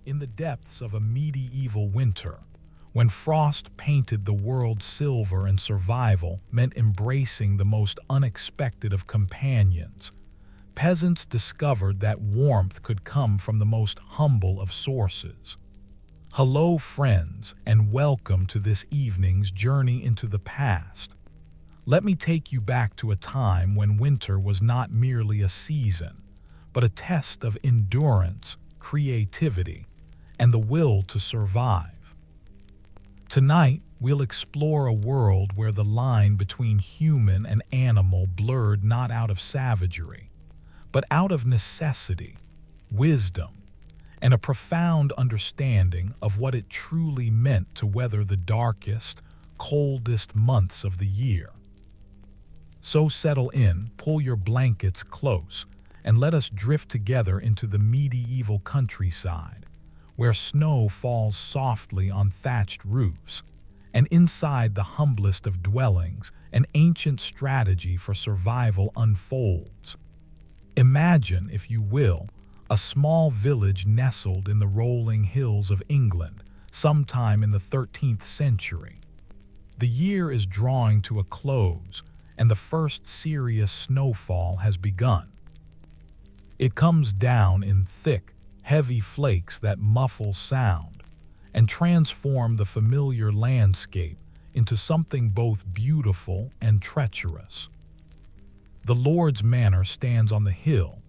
In the depths of a medieval winter, when frost painted the world silver and survival meant embracing the most unexpected of companions, peasants discovered that warmth could come from the most humble of sources. Hello, friends, and welcome to this evening's journey into the past. Let me take you back to a time when winter was not merely a season, but a test of endurance, creativity, and the will to survive. Tonight, we'll explore a world where the line between human and animal blurred not out of savagery, but out of necessity, wisdom, and a profound understanding of what it truly meant to weather the darkest, coldest months of the year. So settle in, pull your blankets close, and let us drift together into the medieval countryside, where snow falls softly on thatched roofs, and inside the humblest of dwellings, an ancient strategy for survival unfolds. Imagine, if you will, a small village nestled in the rolling hills of England, sometime in the 13th century. The year is drawing to a close, and the first serious snowfall has begun. It comes down in thick, heavy flakes that muffle sound and transform the familiar landscape into something both beautiful and treacherous. The Lord's Manor stands on the hill,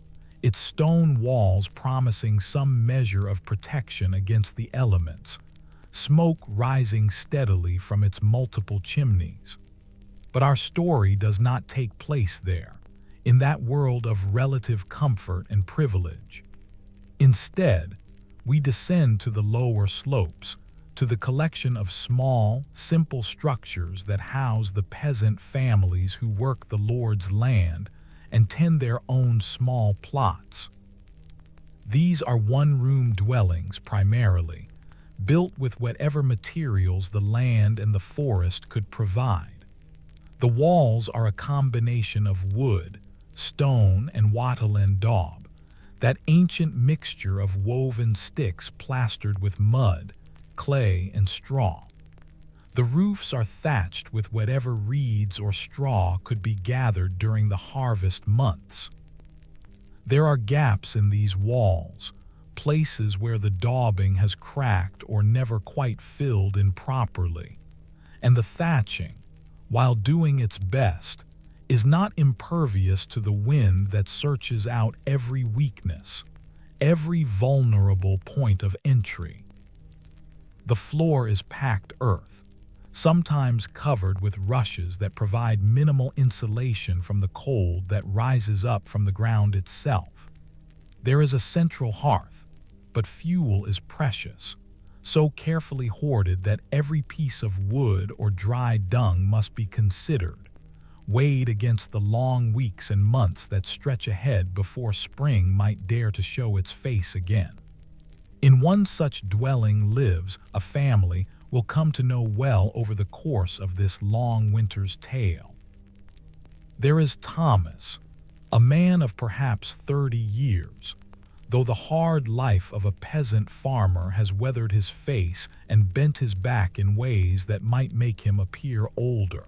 its stone walls promising some measure of protection against the elements, smoke rising steadily from its multiple chimneys. But our story does not take place there, in that world of relative comfort and privilege. Instead, we descend to the lower slopes, to the collection of small, simple structures that house the peasant families who work the Lord's land and tend their own small plots. These are one-room dwellings primarily, built with whatever materials the land and the forest could provide. The walls are a combination of wood, stone, and wattle and daub, that ancient mixture of woven sticks plastered with mud, clay, and straw. The roofs are thatched with whatever reeds or straw could be gathered during the harvest months. There are gaps in these walls, places where the daubing has cracked or never quite filled in properly, and the thatching, while doing its best, is not impervious to the wind that searches out every weakness, every vulnerable point of entry. The floor is packed earth, sometimes covered with rushes that provide minimal insulation from the cold that rises up from the ground itself. There is a central hearth, but fuel is precious, so carefully hoarded that every piece of wood or dry dung must be considered, weighed against the long weeks and months that stretch ahead before spring might dare to show its face again. In one such dwelling lives a family we'll come to know well over the course of this long winter's tale. There is Thomas, a man of perhaps 30 years, though the hard life of a peasant farmer has weathered his face and bent his back in ways that might make him appear older.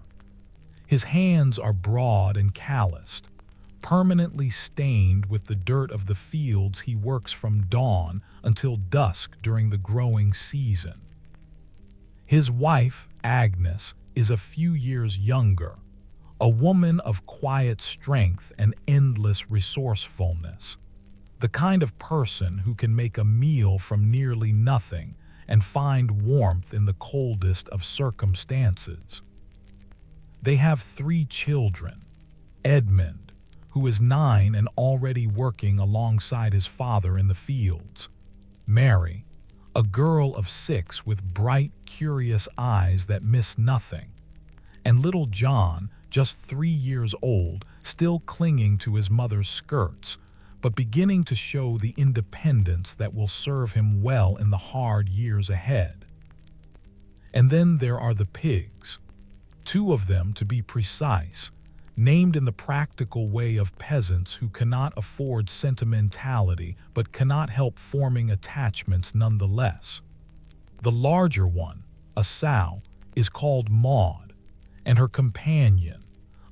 His hands are broad and calloused, permanently stained with the dirt of the fields he works from dawn until dusk during the growing season. His wife, Agnes, is a few years younger, a woman of quiet strength and endless resourcefulness, the kind of person who can make a meal from nearly nothing and find warmth in the coldest of circumstances. They have 3 children: Edmund, who is 9 and already working alongside his father in the fields; Mary, a girl of 6 with bright, curious eyes that miss nothing; and little John, just 3 years old, still clinging to his mother's skirts, but beginning to show the independence that will serve him well in the hard years ahead. And then there are the pigs, 2 of them to be precise, named in the practical way of peasants who cannot afford sentimentality but cannot help forming attachments nonetheless. The larger one, a sow, is called Maud, and her companion,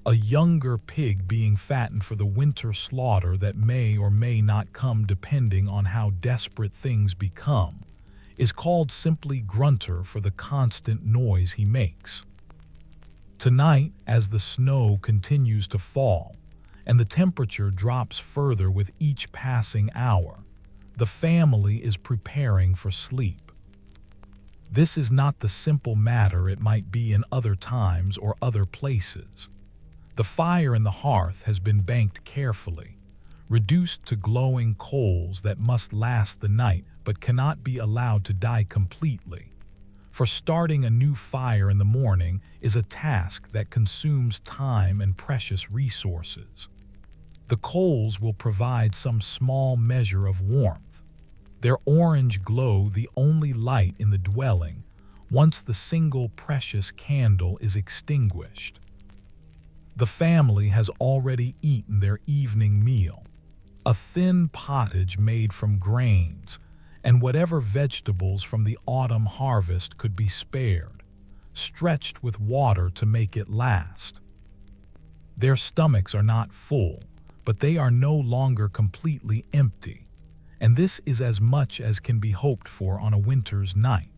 a younger pig being fattened for the winter slaughter that may or may not come depending on how desperate things become, is called simply Grunter for the constant noise he makes. Tonight, as the snow continues to fall and the temperature drops further with each passing hour, the family is preparing for sleep. This is not the simple matter it might be in other times or other places. The fire in the hearth has been banked carefully, reduced to glowing coals that must last the night but cannot be allowed to die completely. For starting a new fire in the morning is a task that consumes time and precious resources. The coals will provide some small measure of warmth, their orange glow the only light in the dwelling once the single precious candle is extinguished. The family has already eaten their evening meal, a thin pottage made from grains, and whatever vegetables from the autumn harvest could be spared, stretched with water to make it last. Their stomachs are not full, but they are no longer completely empty, and this is as much as can be hoped for on a winter's night.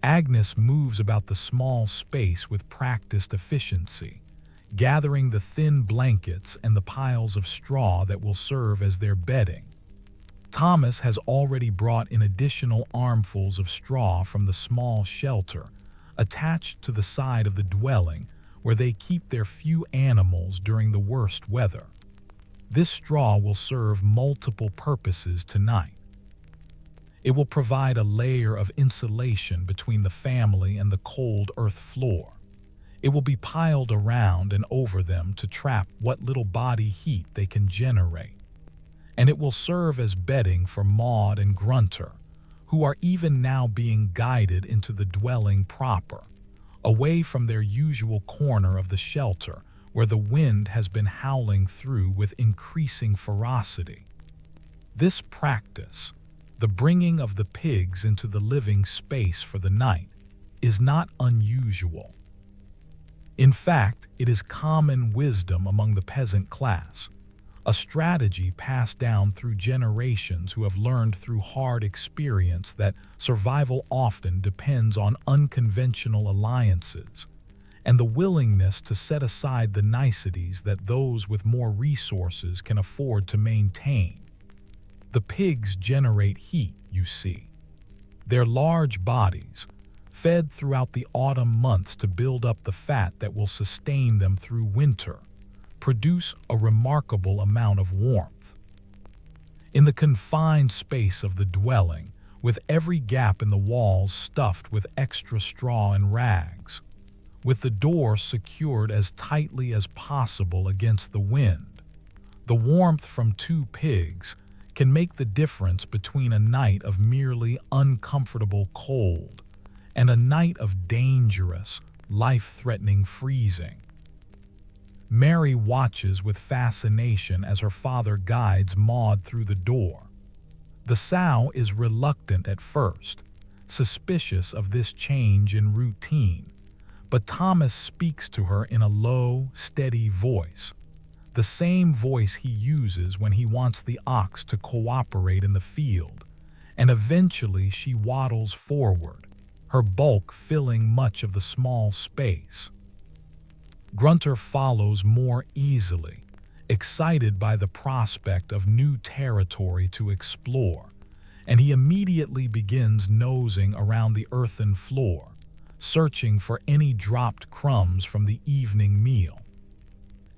Agnes moves about the small space with practiced efficiency, gathering the thin blankets and the piles of straw that will serve as their bedding. Thomas has already brought in additional armfuls of straw from the small shelter attached to the side of the dwelling where they keep their few animals during the worst weather. This straw will serve multiple purposes tonight. It will provide a layer of insulation between the family and the cold earth floor. It will be piled around and over them to trap what little body heat they can generate. And it will serve as bedding for Maud and Grunter, who are even now being guided into the dwelling proper, away from their usual corner of the shelter where the wind has been howling through with increasing ferocity. This practice, the bringing of the pigs into the living space for the night, is not unusual. In fact, it is common wisdom among the peasant class, a strategy passed down through generations who have learned through hard experience that survival often depends on unconventional alliances and the willingness to set aside the niceties that those with more resources can afford to maintain. The pigs generate heat, you see. Their large bodies, fed throughout the autumn months to build up the fat that will sustain them through winter, produce a remarkable amount of warmth. In the confined space of the dwelling, with every gap in the walls stuffed with extra straw and rags, with the door secured as tightly as possible against the wind, the warmth from 2 pigs can make the difference between a night of merely uncomfortable cold and a night of dangerous, life-threatening freezing. Mary watches with fascination as her father guides Maud through the door. The sow is reluctant at first, suspicious of this change in routine, but Thomas speaks to her in a low, steady voice, the same voice he uses when he wants the ox to cooperate in the field, and eventually she waddles forward, her bulk filling much of the small space. Grunter follows more easily, excited by the prospect of new territory to explore, and he immediately begins nosing around the earthen floor, searching for any dropped crumbs from the evening meal.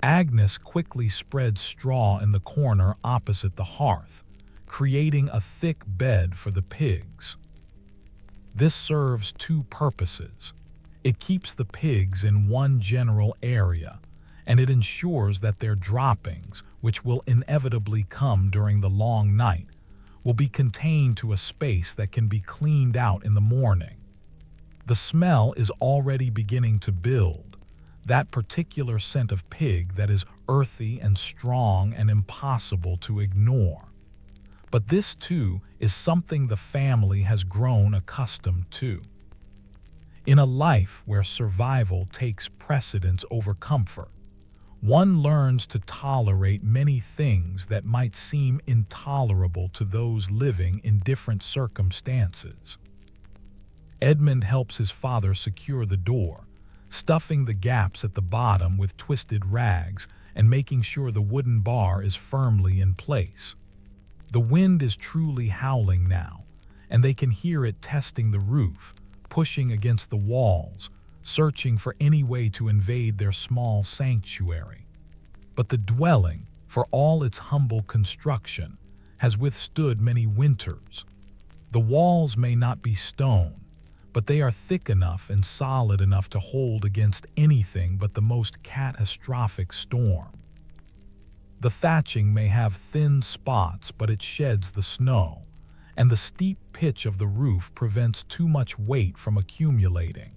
Agnes quickly spreads straw in the corner opposite the hearth, creating a thick bed for the pigs. This serves 2 purposes. It keeps the pigs in one general area, and it ensures that their droppings, which will inevitably come during the long night, will be contained to a space that can be cleaned out in the morning. The smell is already beginning to build, that particular scent of pig that is earthy and strong and impossible to ignore. But this, too, is something the family has grown accustomed to. In a life where survival takes precedence over comfort, one learns to tolerate many things that might seem intolerable to those living in different circumstances. Edmund helps his father secure the door, stuffing the gaps at the bottom with twisted rags and making sure the wooden bar is firmly in place. The wind is truly howling now, and they can hear it testing the roof, pushing against the walls, searching for any way to invade their small sanctuary. But the dwelling, for all its humble construction, has withstood many winters. The walls may not be stone, but they are thick enough and solid enough to hold against anything but the most catastrophic storm. The thatching may have thin spots, but it sheds the snow, and the steep pitch of the roof prevents too much weight from accumulating.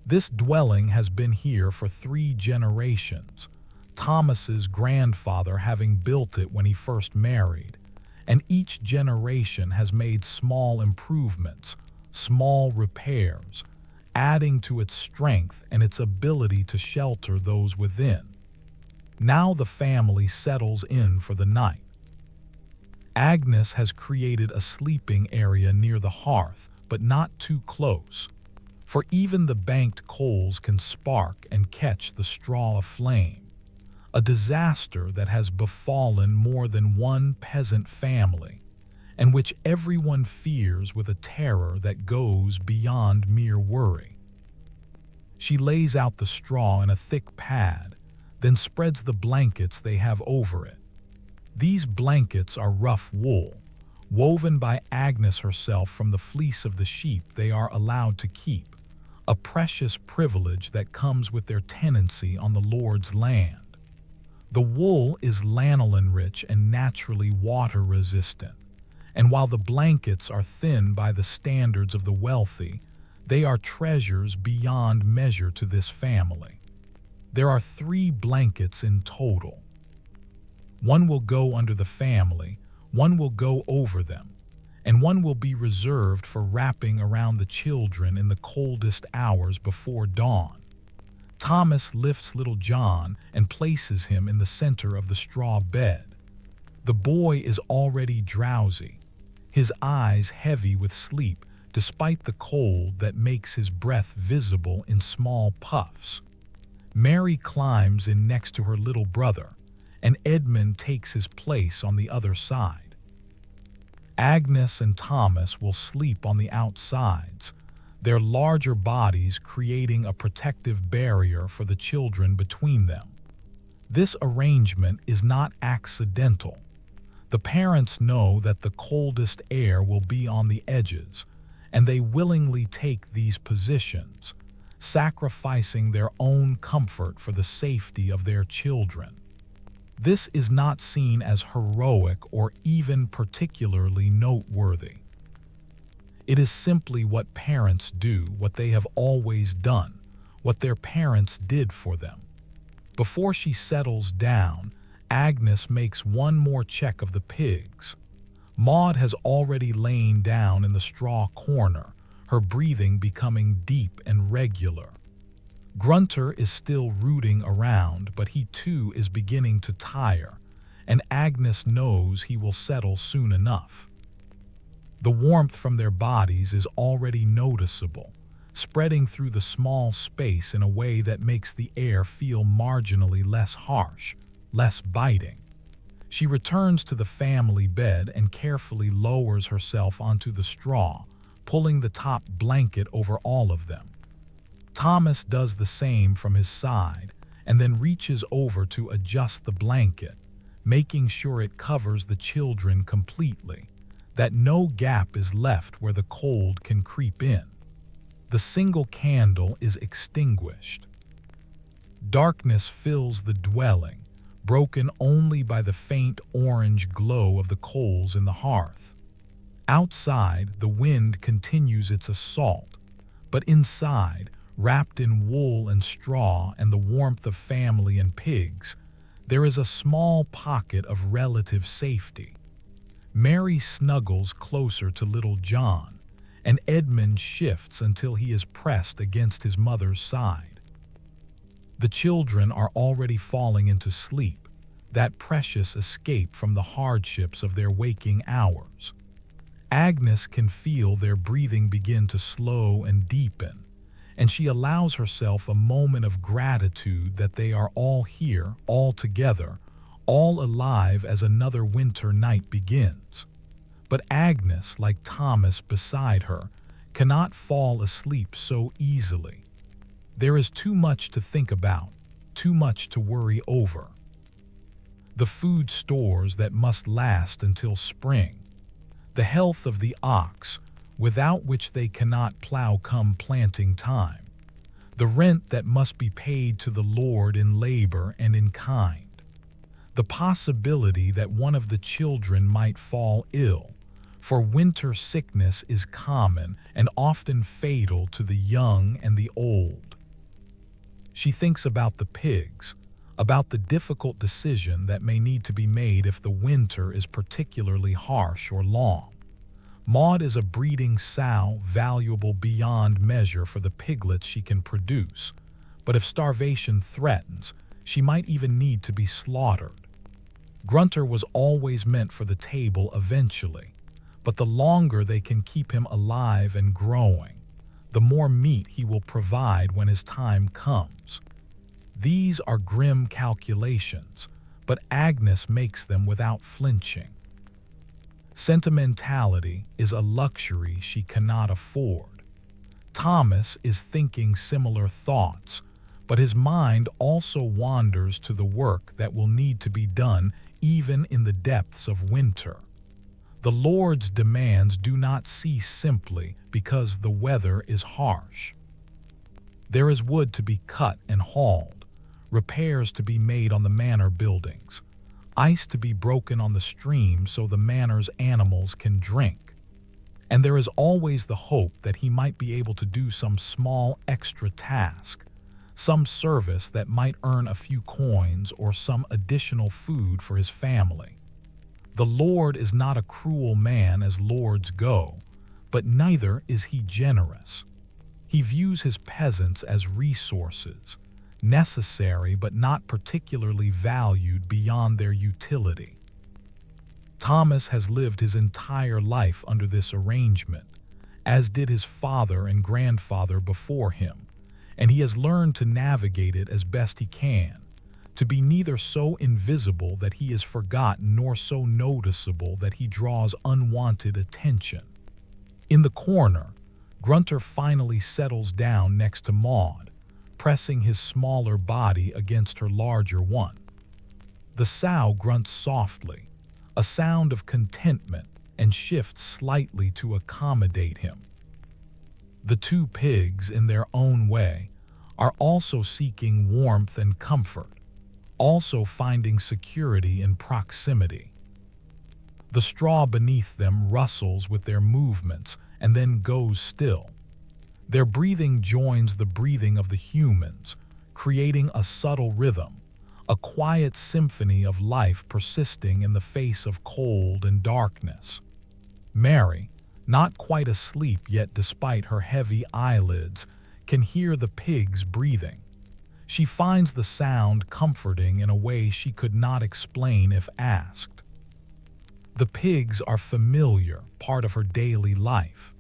This dwelling has been here for 3 generations, Thomas's grandfather having built it when he first married, and each generation has made small improvements, small repairs, adding to its strength and its ability to shelter those within. Now the family settles in for the night. Agnes has created a sleeping area near the hearth, but not too close, for even the banked coals can spark and catch the straw aflame, a disaster that has befallen more than one peasant family, and which everyone fears with a terror that goes beyond mere worry. She lays out the straw in a thick pad, then spreads the blankets they have over it. These blankets are rough wool, woven by Agnes herself from the fleece of the sheep they are allowed to keep, a precious privilege that comes with their tenancy on the Lord's land. The wool is lanolin-rich and naturally water-resistant, and while the blankets are thin by the standards of the wealthy, they are treasures beyond measure to this family. There are 3 blankets in total. One will go under the family, one will go over them, and one will be reserved for wrapping around the children in the coldest hours before dawn. Thomas lifts little John and places him in the center of the straw bed. The boy is already drowsy, his eyes heavy with sleep despite the cold that makes his breath visible in small puffs. Mary climbs in next to her little brother, and Edmund takes his place on the other side. Agnes and Thomas will sleep on the outsides, their larger bodies creating a protective barrier for the children between them. This arrangement is not accidental. The parents know that the coldest air will be on the edges, and they willingly take these positions, sacrificing their own comfort for the safety of their children. This is not seen as heroic or even particularly noteworthy. It is simply what parents do, what they have always done, what their parents did for them. Before she settles down, Agnes makes one more check of the pigs. Maud has already lain down in the straw corner, her breathing becoming deep and regular. Grunter is still rooting around, but he too is beginning to tire, and Agnes knows he will settle soon enough. The warmth from their bodies is already noticeable, spreading through the small space in a way that makes the air feel marginally less harsh, less biting. She returns to the family bed and carefully lowers herself onto the straw, pulling the top blanket over all of them. Thomas does the same from his side and then reaches over to adjust the blanket, making sure it covers the children completely, that no gap is left where the cold can creep in. The single candle is extinguished. Darkness fills the dwelling, broken only by the faint orange glow of the coals in the hearth. Outside, the wind continues its assault, but inside, Wrapped in wool and straw and the warmth of family and pigs, there is a small pocket of relative safety. Mary snuggles closer to little John, and Edmund shifts until he is pressed against his mother's side. The children are already falling into sleep, that precious escape from the hardships of their waking hours. Agnes can feel their breathing begin to slow and deepen, and she allows herself a moment of gratitude that they are all here, all together, all alive as another winter night begins. But Agnes, like Thomas beside her, cannot fall asleep so easily. There is too much to think about, too much to worry over. The food stores that must last until spring, the health of the ox, without which they cannot plow come planting time, the rent that must be paid to the Lord in labor and in kind, the possibility that one of the children might fall ill, for winter sickness is common and often fatal to the young and the old. She thinks about the pigs, about the difficult decision that may need to be made if the winter is particularly harsh or long. Maud is a breeding sow valuable beyond measure for the piglets she can produce, but if starvation threatens, she might even need to be slaughtered. Grunter was always meant for the table eventually, but the longer they can keep him alive and growing, the more meat he will provide when his time comes. These are grim calculations, but Agnes makes them without flinching. Sentimentality is a luxury she cannot afford. Thomas is thinking similar thoughts, but his mind also wanders to the work that will need to be done even in the depths of winter. The Lord's demands do not cease simply because the weather is harsh. There is wood to be cut and hauled, repairs to be made on the manor buildings, ice to be broken on the stream so the manor's animals can drink. And there is always the hope that he might be able to do some small extra task, some service that might earn a few coins or some additional food for his family. The Lord is not a cruel man as lords go, but neither is he generous. He views his peasants as resources, necessary but not particularly valued beyond their utility. Thomas has lived his entire life under this arrangement, as did his father and grandfather before him, and he has learned to navigate it as best he can, to be neither so invisible that he is forgotten nor so noticeable that he draws unwanted attention. In the corner, Grunter finally settles down next to Maud, pressing his smaller body against her larger one. The sow grunts softly, a sound of contentment, and shifts slightly to accommodate him. The two pigs, in their own way, are also seeking warmth and comfort, also finding security in proximity. The straw beneath them rustles with their movements and then goes still. Their breathing joins the breathing of the humans, creating a subtle rhythm, a quiet symphony of life persisting in the face of cold and darkness. Mary, not quite asleep yet despite her heavy eyelids, can hear the pigs breathing. She finds the sound comforting in a way she could not explain if asked. The pigs are familiar, part of her daily life.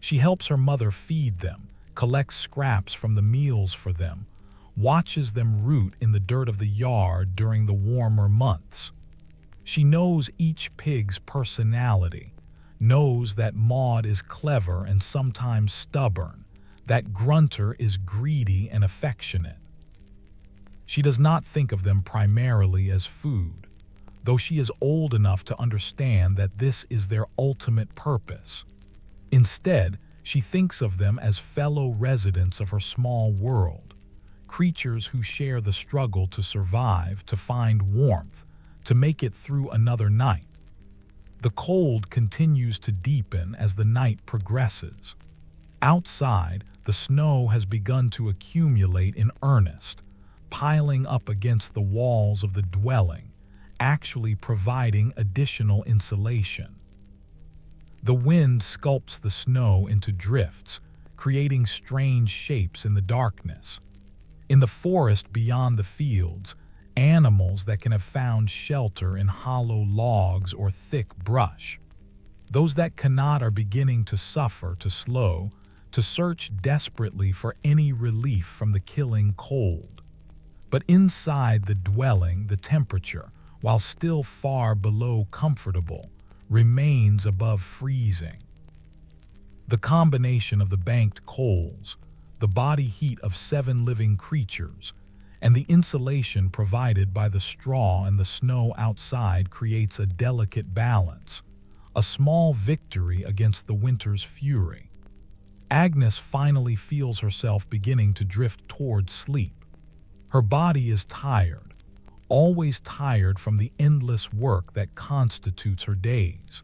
She helps her mother feed them, collects scraps from the meals for them, watches them root in the dirt of the yard during the warmer months. She knows each pig's personality, knows that Maud is clever and sometimes stubborn, that Grunter is greedy and affectionate. She does not think of them primarily as food, though she is old enough to understand that this is their ultimate purpose. Instead, she thinks of them as fellow residents of her small world, creatures who share the struggle to survive, to find warmth, to make it through another night. The cold continues to deepen as the night progresses. Outside, the snow has begun to accumulate in earnest, piling up against the walls of the dwelling, actually providing additional insulation. The wind sculpts the snow into drifts, creating strange shapes in the darkness. In the forest beyond the fields, animals that can have found shelter in hollow logs or thick brush. Those that cannot are beginning to suffer, to slow, to search desperately for any relief from the killing cold. But inside the dwelling, the temperature, while still far below comfortable, remains above freezing. The combination of the banked coals, the body heat of 7 living creatures, and the insulation provided by the straw and the snow outside creates a delicate balance, a small victory against the winter's fury. Agnes finally feels herself beginning to drift toward sleep. Her body is tired, always tired from the endless work that constitutes her days.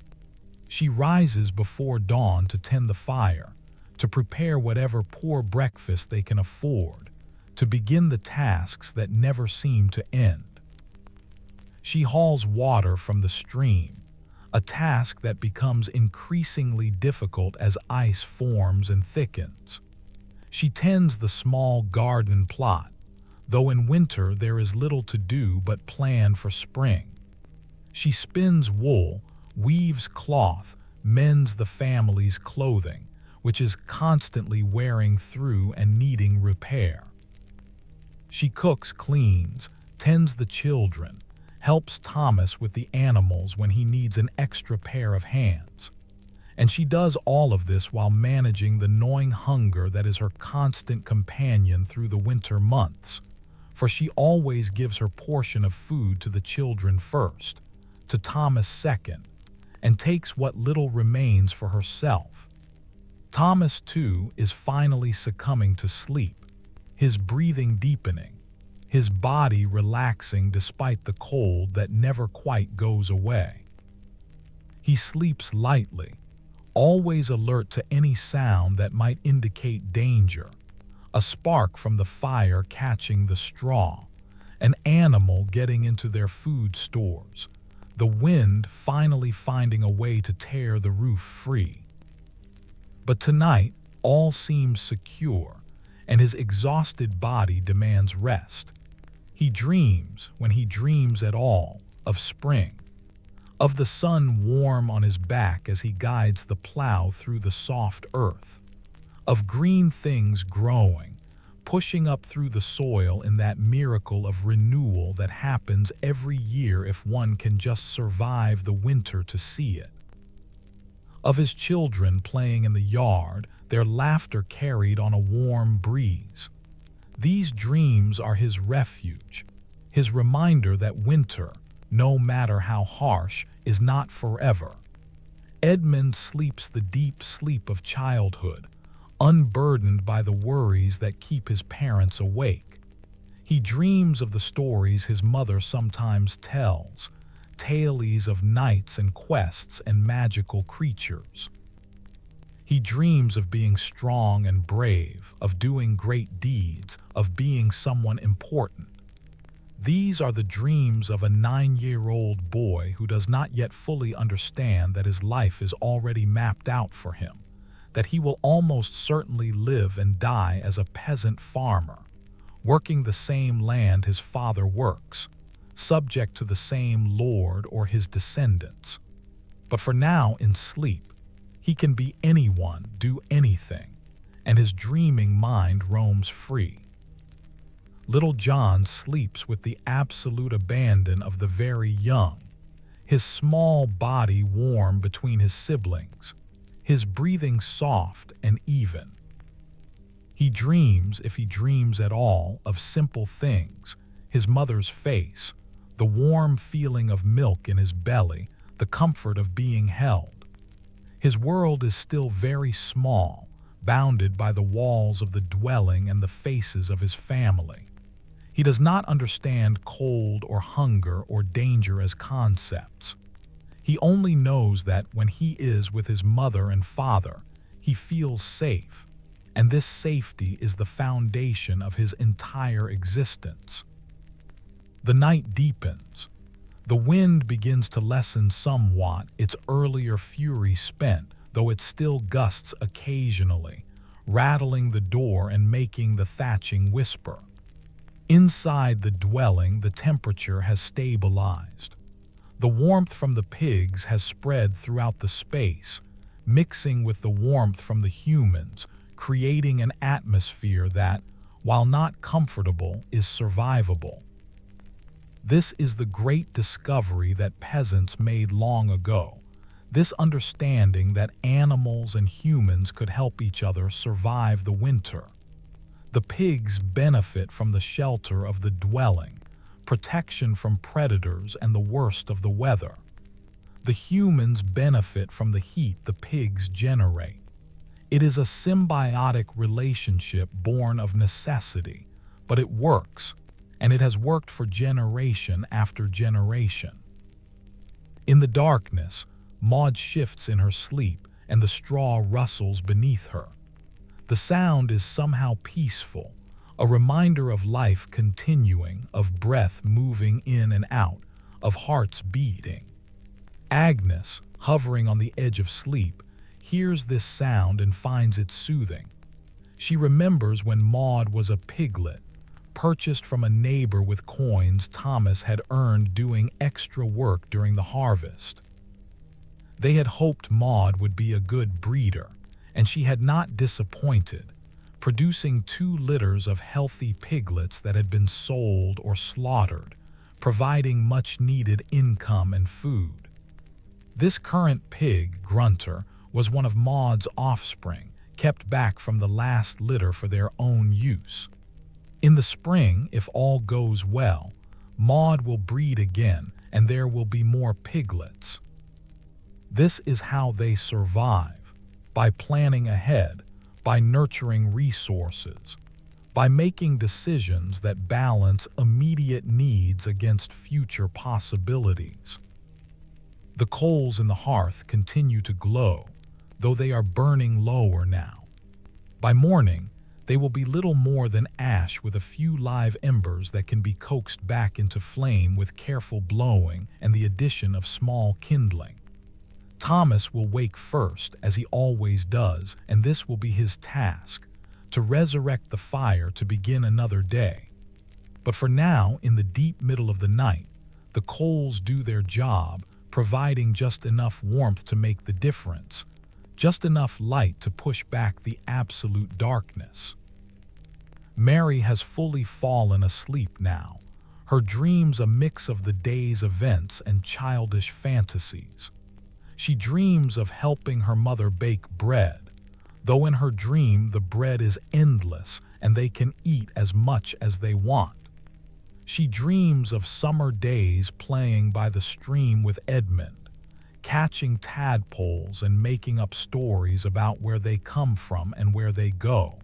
She rises before dawn to tend the fire, to prepare whatever poor breakfast they can afford, to begin the tasks that never seem to end. She hauls water from the stream, a task that becomes increasingly difficult as ice forms and thickens. She tends the small garden plot, though in winter there is little to do but plan for spring. She spins wool, weaves cloth, mends the family's clothing, which is constantly wearing through and needing repair. She cooks, cleans, tends the children, helps Thomas with the animals when he needs an extra pair of hands. And she does all of this while managing the gnawing hunger that is her constant companion through the winter months, for she always gives her portion of food to the children first, to Thomas second, and takes what little remains for herself. Thomas, too, is finally succumbing to sleep, his breathing deepening, his body relaxing despite the cold that never quite goes away. He sleeps lightly, always alert to any sound that might indicate danger, a spark from the fire catching the straw, an animal getting into their food stores, the wind finally finding a way to tear the roof free. But tonight, all seems secure, and his exhausted body demands rest. He dreams, when he dreams at all, of spring, of the sun warm on his back as he guides the plow through the soft earth, of green things growing, pushing up through the soil in that miracle of renewal that happens every year if one can just survive the winter to see it. Of his children playing in the yard, their laughter carried on a warm breeze. These dreams are his refuge, his reminder that winter, no matter how harsh, is not forever. Edmund sleeps the deep sleep of childhood, unburdened by the worries that keep his parents awake. He dreams of the stories his mother sometimes tells, tales of knights and quests and magical creatures. He dreams of being strong and brave, of doing great deeds, of being someone important. These are the dreams of a 9-year-old boy who does not yet fully understand that his life is already mapped out for him, that he will almost certainly live and die as a peasant farmer, working the same land his father works, subject to the same lord or his descendants. But for now, in sleep, he can be anyone, do anything, and his dreaming mind roams free. Little John sleeps with the absolute abandon of the very young, his small body warm between his siblings, his breathing soft and even. He dreams, if he dreams at all, of simple things, his mother's face, the warm feeling of milk in his belly, the comfort of being held. His world is still very small, bounded by the walls of the dwelling and the faces of his family. He does not understand cold or hunger or danger as concepts. He only knows that when he is with his mother and father, he feels safe, and this safety is the foundation of his entire existence. The night deepens. The wind begins to lessen somewhat, its earlier fury spent, though it still gusts occasionally, rattling the door and making the thatching whisper. Inside the dwelling, the temperature has stabilized. The warmth from the pigs has spread throughout the space, mixing with the warmth from the humans, creating an atmosphere that, while not comfortable, is survivable. This is the great discovery that peasants made long ago, this understanding that animals and humans could help each other survive the winter. The pigs benefit from the shelter of the dwelling, protection from predators and the worst of the weather. The humans benefit from the heat the pigs generate. It is a symbiotic relationship born of necessity, but it works, and it has worked for generation after generation. In the darkness, Maud shifts in her sleep, and the straw rustles beneath her. The sound is somehow peaceful, a reminder of life continuing, of breath moving in and out, of hearts beating. Agnes, hovering on the edge of sleep, hears this sound and finds it soothing. She remembers when Maud was a piglet, purchased from a neighbor with coins Thomas had earned doing extra work during the harvest. They had hoped Maud would be a good breeder, and she had not disappointed, producing 2 litters of healthy piglets that had been sold or slaughtered, providing much-needed income and food. This current pig, Grunter, was one of Maud's offspring, kept back from the last litter for their own use. In the spring, if all goes well, Maud will breed again, and there will be more piglets. This is how they survive, by planning ahead, by nurturing resources, by making decisions that balance immediate needs against future possibilities. The coals in the hearth continue to glow, though they are burning lower now. By morning, they will be little more than ash with a few live embers that can be coaxed back into flame with careful blowing and the addition of small kindling. Thomas will wake first, as he always does, and this will be his task, to resurrect the fire to begin another day. But for now, in the deep middle of the night, the coals do their job, providing just enough warmth to make the difference, just enough light to push back the absolute darkness. Mary has fully fallen asleep now, her dreams a mix of the day's events and childish fantasies. She dreams of helping her mother bake bread, though in her dream the bread is endless and they can eat as much as they want. She dreams of summer days playing by the stream with Edmund, catching tadpoles and making up stories about where they come from and where they go.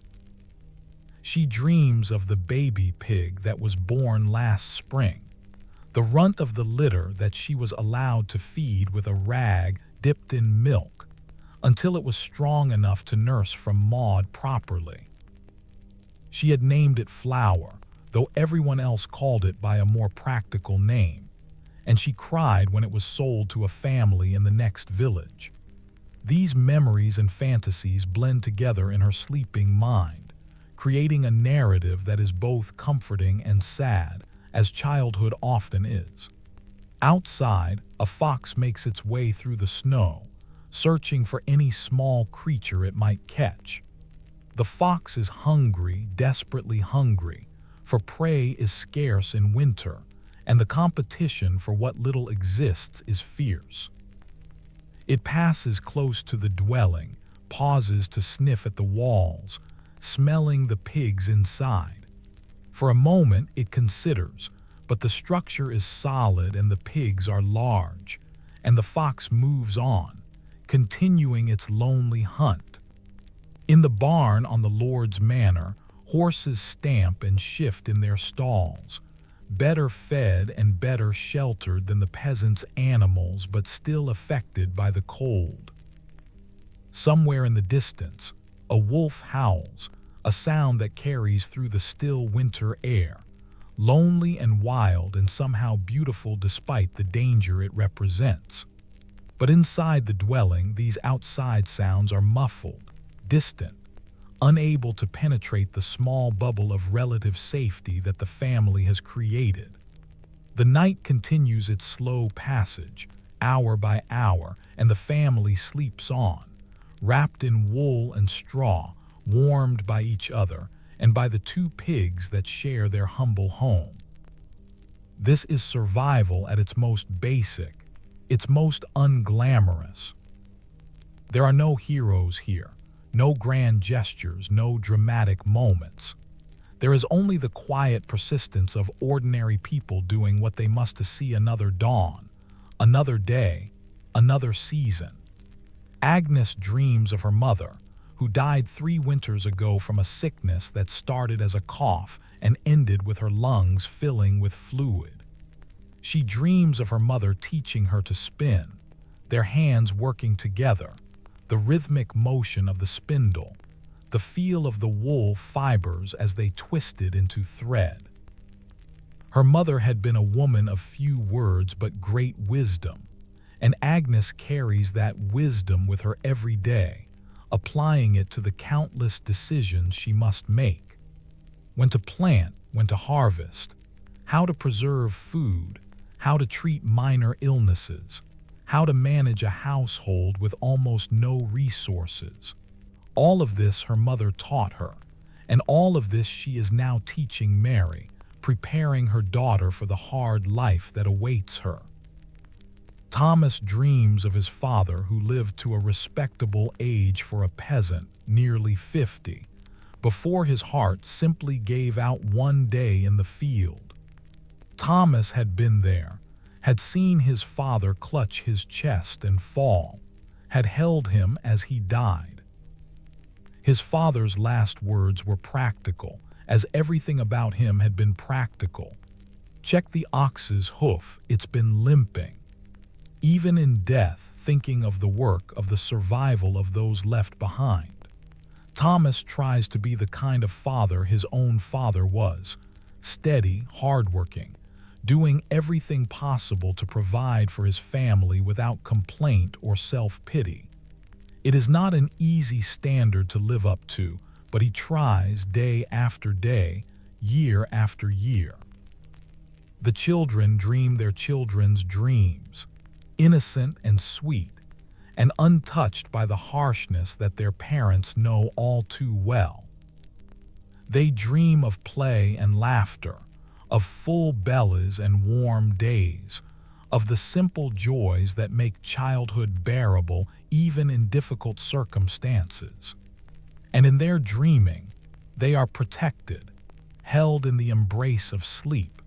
She dreams of the baby pig that was born last spring, the runt of the litter that she was allowed to feed with a rag dipped in milk until it was strong enough to nurse from Maud properly. She had named it Flower, though everyone else called it by a more practical name, and she cried when it was sold to a family in the next village. These memories and fantasies blend together in her sleeping mind, creating a narrative that is both comforting and sad, as childhood often is. Outside, a fox makes its way through the snow, searching for any small creature it might catch. The fox is hungry, desperately hungry, for prey is scarce in winter, and the competition for what little exists is fierce. It passes close to the dwelling, pauses to sniff at the walls, smelling the pigs inside. For a moment it considers, but the structure is solid and the pigs are large, and the fox moves on, continuing its lonely hunt. In the barn on the Lord's manor, horses stamp and shift in their stalls, better fed and better sheltered than the peasants' animals, but still affected by the cold. Somewhere in the distance, A wolf howls, a sound that carries through the still winter air, lonely and wild and somehow beautiful despite the danger it represents. But inside the dwelling, these outside sounds are muffled, distant, unable to penetrate the small bubble of relative safety that the family has created. The night continues its slow passage, hour by hour, and the family sleeps on, wrapped in wool and straw, warmed by each other and by the two pigs that share their humble home. This is survival at its most basic, its most unglamorous. There are no heroes here, no grand gestures, no dramatic moments. There is only the quiet persistence of ordinary people doing what they must to see another dawn, another day, another season. Agnes dreams of her mother, who died 3 winters ago from a sickness that started as a cough and ended with her lungs filling with fluid. She dreams of her mother teaching her to spin, their hands working together, the rhythmic motion of the spindle, the feel of the wool fibers as they twisted into thread. Her mother had been a woman of few words but great wisdom, and Agnes carries that wisdom with her every day, applying it to the countless decisions she must make. When to plant, when to harvest, how to preserve food, how to treat minor illnesses, how to manage a household with almost no resources. All of this her mother taught her, and all of this she is now teaching Mary, preparing her daughter for the hard life that awaits her. Thomas dreams of his father, who lived to a respectable age for a peasant, nearly 50, before his heart simply gave out one day in the field. Thomas had been there, had seen his father clutch his chest and fall, had held him as he died. His father's last words were practical, as everything about him had been practical. Check the ox's hoof, it's been limping. Even in death, thinking of the work, of the survival of those left behind. Thomas tries to be the kind of father his own father was, steady, hardworking, doing everything possible to provide for his family without complaint or self-pity. It is not an easy standard to live up to, but he tries day after day, year after year. The children dream their children's dreams, innocent and sweet, and untouched by the harshness that their parents know all too well. They dream of play and laughter, of full bellies and warm days, of the simple joys that make childhood bearable even in difficult circumstances. And in their dreaming, they are protected, held in the embrace of sleep,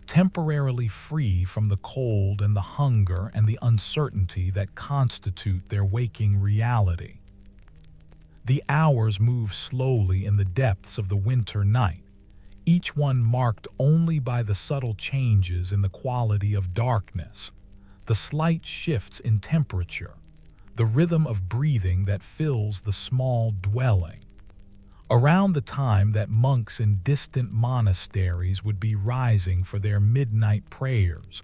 temporarily free from the cold and the hunger and the uncertainty that constitute their waking reality. The hours move slowly in the depths of the winter night, each one marked only by the subtle changes in the quality of darkness, the slight shifts in temperature, the rhythm of breathing that fills the small dwelling. Around the time that monks in distant monasteries would be rising for their midnight prayers,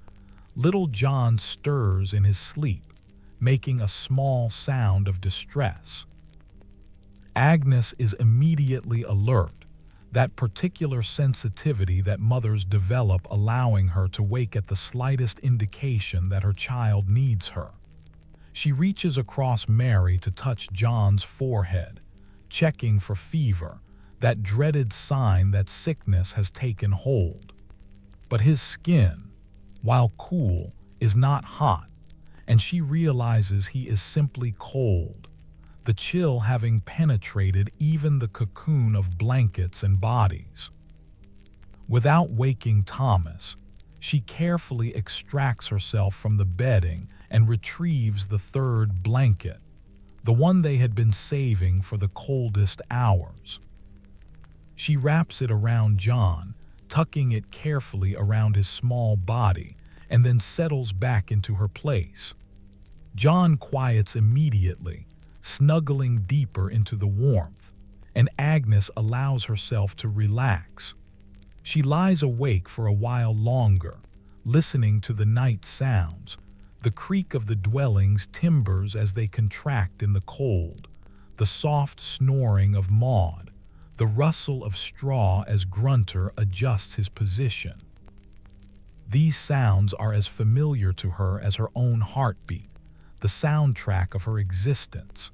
little John stirs in his sleep, making a small sound of distress. Agnes is immediately alert, that particular sensitivity that mothers develop, allowing her to wake at the slightest indication that her child needs her. She reaches across Mary to touch John's forehead, checking for fever, that dreaded sign that sickness has taken hold. But his skin, while cool, is not hot, and she realizes he is simply cold, the chill having penetrated even the cocoon of blankets and bodies. Without waking Thomas, she carefully extracts herself from the bedding and retrieves the third blanket, the one they had been saving for the coldest hours. She wraps it around John, tucking it carefully around his small body, and then settles back into her place. John quiets immediately, snuggling deeper into the warmth, and Agnes allows herself to relax. She lies awake for a while longer, listening to the night sounds, the creak of the dwelling's timbers as they contract in the cold, the soft snoring of Maud, the rustle of straw as Grunter adjusts his position. These sounds are as familiar to her as her own heartbeat, the soundtrack of her existence.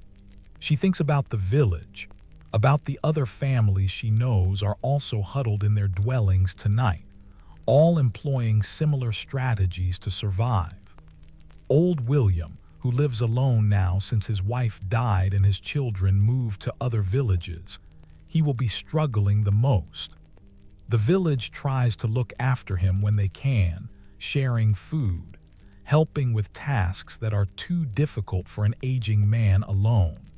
She thinks about the village, about the other families she knows are also huddled in their dwellings tonight, all employing similar strategies to survive. Old William, who lives alone now since his wife died and his children moved to other villages, he will be struggling the most. The village tries to look after him when they can, sharing food, helping with tasks that are too difficult for an aging man alone.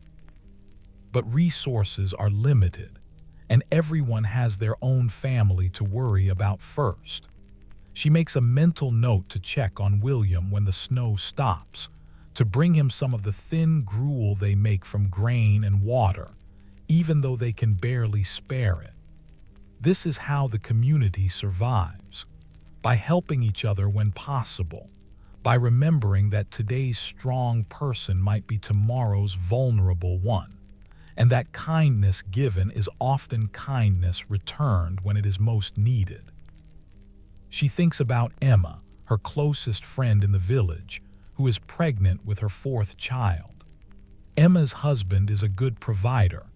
But resources are limited, and everyone has their own family to worry about first. She makes a mental note to check on William when the snow stops, to bring him some of the thin gruel they make from grain and water, even though they can barely spare it. This is how the community survives, by helping each other when possible, by remembering that today's strong person might be tomorrow's vulnerable one, and that kindness given is often kindness returned when it is most needed. She thinks about Emma, her closest friend in the village, who is pregnant with her fourth child. Emma's husband is a good provider,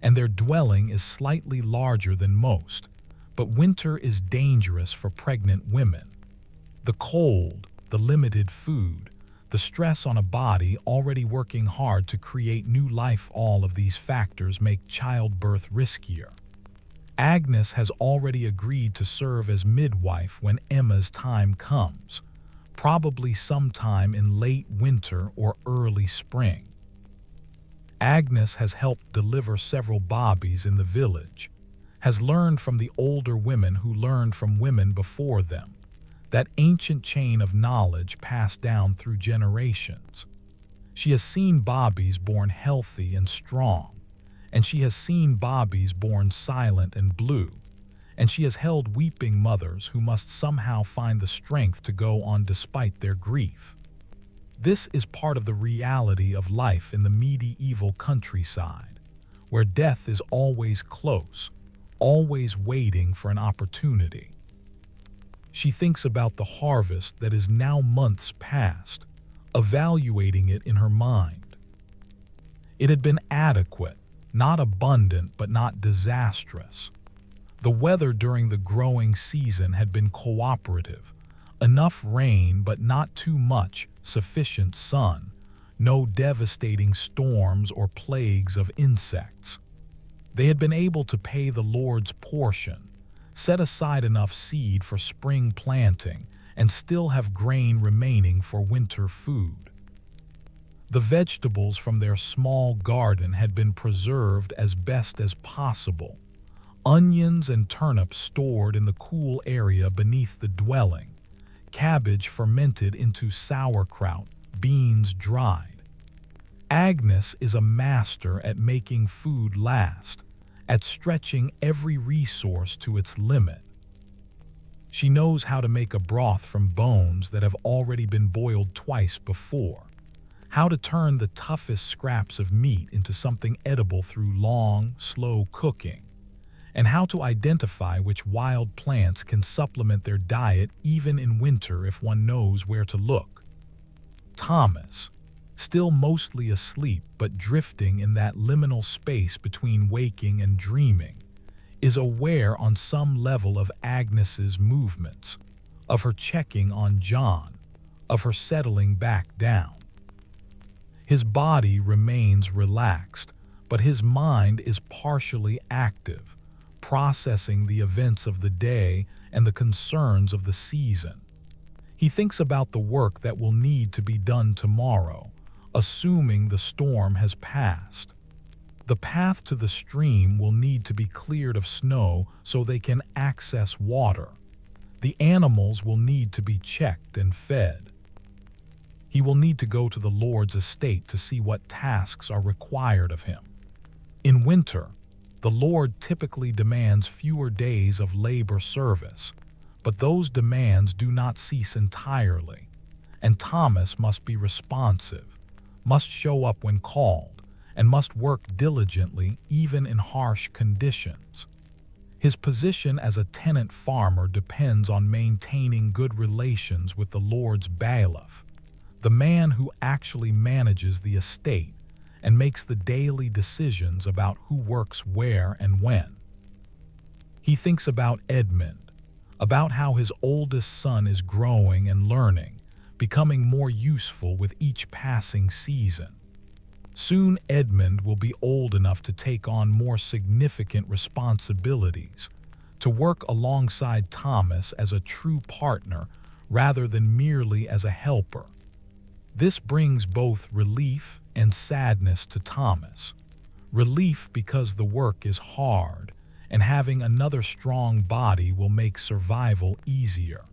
and their dwelling is slightly larger than most, but winter is dangerous for pregnant women. The cold, the limited food, the stress on a body already working hard to create new life, all of these factors make childbirth riskier. Agnes has already agreed to serve as midwife when Emma's time comes, probably sometime in late winter or early spring. Agnes has helped deliver several bobbies in the village, has learned from the older women who learned from women before them, that ancient chain of knowledge passed down through generations. She has seen bobbies born healthy and strong, and she has seen bobbies born silent and blue, and she has held weeping mothers who must somehow find the strength to go on despite their grief. This is part of the reality of life in the medieval countryside, where death is always close, always waiting for an opportunity. She thinks about the harvest that is now months past, evaluating it in her mind. It had been adequate, not abundant but not disastrous. The weather during the growing season had been cooperative, enough rain but not too much, sufficient sun, no devastating storms or plagues of insects. They had been able to pay the Lord's portion, set aside enough seed for spring planting, and still have grain remaining for winter food. The vegetables from their small garden had been preserved as best as possible, onions and turnips stored in the cool area beneath the dwelling, cabbage fermented into sauerkraut, beans dried. Agnes is a master at making food last, at stretching every resource to its limit. She knows how to make a broth from bones that have already been boiled twice before, how to turn the toughest scraps of meat into something edible through long, slow cooking, and how to identify which wild plants can supplement their diet even in winter if one knows where to look. Thomas, still mostly asleep but drifting in that liminal space between waking and dreaming, is aware on some level of Agnes's movements, of her checking on John, of her settling back down. His body remains relaxed, but his mind is partially active, processing the events of the day and the concerns of the season. He thinks about the work that will need to be done tomorrow, assuming the storm has passed. The path to the stream will need to be cleared of snow so they can access water. The animals will need to be checked and fed. He will need to go to the Lord's estate to see what tasks are required of him. In winter, the Lord typically demands fewer days of labor service, but those demands do not cease entirely, and Thomas must be responsive, must show up when called, and must work diligently even in harsh conditions. His position as a tenant farmer depends on maintaining good relations with the Lord's bailiff, the man who actually manages the estate and makes the daily decisions about who works where and when. He thinks about Edmund, about how his oldest son is growing and learning, becoming more useful with each passing season. Soon Edmund will be old enough to take on more significant responsibilities, to work alongside Thomas as a true partner rather than merely as a helper. This brings both relief and sadness to Thomas. Relief because the work is hard, and having another strong body will make survival easier.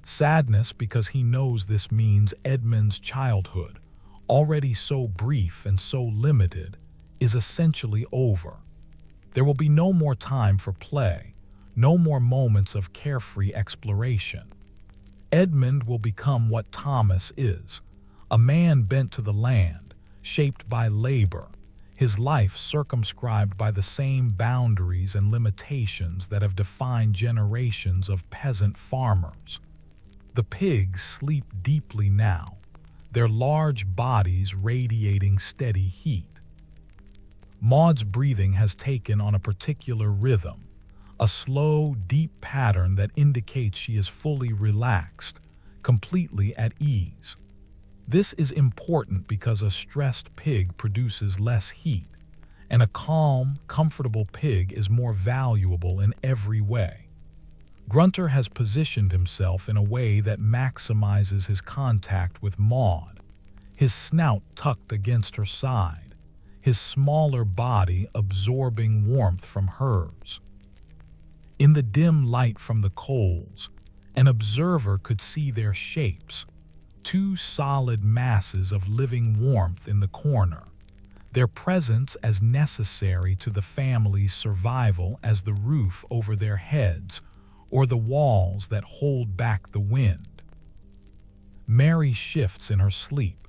Sadness because he knows this means Edmund's childhood, already so brief and so limited, is essentially over. There will be no more time for play, no more moments of carefree exploration. Edmund will become what Thomas is, a man bent to the land, shaped by labor, his life circumscribed by the same boundaries and limitations that have defined generations of peasant farmers. The pigs sleep deeply now, their large bodies radiating steady heat. Maud's breathing has taken on a particular rhythm, a slow, deep pattern that indicates she is fully relaxed, completely at ease. This is important because a stressed pig produces less heat, and a calm, comfortable pig is more valuable in every way. Grunter has positioned himself in a way that maximizes his contact with Maud, his snout tucked against her side, his smaller body absorbing warmth from hers. In the dim light from the coals, an observer could see their shapes, two solid masses of living warmth in the corner, their presence as necessary to the family's survival as the roof over their heads or the walls that hold back the wind. Mary shifts in her sleep,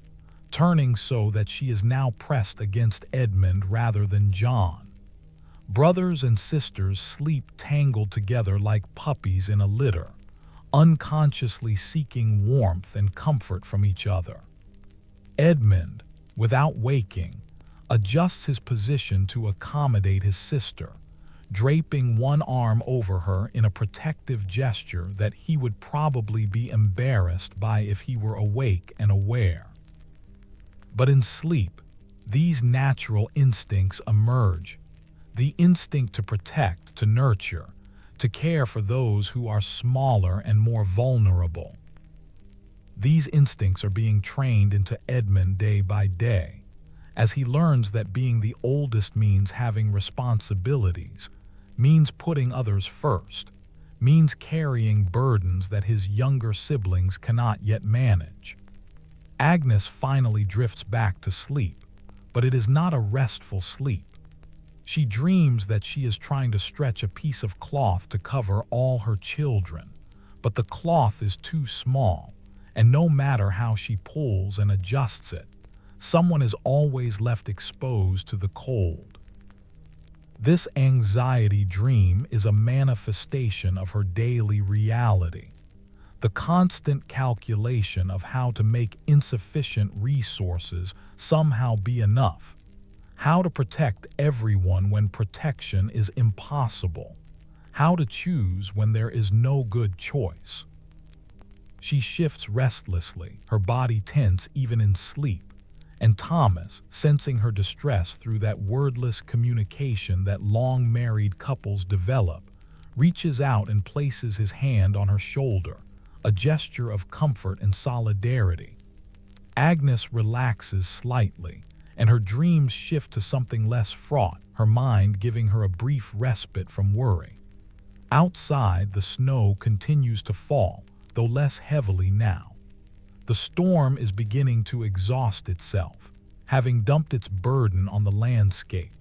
turning so that she is now pressed against Edmund rather than John. Brothers and sisters sleep tangled together like puppies in a litter, unconsciously seeking warmth and comfort from each other. Edmund, without waking, adjusts his position to accommodate his sister, draping one arm over her in a protective gesture that he would probably be embarrassed by if he were awake and aware. But in sleep, these natural instincts emerge. The instinct to protect, to nurture, to care for those who are smaller and more vulnerable. These instincts are being trained into Edmund day by day, as he learns that being the oldest means having responsibilities, means putting others first, means carrying burdens that his younger siblings cannot yet manage. Agnes finally drifts back to sleep, but it is not a restful sleep. She dreams that she is trying to stretch a piece of cloth to cover all her children, but the cloth is too small, and no matter how she pulls and adjusts it, someone is always left exposed to the cold. This anxiety dream is a manifestation of her daily reality, the constant calculation of how to make insufficient resources somehow be enough, how to protect everyone when protection is impossible, how to choose when there is no good choice. She shifts restlessly, her body tense even in sleep, and Thomas, sensing her distress through that wordless communication that long-married couples develop, reaches out and places his hand on her shoulder, a gesture of comfort and solidarity. Agnes relaxes slightly, and her dreams shift to something less fraught, her mind giving her a brief respite from worry. Outside, the snow continues to fall, though less heavily now. The storm is beginning to exhaust itself, having dumped its burden on the landscape.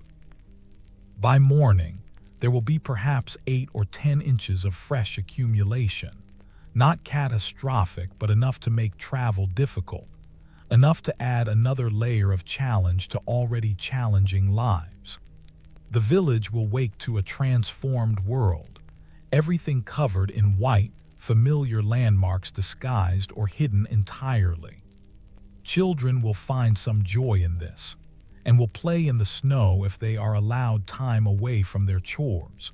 By morning, there will be perhaps 8 or 10 inches of fresh accumulation, not catastrophic but enough to make travel difficult, enough to add another layer of challenge to already challenging lives. The village will wake to a transformed world, everything covered in white, familiar landmarks disguised or hidden entirely. Children will find some joy in this, and will play in the snow if they are allowed time away from their chores.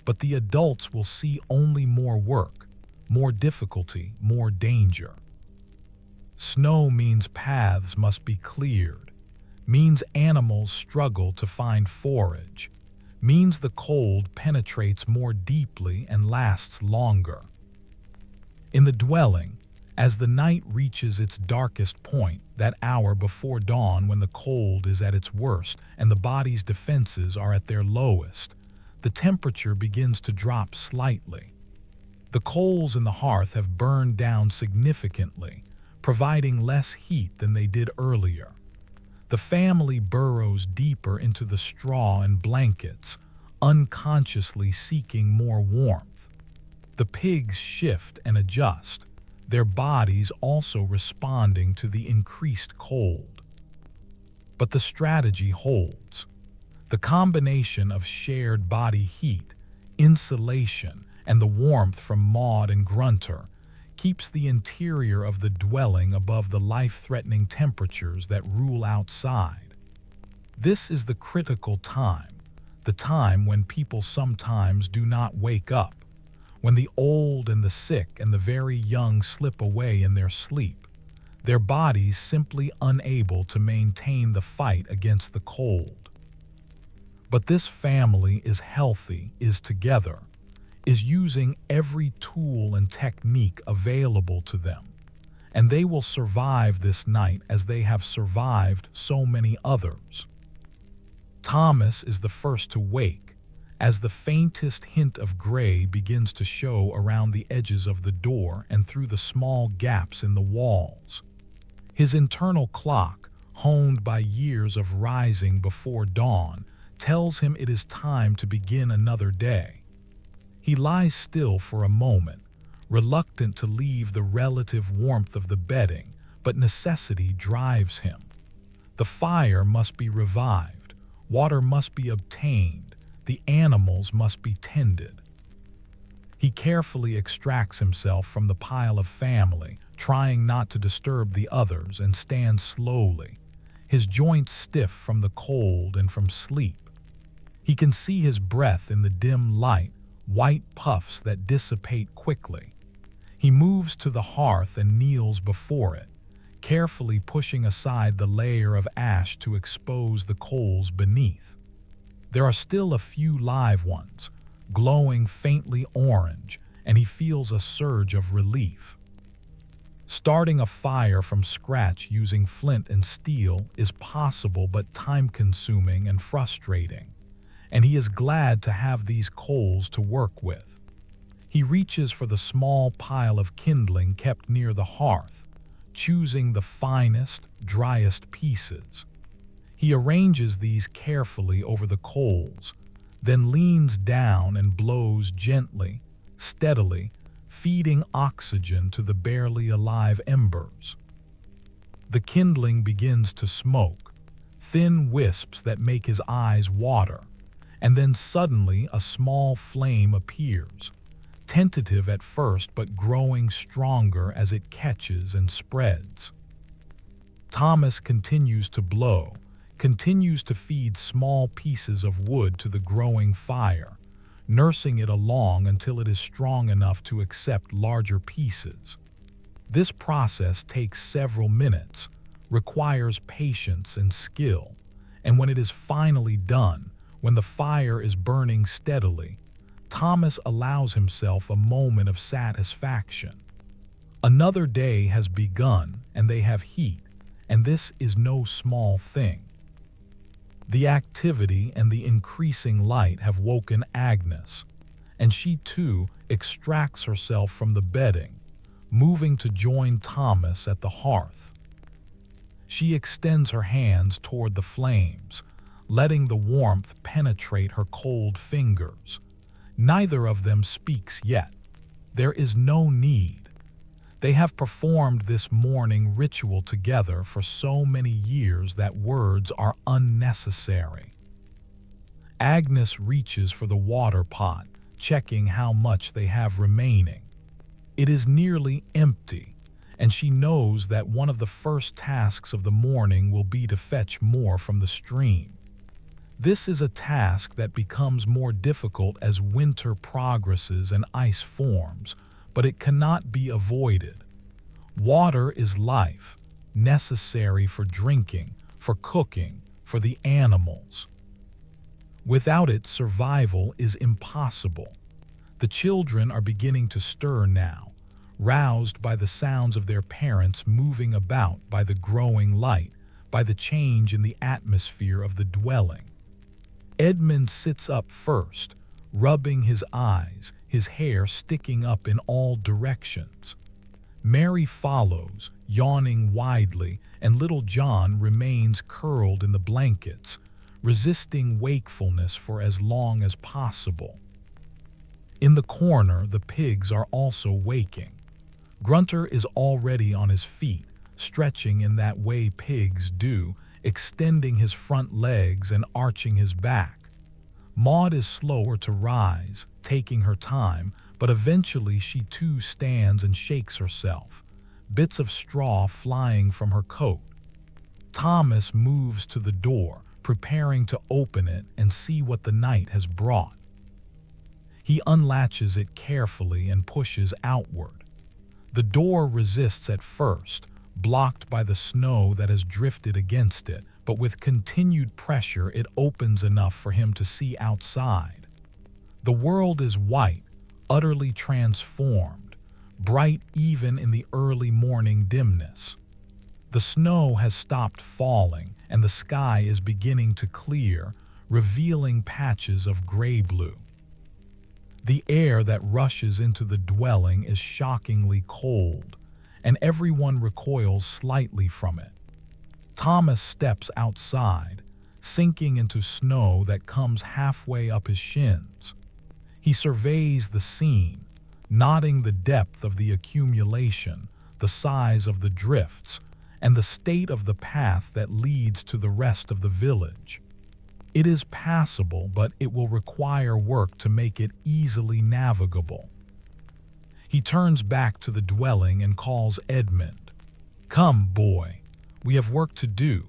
But the adults will see only more work, more difficulty, more danger. Snow means paths must be cleared, means animals struggle to find forage, means the cold penetrates more deeply and lasts longer. In the dwelling, as the night reaches its darkest point, that hour before dawn when the cold is at its worst and the body's defenses are at their lowest, the temperature begins to drop slightly. The coals in the hearth have burned down significantly, providing less heat than they did earlier. The family burrows deeper into the straw and blankets, unconsciously seeking more warmth. The pigs shift and adjust, their bodies also responding to the increased cold. But the strategy holds. The combination of shared body heat, insulation, and the warmth from Maud and Grunter keeps the interior of the dwelling above the life-threatening temperatures that rule outside. This is the critical time, the time when people sometimes do not wake up, when the old and the sick and the very young slip away in their sleep, their bodies simply unable to maintain the fight against the cold. But this family is healthy, is together, is using every tool and technique available to them, and they will survive this night as they have survived so many others. Thomas is the first to wake, as the faintest hint of gray begins to show around the edges of the door and through the small gaps in the walls. His internal clock, honed by years of rising before dawn, tells him it is time to begin another day. He lies still for a moment, reluctant to leave the relative warmth of the bedding, but necessity drives him. The fire must be revived, water must be obtained, the animals must be tended. He carefully extracts himself from the pile of family, trying not to disturb the others, and stands slowly, his joints stiff from the cold and from sleep. He can see his breath in the dim light, white puffs that dissipate quickly. He moves to the hearth and kneels before it, carefully pushing aside the layer of ash to expose the coals beneath. There are still a few live ones, glowing faintly orange, and he feels a surge of relief. Starting a fire from scratch using flint and steel is possible but time-consuming and frustrating, and he is glad to have these coals to work with. He reaches for the small pile of kindling kept near the hearth, choosing the finest, driest pieces. He arranges these carefully over the coals, then leans down and blows gently, steadily, feeding oxygen to the barely alive embers. The kindling begins to smoke, thin wisps that make his eyes water, and then suddenly a small flame appears, tentative at first but growing stronger as it catches and spreads. Thomas continues to blow, continues to feed small pieces of wood to the growing fire, nursing it along until it is strong enough to accept larger pieces. This process takes several minutes, requires patience and skill, and when it is finally done, when the fire is burning steadily, Thomas allows himself a moment of satisfaction. Another day has begun, and they have heat, and this is no small thing. The activity and the increasing light have woken Agnes, and she too extracts herself from the bedding, moving to join Thomas at the hearth. She extends her hands toward the flames, letting the warmth penetrate her cold fingers. Neither of them speaks yet. There is no need. They have performed this morning ritual together for so many years that words are unnecessary. Agnes reaches for the water pot, checking how much they have remaining. It is nearly empty, and she knows that one of the first tasks of the morning will be to fetch more from the stream. This is a task that becomes more difficult as winter progresses and ice forms, but it cannot be avoided. Water is life, necessary for drinking, for cooking, for the animals. Without it, survival is impossible. The children are beginning to stir now, roused by the sounds of their parents moving about, by the growing light, by the change in the atmosphere of the dwelling. Edmund sits up first, rubbing his eyes, his hair sticking up in all directions. Mary follows, yawning widely, and little John remains curled in the blankets, resisting wakefulness for as long as possible. In the corner, the pigs are also waking. Grunter is already on his feet, stretching in that way pigs do, extending his front legs and arching his back. Maud is slower to rise, taking her time, but eventually she too stands and shakes herself, bits of straw flying from her coat. Thomas moves to the door, preparing to open it and see what the night has brought. He unlatches it carefully and pushes outward. The door resists at first, blocked by the snow that has drifted against it, but with continued pressure it opens enough for him to see outside. The world is white, utterly transformed, bright even in the early morning dimness. The snow has stopped falling, and the sky is beginning to clear, revealing patches of gray-blue. The air that rushes into the dwelling is shockingly cold, and everyone recoils slightly from it. Thomas steps outside, sinking into snow that comes halfway up his shins. He surveys the scene, noting the depth of the accumulation, the size of the drifts, and the state of the path that leads to the rest of the village. It is passable, but it will require work to make it easily navigable. He turns back to the dwelling and calls Edmund. "Come, boy, we have work to do."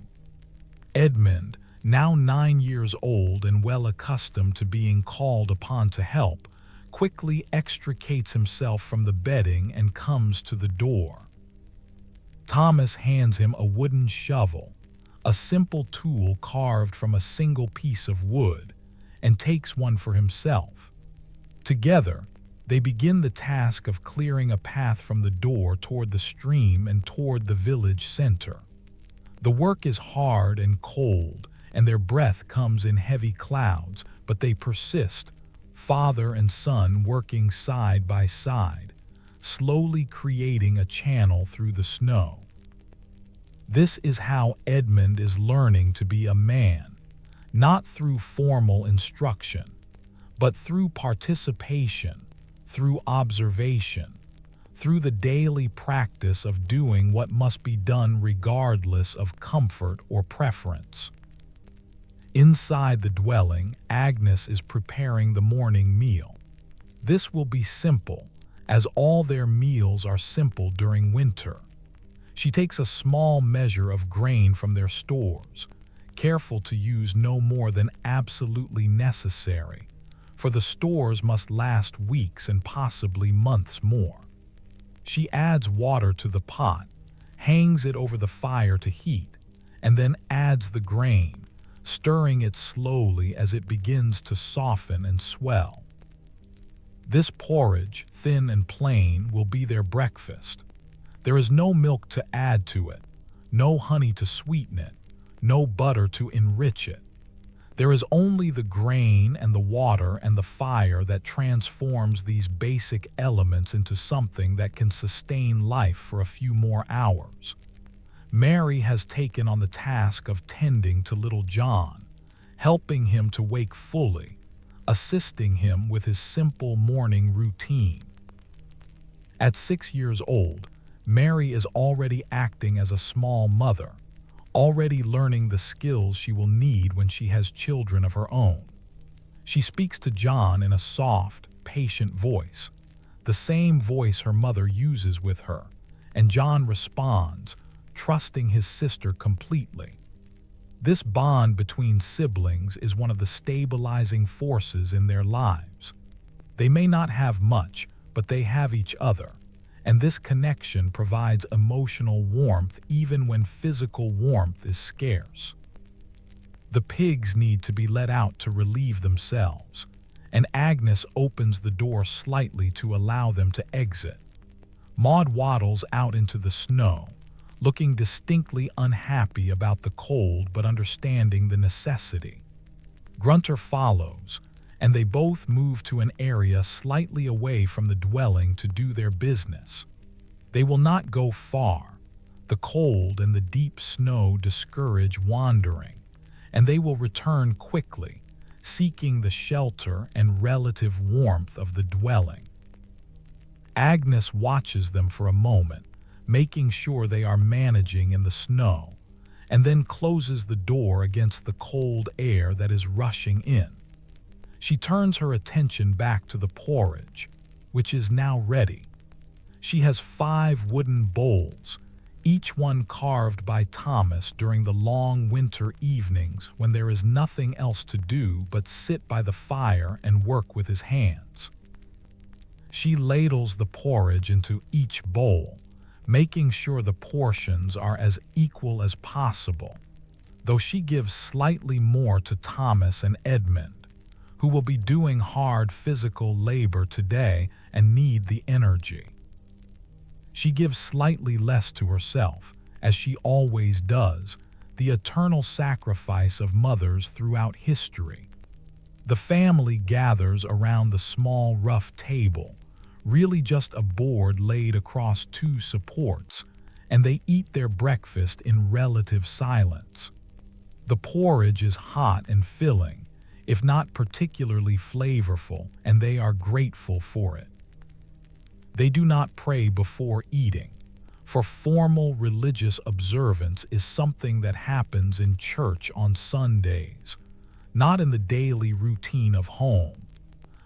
Edmund, now 9 years old and well accustomed to being called upon to help, quickly extricates himself from the bedding and comes to the door. Thomas hands him a wooden shovel, a simple tool carved from a single piece of wood, and takes one for himself. Together, they begin the task of clearing a path from the door toward the stream and toward the village center. The work is hard and cold, and their breath comes in heavy clouds, but they persist, father and son working side by side, slowly creating a channel through the snow. This is how Edmund is learning to be a man, not through formal instruction, but through participation, through observation, through the daily practice of doing what must be done regardless of comfort or preference. Inside the dwelling, Agnes is preparing the morning meal. This will be simple, as all their meals are simple during winter. She takes a small measure of grain from their stores, careful to use no more than absolutely necessary, for the stores must last weeks and possibly months more. She adds water to the pot, hangs it over the fire to heat, and then adds the grain, stirring it slowly as it begins to soften and swell. This porridge, thin and plain, will be their breakfast. There is no milk to add to it, no honey to sweeten it, no butter to enrich it. There is only the grain and the water and the fire that transforms these basic elements into something that can sustain life for a few more hours. Mary has taken on the task of tending to little John, helping him to wake fully, assisting him with his simple morning routine. At 6 years old, Mary is already acting as a small mother, already learning the skills she will need when she has children of her own. She speaks to John in a soft, patient voice, the same voice her mother uses with her, and John responds, trusting his sister completely. This bond between siblings is one of the stabilizing forces in their lives. They may not have much, but they have each other, and this connection provides emotional warmth even when physical warmth is scarce. The pigs need to be let out to relieve themselves, and Agnes opens the door slightly to allow them to exit. Maud waddles out into the snow, looking distinctly unhappy about the cold but understanding the necessity. Grunter follows, and they both move to an area slightly away from the dwelling to do their business. They will not go far. The cold and the deep snow discourage wandering, and they will return quickly, seeking the shelter and relative warmth of the dwelling. Agnes watches them for a moment, making sure they are managing in the snow, and then closes the door against the cold air that is rushing in. She turns her attention back to the porridge, which is now ready. She has 5 wooden bowls, each one carved by Thomas during the long winter evenings when there is nothing else to do but sit by the fire and work with his hands. She ladles the porridge into each bowl, making sure the portions are as equal as possible, though she gives slightly more to Thomas and Edmund, who will be doing hard physical labor today and need the energy. She gives slightly less to herself, as she always does, the eternal sacrifice of mothers throughout history. The family gathers around the small rough table, really just a board laid across 2 supports, and they eat their breakfast in relative silence. The porridge is hot and filling, if not particularly flavorful, and they are grateful for it. They do not pray before eating, for formal religious observance is something that happens in church on Sundays, not in the daily routine of home.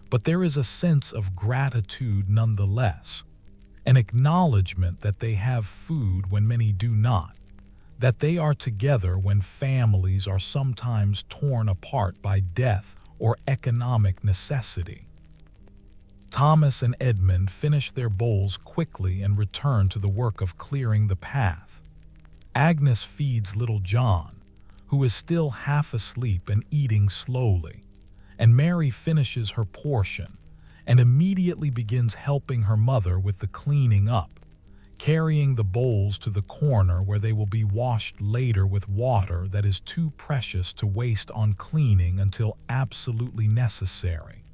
But there is a sense of gratitude nonetheless, an acknowledgement that they have food when many do not, that they are together when families are sometimes torn apart by death or economic necessity. Thomas and Edmund finish their bowls quickly and return to the work of clearing the path. Agnes feeds little John, who is still half asleep and eating slowly, and Mary finishes her portion and immediately begins helping her mother with the cleaning up, carrying the bowls to the corner where they will be washed later with water that is too precious to waste on cleaning until absolutely necessary.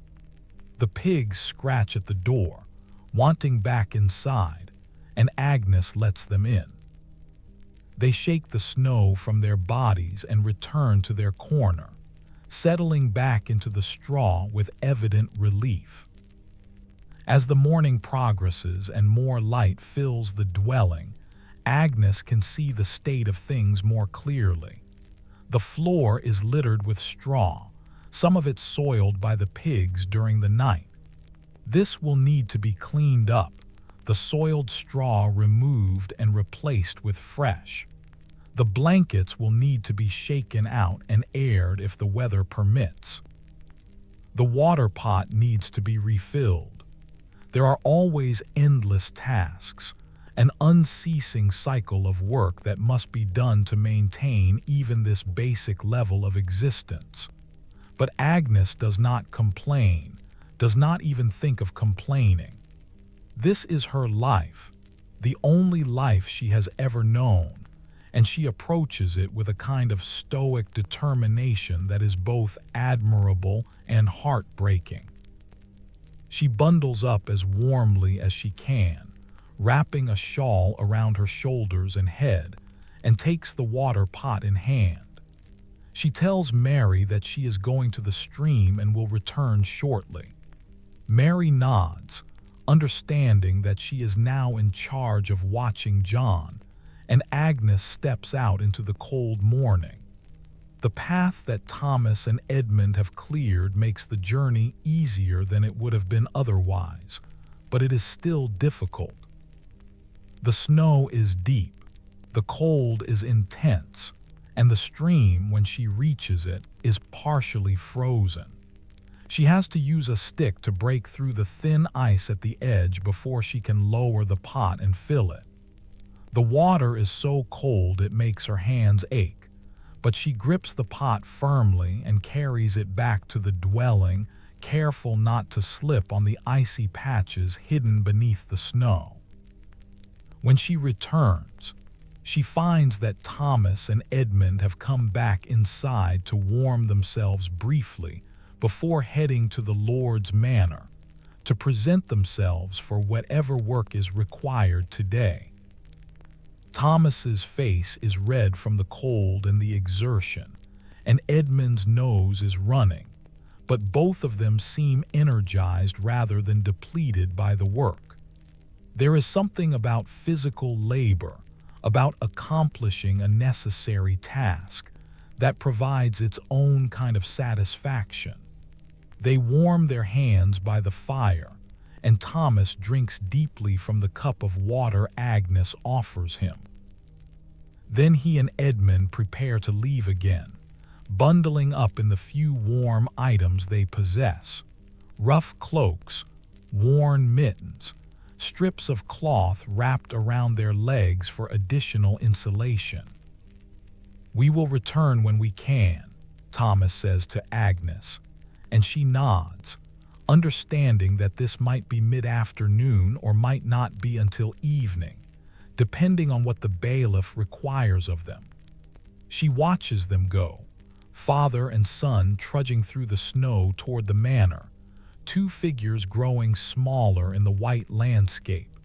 The pigs scratch at the door, wanting back inside, and Agnes lets them in. They shake the snow from their bodies and return to their corner, settling back into the straw with evident relief. As the morning progresses and more light fills the dwelling, Agnes can see the state of things more clearly. The floor is littered with straw, some of it soiled by the pigs during the night. This will need to be cleaned up, the soiled straw removed and replaced with fresh. The blankets will need to be shaken out and aired if the weather permits. The water pot needs to be refilled. There are always endless tasks, an unceasing cycle of work that must be done to maintain even this basic level of existence. But Agnes does not complain, does not even think of complaining. This is her life, the only life she has ever known, and she approaches it with a kind of stoic determination that is both admirable and heartbreaking. She bundles up as warmly as she can, wrapping a shawl around her shoulders and head, and takes the water pot in hand. She tells Mary that she is going to the stream and will return shortly. Mary nods, understanding that she is now in charge of watching John, and Agnes steps out into the cold morning. The path that Thomas and Edmund have cleared makes the journey easier than it would have been otherwise, but it is still difficult. The snow is deep, the cold is intense, and the stream, when she reaches it, is partially frozen. She has to use a stick to break through the thin ice at the edge before she can lower the pot and fill it. The water is so cold it makes her hands ache, but she grips the pot firmly and carries it back to the dwelling, careful not to slip on the icy patches hidden beneath the snow. When she returns, she finds that Thomas and Edmund have come back inside to warm themselves briefly before heading to the Lord's Manor to present themselves for whatever work is required today. Thomas's face is red from the cold and the exertion, and Edmund's nose is running, but both of them seem energized rather than depleted by the work. There is something about physical labor, about accomplishing a necessary task, that provides its own kind of satisfaction. They warm their hands by the fire, and Thomas drinks deeply from the cup of water Agnes offers him. Then he and Edmund prepare to leave again, bundling up in the few warm items they possess: rough cloaks, worn mittens, strips of cloth wrapped around their legs for additional insulation. "We will return when we can," Thomas says to Agnes, and she nods, understanding that this might be mid-afternoon or might not be until evening, depending on what the bailiff requires of them. She watches them go, father and son trudging through the snow toward the manor, two figures growing smaller in the white landscape,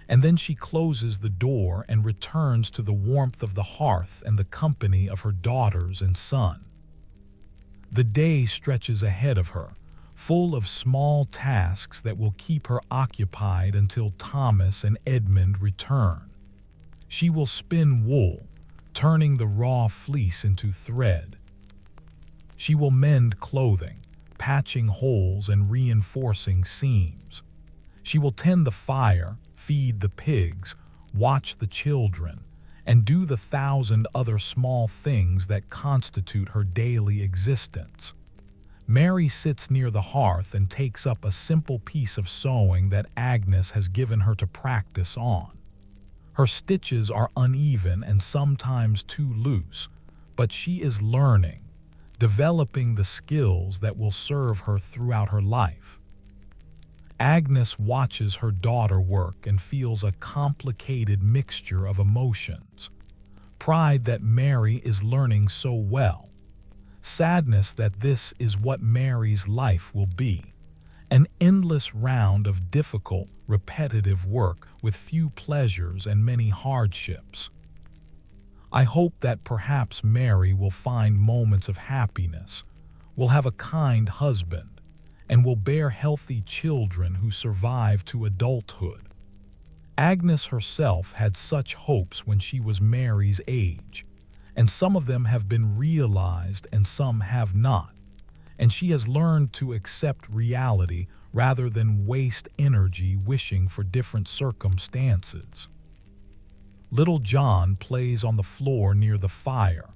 and then she closes the door and returns to the warmth of the hearth and the company of her daughters and son. The day stretches ahead of her, full of small tasks that will keep her occupied until Thomas and Edmund return. She will spin wool, turning the raw fleece into thread. She will mend clothing, patching holes and reinforcing seams. She will tend the fire, feed the pigs, watch the children, and do the 1,000 other small things that constitute her daily existence. Mary sits near the hearth and takes up a simple piece of sewing that Agnes has given her to practice on. Her stitches are uneven and sometimes too loose, but she is learning, developing the skills that will serve her throughout her life. Agnes watches her daughter work and feels a complicated mixture of emotions: pride that Mary is learning so well, sadness that this is what Mary's life will be, an endless round of difficult, repetitive work with few pleasures and many hardships. I hope that perhaps Mary will find moments of happiness, will have a kind husband, and will bear healthy children who survive to adulthood. Agnes herself had such hopes when she was Mary's age, and some of them have been realized and some have not, and she has learned to accept reality rather than waste energy wishing for different circumstances. Little John plays on the floor near the fire,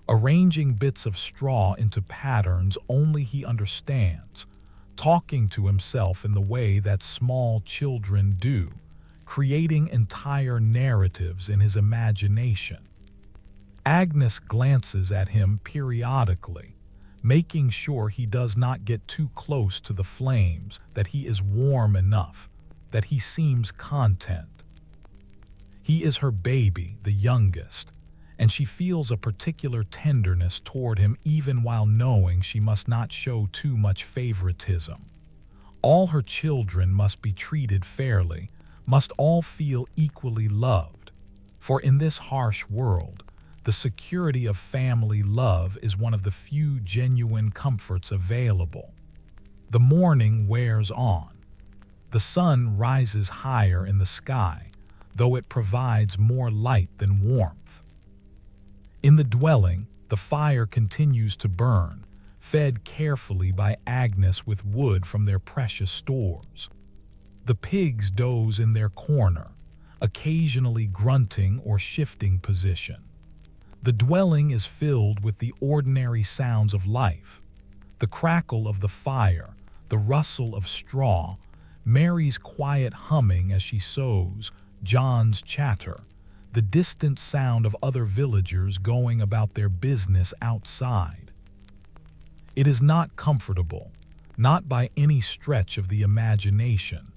arranging bits of straw into patterns only he understands, talking to himself in the way that small children do, creating entire narratives in his imagination. Agnes glances at him periodically, making sure he does not get too close to the flames, that he is warm enough, that he seems content. He is her baby, the youngest, and she feels a particular tenderness toward him even while knowing she must not show too much favoritism. All her children must be treated fairly, must all feel equally loved. For in this harsh world, the security of family love is one of the few genuine comforts available. The morning wears on. The sun rises higher in the sky, though it provides more light than warmth. In the dwelling, the fire continues to burn, fed carefully by Agnes with wood from their precious stores. The pigs doze in their corner, occasionally grunting or shifting position. The dwelling is filled with the ordinary sounds of life: the crackle of the fire, the rustle of straw, Mary's quiet humming as she sews, John's chatter, the distant sound of other villagers going about their business outside. It is not comfortable, not by any stretch of the imagination,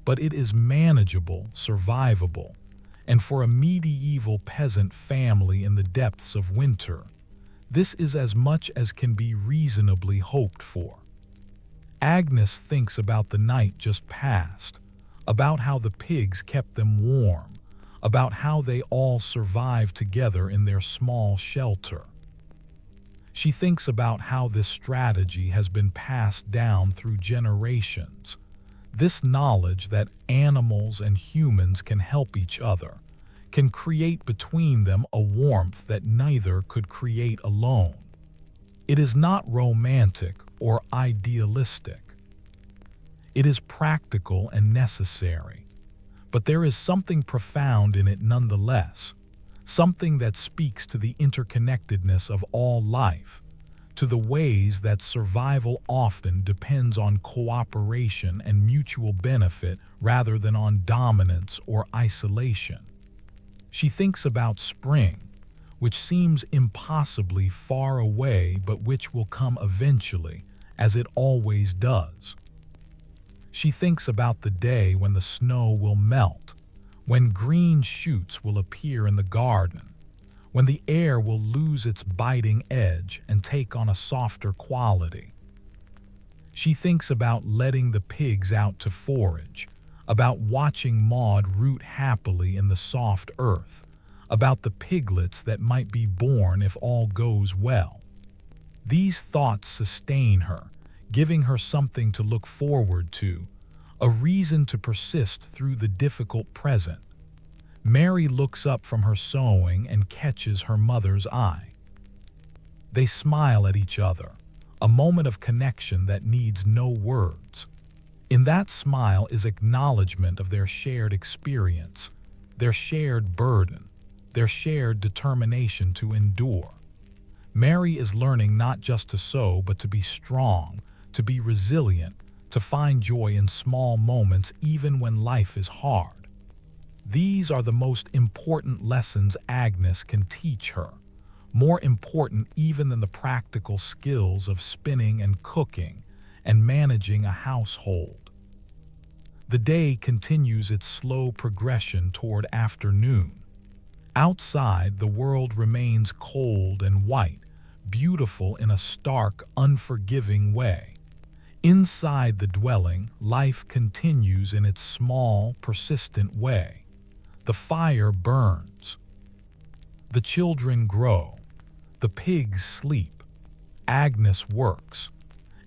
but it is manageable, survivable, and for a medieval peasant family in the depths of winter, this is as much as can be reasonably hoped for. Agnes thinks about the night just past, about how the pigs kept them warm, about how they all survived together in their small shelter. She thinks about how this strategy has been passed down through generations, this knowledge that animals and humans can help each other, can create between them a warmth that neither could create alone. It is not romantic or idealistic. It is practical and necessary, but there is something profound in it nonetheless, something that speaks to the interconnectedness of all life, to the ways that survival often depends on cooperation and mutual benefit rather than on dominance or isolation. She thinks about spring, which seems impossibly far away but which will come eventually, as it always does. She thinks about the day when the snow will melt, when green shoots will appear in the garden, when the air will lose its biting edge and take on a softer quality. She thinks about letting the pigs out to forage, about watching Maud root happily in the soft earth, about the piglets that might be born if all goes well. These thoughts sustain her, giving her something to look forward to, a reason to persist through the difficult present. Mary looks up from her sewing and catches her mother's eye. They smile at each other, a moment of connection that needs no words. In that smile is acknowledgement of their shared experience, their shared burden, their shared determination to endure. Mary is learning not just to sew, but to be strong, to be resilient, to find joy in small moments even when life is hard. These are the most important lessons Agnes can teach her, more important even than the practical skills of spinning and cooking and managing a household. The day continues its slow progression toward afternoon. Outside, the world remains cold and white, beautiful in a stark, unforgiving way. Inside the dwelling, life continues in its small, persistent way. The fire burns. The children grow. The pigs sleep. Agnes works.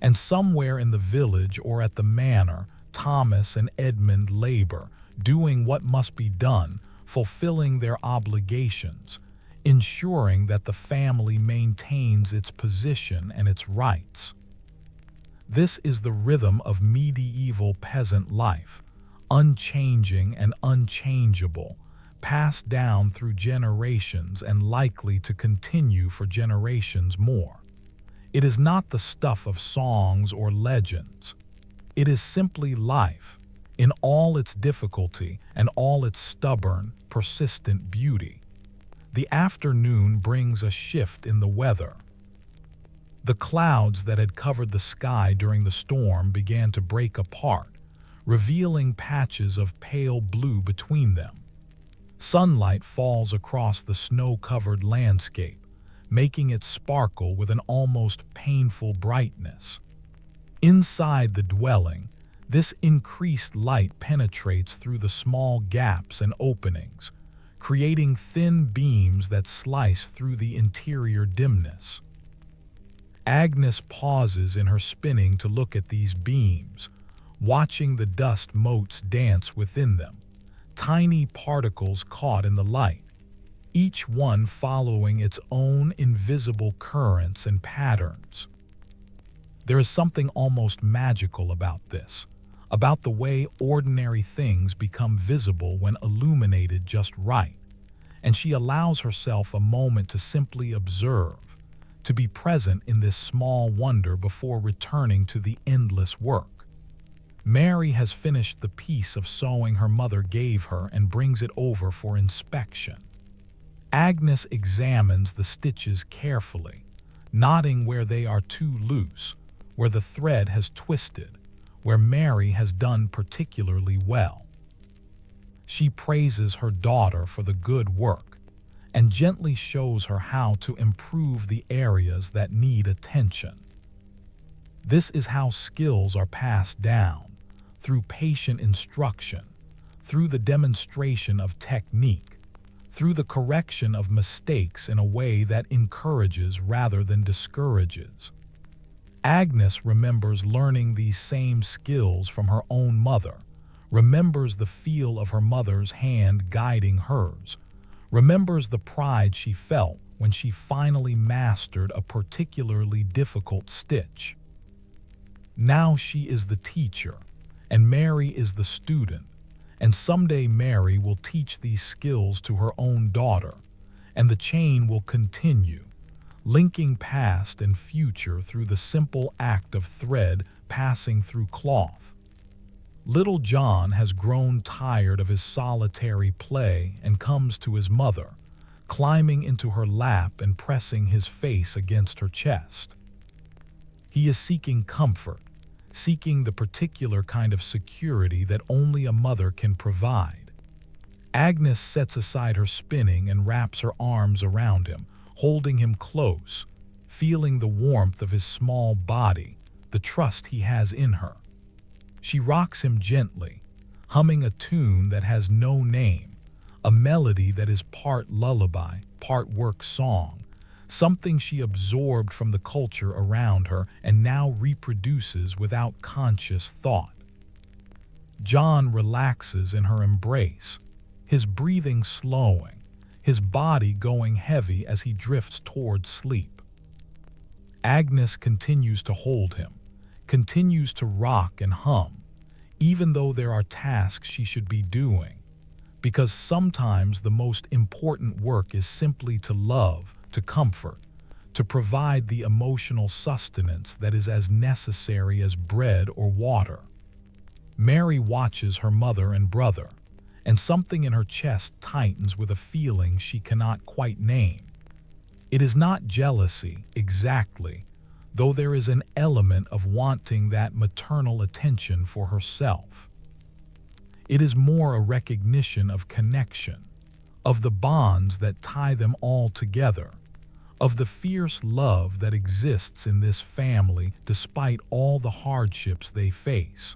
And somewhere in the village or at the manor, Thomas and Edmund labor, doing what must be done, fulfilling their obligations, ensuring that the family maintains its position and its rights. This is the rhythm of medieval peasant life, unchanging and unchangeable, passed down through generations and likely to continue for generations more. It is not the stuff of songs or legends. It is simply life, in all its difficulty and all its stubborn, persistent beauty. The afternoon brings a shift in the weather. The clouds that had covered the sky during the storm began to break apart, revealing patches of pale blue between them. Sunlight falls across the snow-covered landscape, making it sparkle with an almost painful brightness. Inside the dwelling, this increased light penetrates through the small gaps and openings, creating thin beams that slice through the interior dimness. Agnes pauses in her spinning to look at these beams, watching the dust motes dance within them, tiny particles caught in the light, each one following its own invisible currents and patterns. There is something almost magical about this, about the way ordinary things become visible when illuminated just right, and she allows herself a moment to simply observe, to be present in this small wonder before returning to the endless work. Mary has finished the piece of sewing her mother gave her and brings it over for inspection. Agnes examines the stitches carefully, noting where they are too loose, where the thread has twisted, where Mary has done particularly well. She praises her daughter for the good work and gently shows her how to improve the areas that need attention. This is how skills are passed down, through patient instruction, through the demonstration of technique, through the correction of mistakes in a way that encourages rather than discourages. Agnes remembers learning these same skills from her own mother, remembers the feel of her mother's hand guiding hers, remembers the pride she felt when she finally mastered a particularly difficult stitch. Now she is the teacher, and Mary is the student, and someday Mary will teach these skills to her own daughter, and the chain will continue, linking past and future through the simple act of thread passing through cloth. Little John has grown tired of his solitary play and comes to his mother, climbing into her lap and pressing his face against her chest. He is seeking comfort, seeking the particular kind of security that only a mother can provide. Agnes sets aside her spinning and wraps her arms around him, holding him close, feeling the warmth of his small body, the trust he has in her. She rocks him gently, humming a tune that has no name, a melody that is part lullaby, part work song, something she absorbed from the culture around her and now reproduces without conscious thought. John relaxes in her embrace, his breathing slowing, his body going heavy as he drifts toward sleep. Agnes continues to hold him, continues to rock and hum, even though there are tasks she should be doing, because sometimes the most important work is simply to love, to comfort, to provide the emotional sustenance that is as necessary as bread or water. Mary watches her mother and brother, and something in her chest tightens with a feeling she cannot quite name. It is not jealousy, exactly, though there is an element of wanting that maternal attention for herself. It is more a recognition of connection, of the bonds that tie them all together, of the fierce love that exists in this family despite all the hardships they face.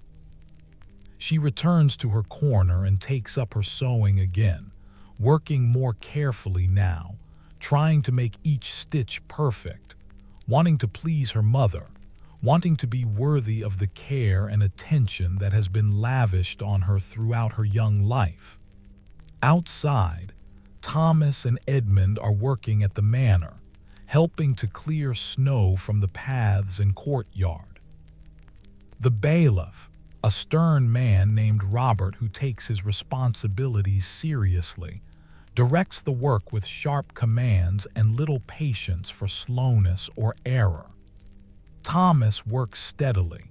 She returns to her corner and takes up her sewing again, working more carefully now, trying to make each stitch perfect, wanting to please her mother, wanting to be worthy of the care and attention that has been lavished on her throughout her young life. Outside, Thomas and Edmund are working at the manor, helping to clear snow from the paths and courtyard. The bailiff, a stern man named Robert who takes his responsibilities seriously, directs the work with sharp commands and little patience for slowness or error. Thomas works steadily,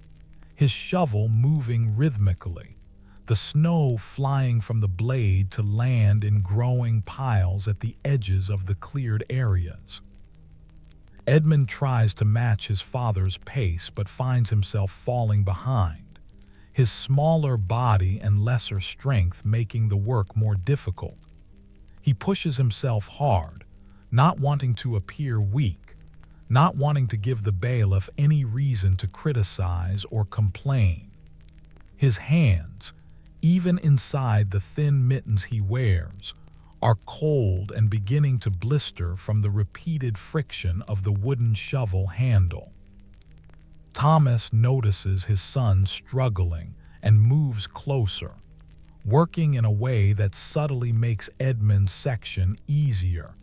his shovel moving rhythmically, the snow flying from the blade to land in growing piles at the edges of the cleared areas. Edmund tries to match his father's pace but finds himself falling behind, his smaller body and lesser strength making the work more difficult. He pushes himself hard, not wanting to appear weak, not wanting to give the bailiff any reason to criticize or complain. His hands, even inside the thin mittens he wears, are cold and beginning to blister from the repeated friction of the wooden shovel handle. Thomas notices his son struggling and moves closer, working in a way that subtly makes Edmund's section easier,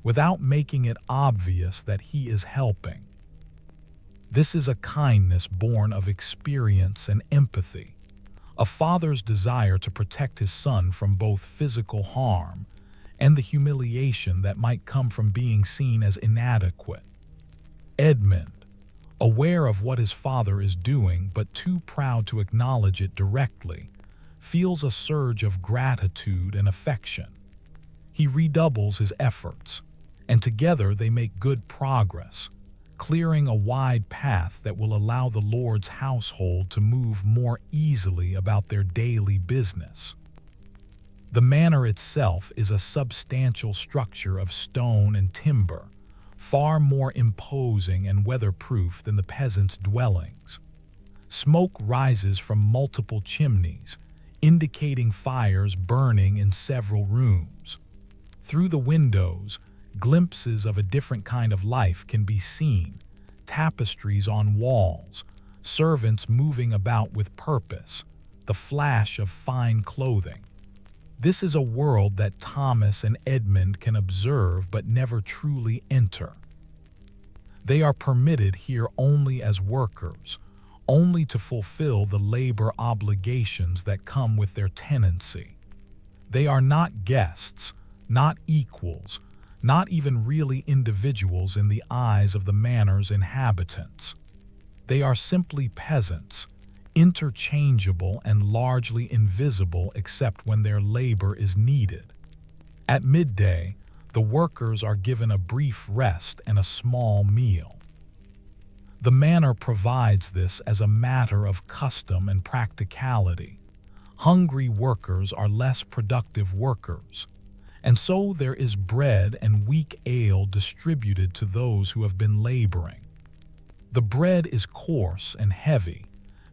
without making it obvious that he is helping. This is a kindness born of experience and empathy, a father's desire to protect his son from both physical harm and the humiliation that might come from being seen as inadequate. Edmund, aware of what his father is doing but too proud to acknowledge it directly, feels a surge of gratitude and affection. He redoubles his efforts, and together they make good progress, clearing a wide path that will allow the Lord's household to move more easily about their daily business. The manor itself is a substantial structure of stone and timber, far more imposing and weatherproof than the peasants' dwellings. Smoke rises from multiple chimneys, indicating fires burning in several rooms. Through the windows, glimpses of a different kind of life can be seen: tapestries on walls, servants moving about with purpose, the flash of fine clothing. This is a world that Thomas and Edmund can observe but never truly enter. They are permitted here only as workers, only to fulfill the labor obligations that come with their tenancy. They are not guests, not equals, not even really individuals in the eyes of the manor's inhabitants. They are simply peasants, interchangeable and largely invisible except when their labor is needed. At midday, the workers are given a brief rest and a small meal. The manor provides this as a matter of custom and practicality. Hungry workers are less productive workers, and so there is bread and weak ale distributed to those who have been laboring. The bread is coarse and heavy,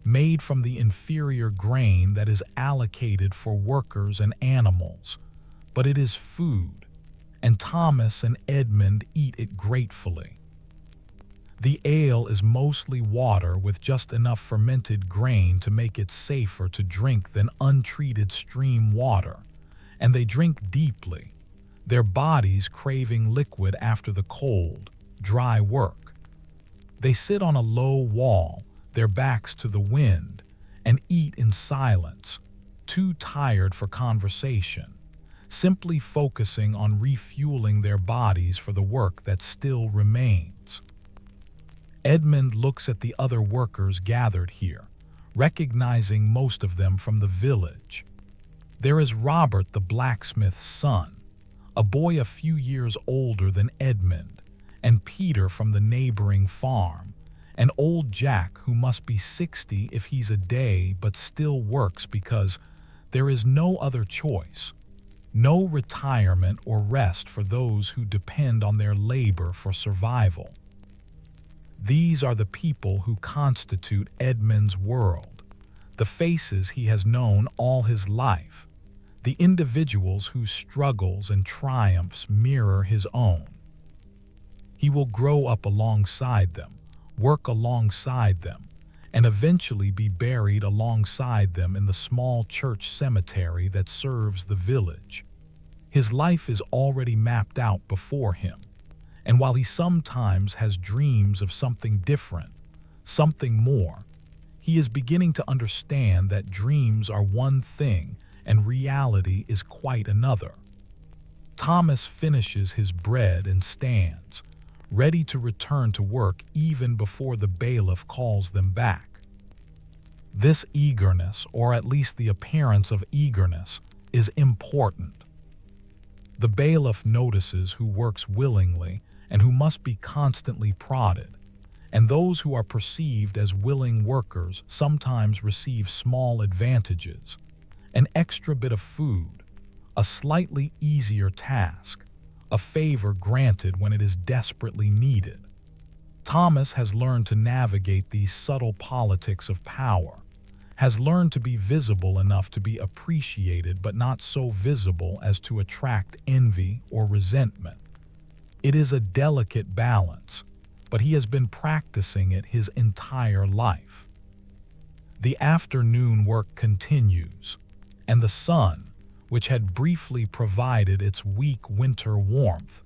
made from the inferior grain that is allocated for workers and animals, but it is food, and Thomas and Edmund eat it gratefully. The ale is mostly water with just enough fermented grain to make it safer to drink than untreated stream water, and they drink deeply, their bodies craving liquid after the cold, dry work. They sit on a low wall, their backs to the wind, and eat in silence, too tired for conversation, simply focusing on refueling their bodies for the work that still remains. Edmund looks at the other workers gathered here, recognizing most of them from the village. There is Robert the blacksmith's son, a boy a few years older than Edmund, and Peter from the neighboring farm, and old Jack who must be 60 if he's a day but still works because there is no other choice, no retirement or rest for those who depend on their labor for survival. These are the people who constitute Edmund's world, the faces he has known all his life, the individuals whose struggles and triumphs mirror his own. He will grow up alongside them, work alongside them, and eventually be buried alongside them in the small church cemetery that serves the village. His life is already mapped out before him, and while he sometimes has dreams of something different, something more, he is beginning to understand that dreams are one thing and reality is quite another. Thomas finishes his bread and stands, ready to return to work even before the bailiff calls them back. This eagerness, or at least the appearance of eagerness, is important. The bailiff notices who works willingly and who must be constantly prodded, and those who are perceived as willing workers sometimes receive small advantages: an extra bit of food, a slightly easier task, a favor granted when it is desperately needed. Thomas has learned to navigate these subtle politics of power, has learned to be visible enough to be appreciated but not so visible as to attract envy or resentment. It is a delicate balance, but he has been practicing it his entire life. The afternoon work continues, and the sun, which had briefly provided its weak winter warmth,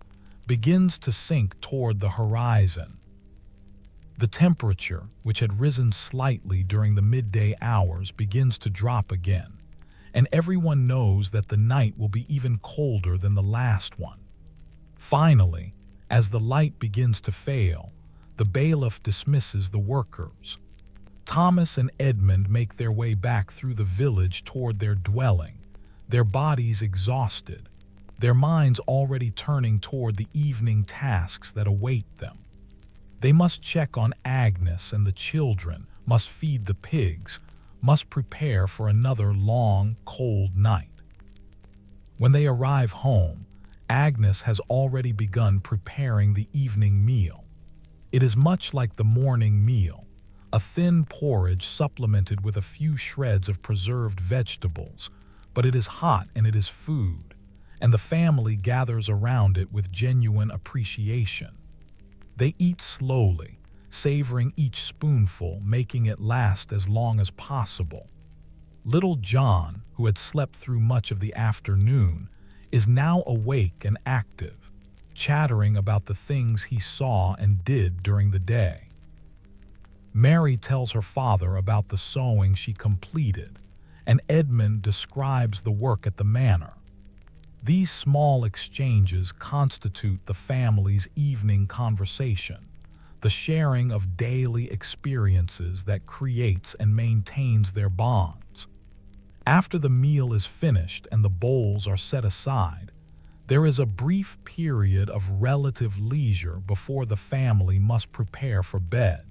begins to sink toward the horizon. The temperature, which had risen slightly during the midday hours, begins to drop again, and everyone knows that the night will be even colder than the last one. Finally, as the light begins to fail, the bailiff dismisses the workers. Thomas and Edmund make their way back through the village toward their dwelling, their bodies exhausted, their minds already turning toward the evening tasks that await them. They must check on Agnes and the children, must feed the pigs, must prepare for another long, cold night. When they arrive home, Agnes has already begun preparing the evening meal. It is much like the morning meal, a thin porridge supplemented with a few shreds of preserved vegetables, but it is hot and it is food, and the family gathers around it with genuine appreciation. They eat slowly, savoring each spoonful, making it last as long as possible. Little John, who had slept through much of the afternoon, is now awake and active, chattering about the things he saw and did during the day. Mary tells her father about the sewing she completed, and Edmund describes the work at the manor. These small exchanges constitute the family's evening conversation, the sharing of daily experiences that creates and maintains their bonds. After the meal is finished and the bowls are set aside, there is a brief period of relative leisure before the family must prepare for bed.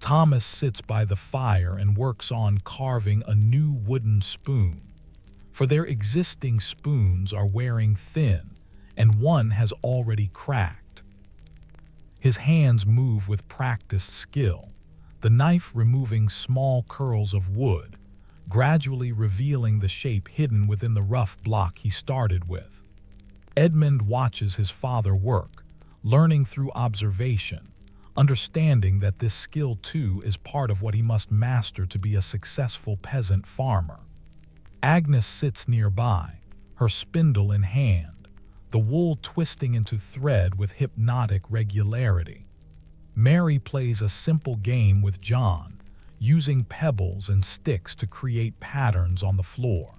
Thomas sits by the fire and works on carving a new wooden spoon, for their existing spoons are wearing thin, and one has already cracked. His hands move with practiced skill, the knife removing small curls of wood, gradually revealing the shape hidden within the rough block he started with. Edmund watches his father work, learning through observation, understanding that this skill too is part of what he must master to be a successful peasant farmer. Agnes sits nearby, her spindle in hand, the wool twisting into thread with hypnotic regularity. Mary plays a simple game with John, using pebbles and sticks to create patterns on the floor.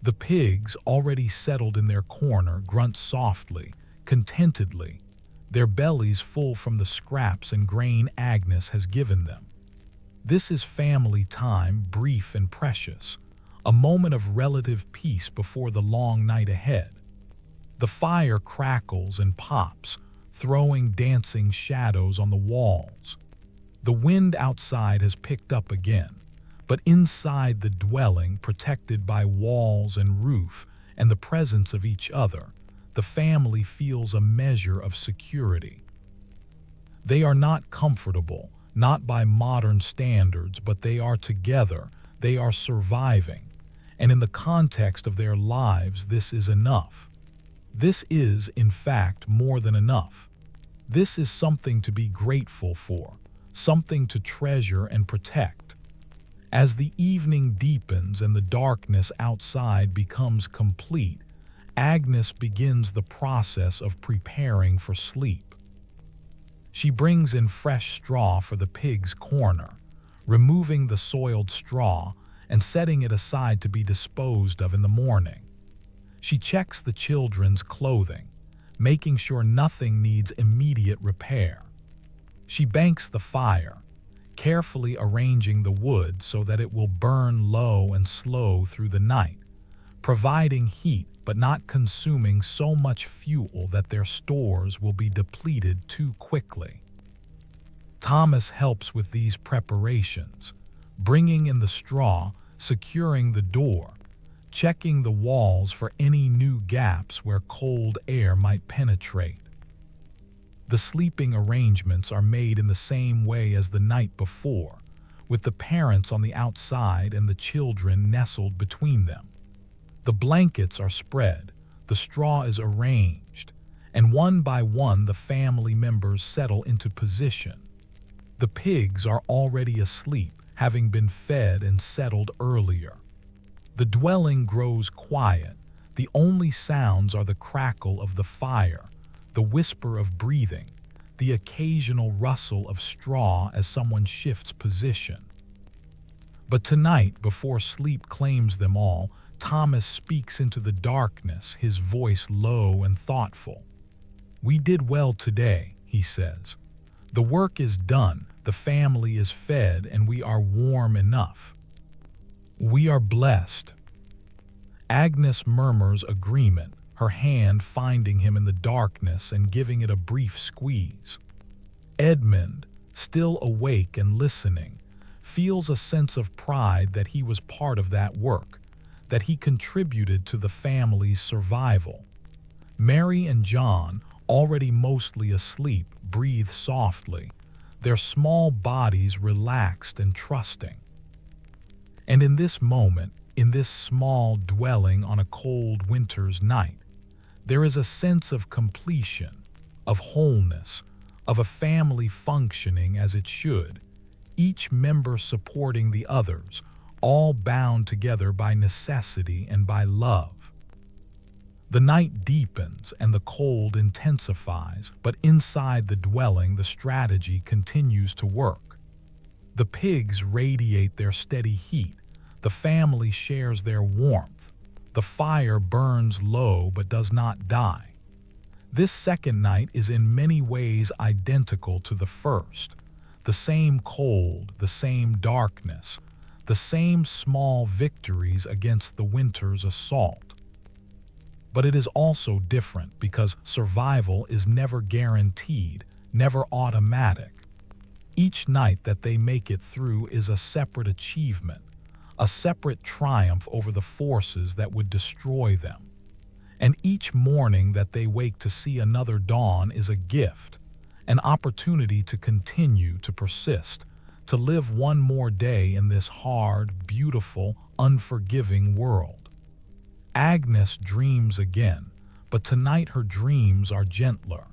The pigs, already settled in their corner, grunt softly, contentedly, their bellies full from the scraps and grain Agnes has given them. This is family time, brief and precious, a moment of relative peace before the long night ahead. The fire crackles and pops, throwing dancing shadows on the walls. The wind outside has picked up again, but inside the dwelling, protected by walls and roof and the presence of each other, the family feels a measure of security. They are not comfortable, not by modern standards, but they are together, they are surviving. And in the context of their lives, this is enough. This is, in fact, more than enough. This is something to be grateful for, something to treasure and protect. As the evening deepens and the darkness outside becomes complete, Agnes begins the process of preparing for sleep. She brings in fresh straw for the pig's corner, removing the soiled straw and setting it aside to be disposed of in the morning. She checks the children's clothing, making sure nothing needs immediate repair. She banks the fire, carefully arranging the wood so that it will burn low and slow through the night, providing heat but not consuming so much fuel that their stores will be depleted too quickly. Thomas helps with these preparations, bringing in the straw, securing the door, checking the walls for any new gaps where cold air might penetrate. The sleeping arrangements are made in the same way as the night before, with the parents on the outside and the children nestled between them. The blankets are spread, the straw is arranged, and one by one the family members settle into position. The pigs are already asleep, having been fed and settled earlier. The dwelling grows quiet. The only sounds are the crackle of the fire, the whisper of breathing, the occasional rustle of straw as someone shifts position. But tonight, before sleep claims them all, Thomas speaks into the darkness, his voice low and thoughtful. "We did well today," he says. "The work is done, the family is fed, and we are warm enough. We are blessed." Agnes murmurs agreement, her hand finding him in the darkness and giving it a brief squeeze. Edmund, still awake and listening, feels a sense of pride that he was part of that work, that he contributed to the family's survival. Mary and John, already mostly asleep, breathe softly, their small bodies relaxed and trusting. And in this moment, in this small dwelling on a cold winter's night, there is a sense of completion, of wholeness, of a family functioning as it should, each member supporting the others, all bound together by necessity and by love. The night deepens and the cold intensifies, but inside the dwelling the strategy continues to work. The pigs radiate their steady heat, the family shares their warmth, the fire burns low but does not die. This second night is in many ways identical to the first, the same cold, the same darkness, the same small victories against the winter's assault. But it is also different because survival is never guaranteed, never automatic. Each night that they make it through is a separate achievement, a separate triumph over the forces that would destroy them. And each morning that they wake to see another dawn is a gift, an opportunity to continue to persist, to live one more day in this hard, beautiful, unforgiving world. Agnes dreams again, but tonight her dreams are gentler.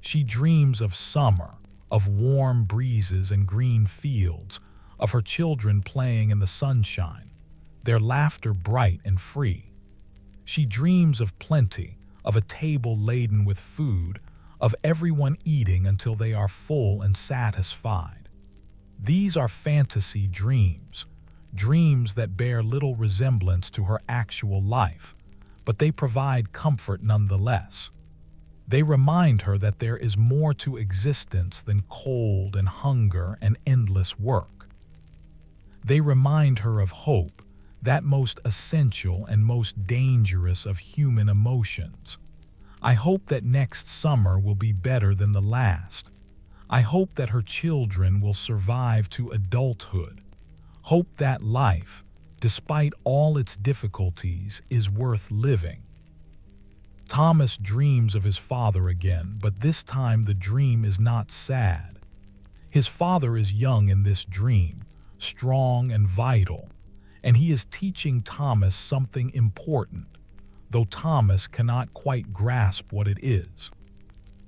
She dreams of summer, of warm breezes and green fields, of her children playing in the sunshine, their laughter bright and free. She dreams of plenty, of a table laden with food, of everyone eating until they are full and satisfied. These are fantasy dreams, dreams that bear little resemblance to her actual life, but they provide comfort nonetheless. They remind her that there is more to existence than cold and hunger and endless work. They remind her of hope, that most essential and most dangerous of human emotions. I hope that next summer will be better than the last. I hope that her children will survive to adulthood. Hope that life, despite all its difficulties, is worth living. Thomas dreams of his father again, but this time the dream is not sad. His father is young in this dream, strong and vital, and he is teaching Thomas something important, though Thomas cannot quite grasp what it is.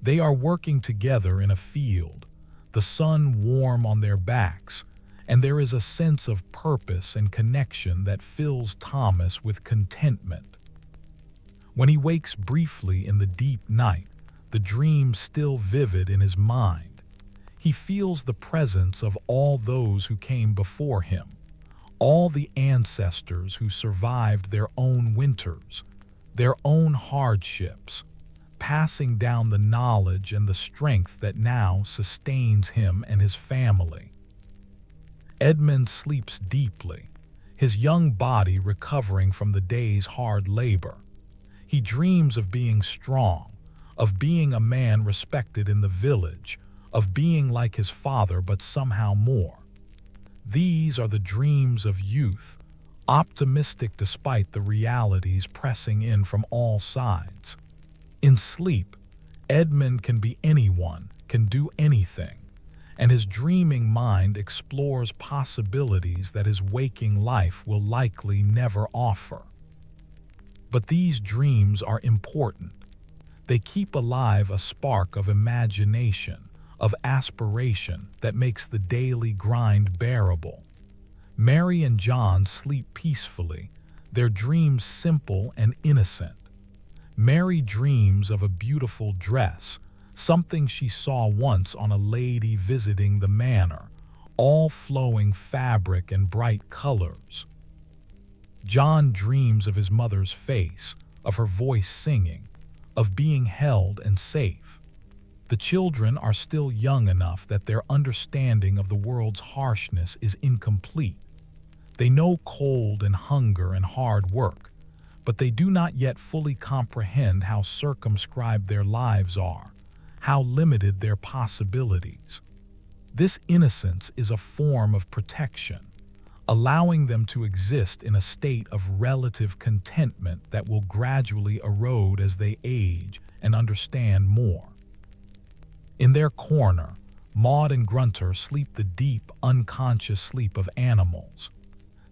They are working together in a field, the sun warm on their backs, and there is a sense of purpose and connection that fills Thomas with contentment. When he wakes briefly in the deep night, the dream still vivid in his mind, he feels the presence of all those who came before him, all the ancestors who survived their own winters, their own hardships, passing down the knowledge and the strength that now sustains him and his family. Edmund sleeps deeply, his young body recovering from the day's hard labor. He dreams of being strong, of being a man respected in the village, of being like his father but somehow more. These are the dreams of youth, optimistic despite the realities pressing in from all sides. In sleep, Edmund can be anyone, can do anything, and his dreaming mind explores possibilities that his waking life will likely never offer. But these dreams are important. They keep alive a spark of imagination, of aspiration that makes the daily grind bearable. Mary and John sleep peacefully, their dreams simple and innocent. Mary dreams of a beautiful dress, something she saw once on a lady visiting the manor, all flowing fabric and bright colors. John dreams of his mother's face, of her voice singing, of being held and safe. The children are still young enough that their understanding of the world's harshness is incomplete. They know cold and hunger and hard work, but they do not yet fully comprehend how circumscribed their lives are, how limited their possibilities. This innocence is a form of protection, allowing them to exist in a state of relative contentment that will gradually erode as they age and understand more. In their corner, Maud and Grunter sleep the deep, unconscious sleep of animals.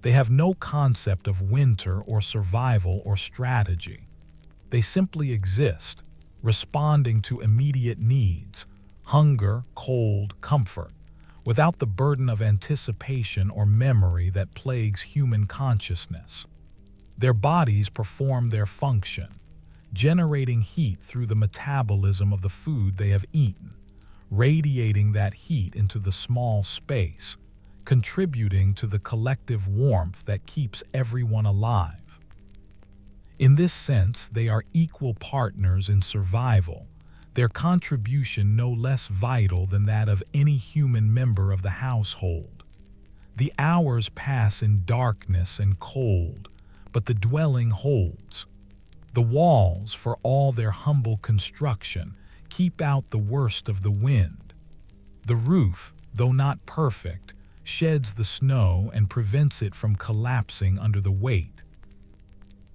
They have no concept of winter or survival or strategy. They simply exist, responding to immediate needs, hunger, cold, comfort, without the burden of anticipation or memory that plagues human consciousness. Their bodies perform their function, generating heat through the metabolism of the food they have eaten, radiating that heat into the small space, contributing to the collective warmth that keeps everyone alive. In this sense, they are equal partners in survival, their contribution no less vital than that of any human member of the household. The hours pass in darkness and cold, but the dwelling holds. The walls, for all their humble construction, keep out the worst of the wind. The roof, though not perfect, sheds the snow and prevents it from collapsing under the weight.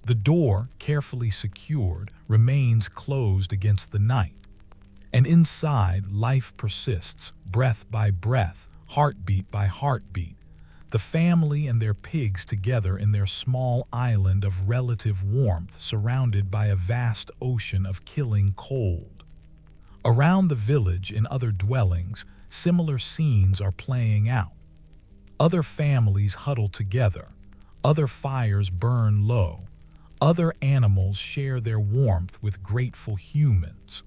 The door, carefully secured, remains closed against the night. And inside, life persists, breath by breath, heartbeat by heartbeat, the family and their pigs together in their small island of relative warmth surrounded by a vast ocean of killing cold. Around the village, in other dwellings, similar scenes are playing out. Other families huddle together, other fires burn low, other animals share their warmth with grateful humans.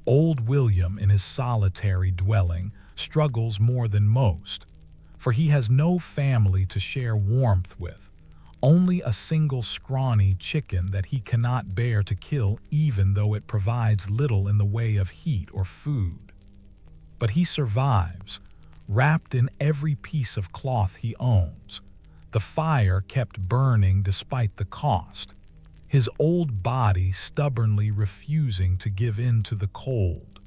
Old William, in his solitary dwelling, struggles more than most, for he has no family to share warmth with, only a single scrawny chicken that he cannot bear to kill even though it provides little in the way of heat or food. But he survives, wrapped in every piece of cloth he owns, the fire kept burning despite the cost, his old body stubbornly refusing to give in to the cold.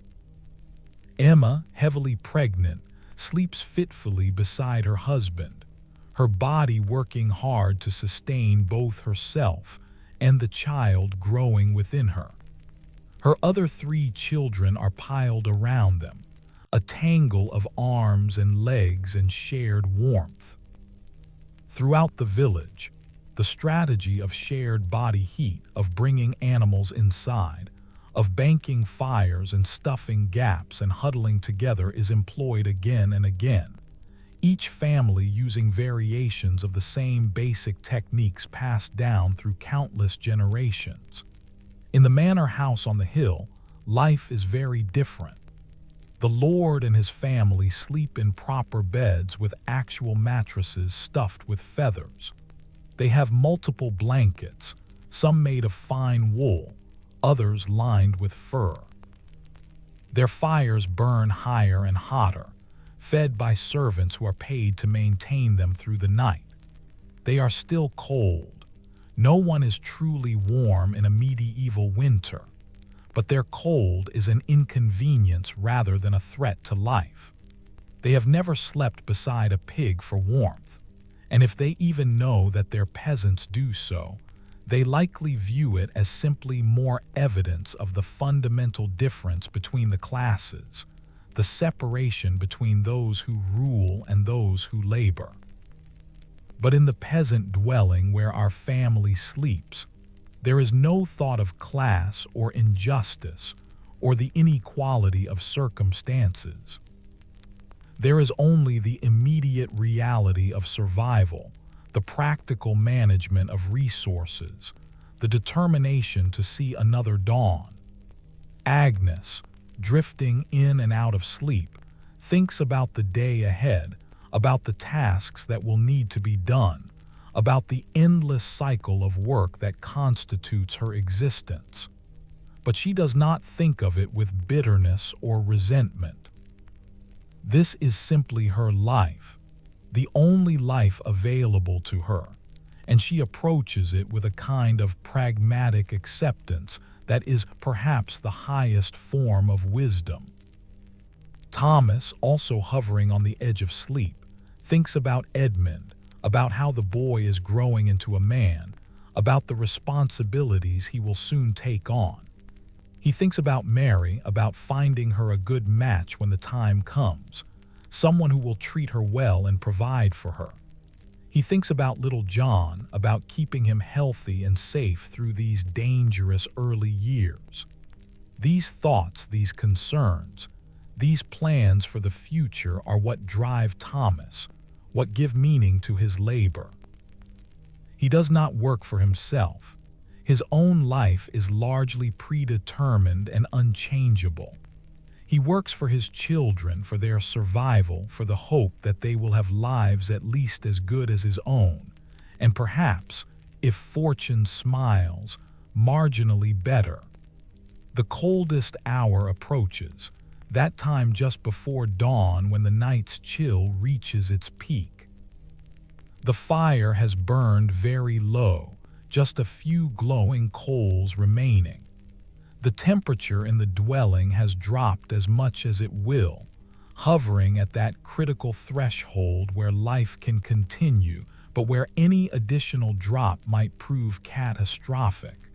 Emma, heavily pregnant, sleeps fitfully beside her husband, her body working hard to sustain both herself and the child growing within her. Her other 3 children are piled around them, a tangle of arms and legs and shared warmth. Throughout the village, the strategy of shared body heat, of bringing animals inside, of banking fires and stuffing gaps and huddling together is employed again and again, each family using variations of the same basic techniques passed down through countless generations. In the manor house on the hill, life is very different. The Lord and his family sleep in proper beds with actual mattresses stuffed with feathers. They have multiple blankets, some made of fine wool, others lined with fur. Their fires burn higher and hotter, fed by servants who are paid to maintain them through the night. They are still cold. No one is truly warm in a medieval winter, but their cold is an inconvenience rather than a threat to life. They have never slept beside a pig for warmth, and if they even know that their peasants do so, they likely view it as simply more evidence of the fundamental difference between the classes, the separation between those who rule and those who labor. But in the peasant dwelling where our family sleeps, there is no thought of class or injustice or the inequality of circumstances. There is only the immediate reality of survival, the practical management of resources, the determination to see another dawn. Agnes, drifting in and out of sleep, thinks about the day ahead, about the tasks that will need to be done, about the endless cycle of work that constitutes her existence. But she does not think of it with bitterness or resentment. This is simply her life, the only life available to her, and she approaches it with a kind of pragmatic acceptance that is perhaps the highest form of wisdom. Thomas, also hovering on the edge of sleep, thinks about Edmund, about how the boy is growing into a man, about the responsibilities he will soon take on. He thinks about Mary, about finding her a good match when the time comes, someone who will treat her well and provide for her. He thinks about little John, about keeping him healthy and safe through these dangerous early years. These thoughts, these concerns, these plans for the future are what drive Thomas, what give meaning to his labor. He does not work for himself. His own life is largely predetermined and unchangeable. He works for his children, for their survival, for the hope that they will have lives at least as good as his own, and perhaps, if fortune smiles, marginally better. The coldest hour approaches, that time just before dawn when the night's chill reaches its peak. The fire has burned very low, just a few glowing coals remaining. The temperature in the dwelling has dropped as much as it will, hovering at that critical threshold where life can continue, but where any additional drop might prove catastrophic.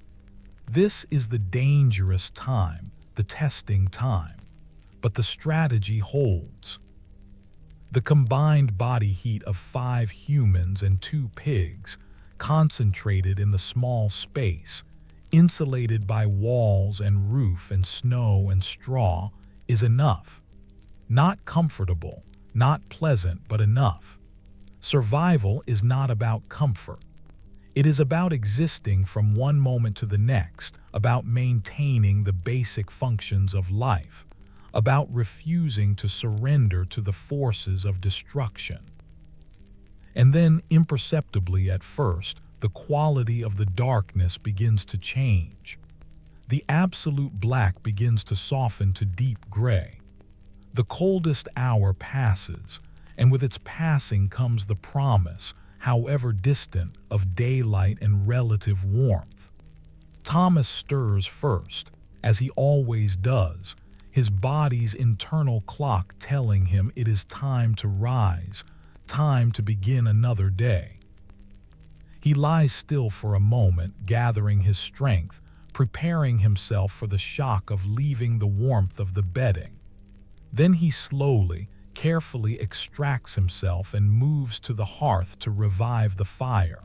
This is the dangerous time, the testing time, but the strategy holds. The combined body heat of 5 humans and 2 pigs, concentrated in the small space, insulated by walls and roof and snow and straw, is enough. Not comfortable, not pleasant, but enough. Survival is not about comfort. It is about existing from one moment to the next, about maintaining the basic functions of life, about refusing to surrender to the forces of destruction. And then, imperceptibly at first, the quality of the darkness begins to change. The absolute black begins to soften to deep gray. The coldest hour passes, and with its passing comes the promise, however distant, of daylight and relative warmth. Thomas stirs first, as he always does, his body's internal clock telling him it is time to rise, time to begin another day. He lies still for a moment, gathering his strength, preparing himself for the shock of leaving the warmth of the bedding. Then he slowly, carefully extracts himself and moves to the hearth to revive the fire.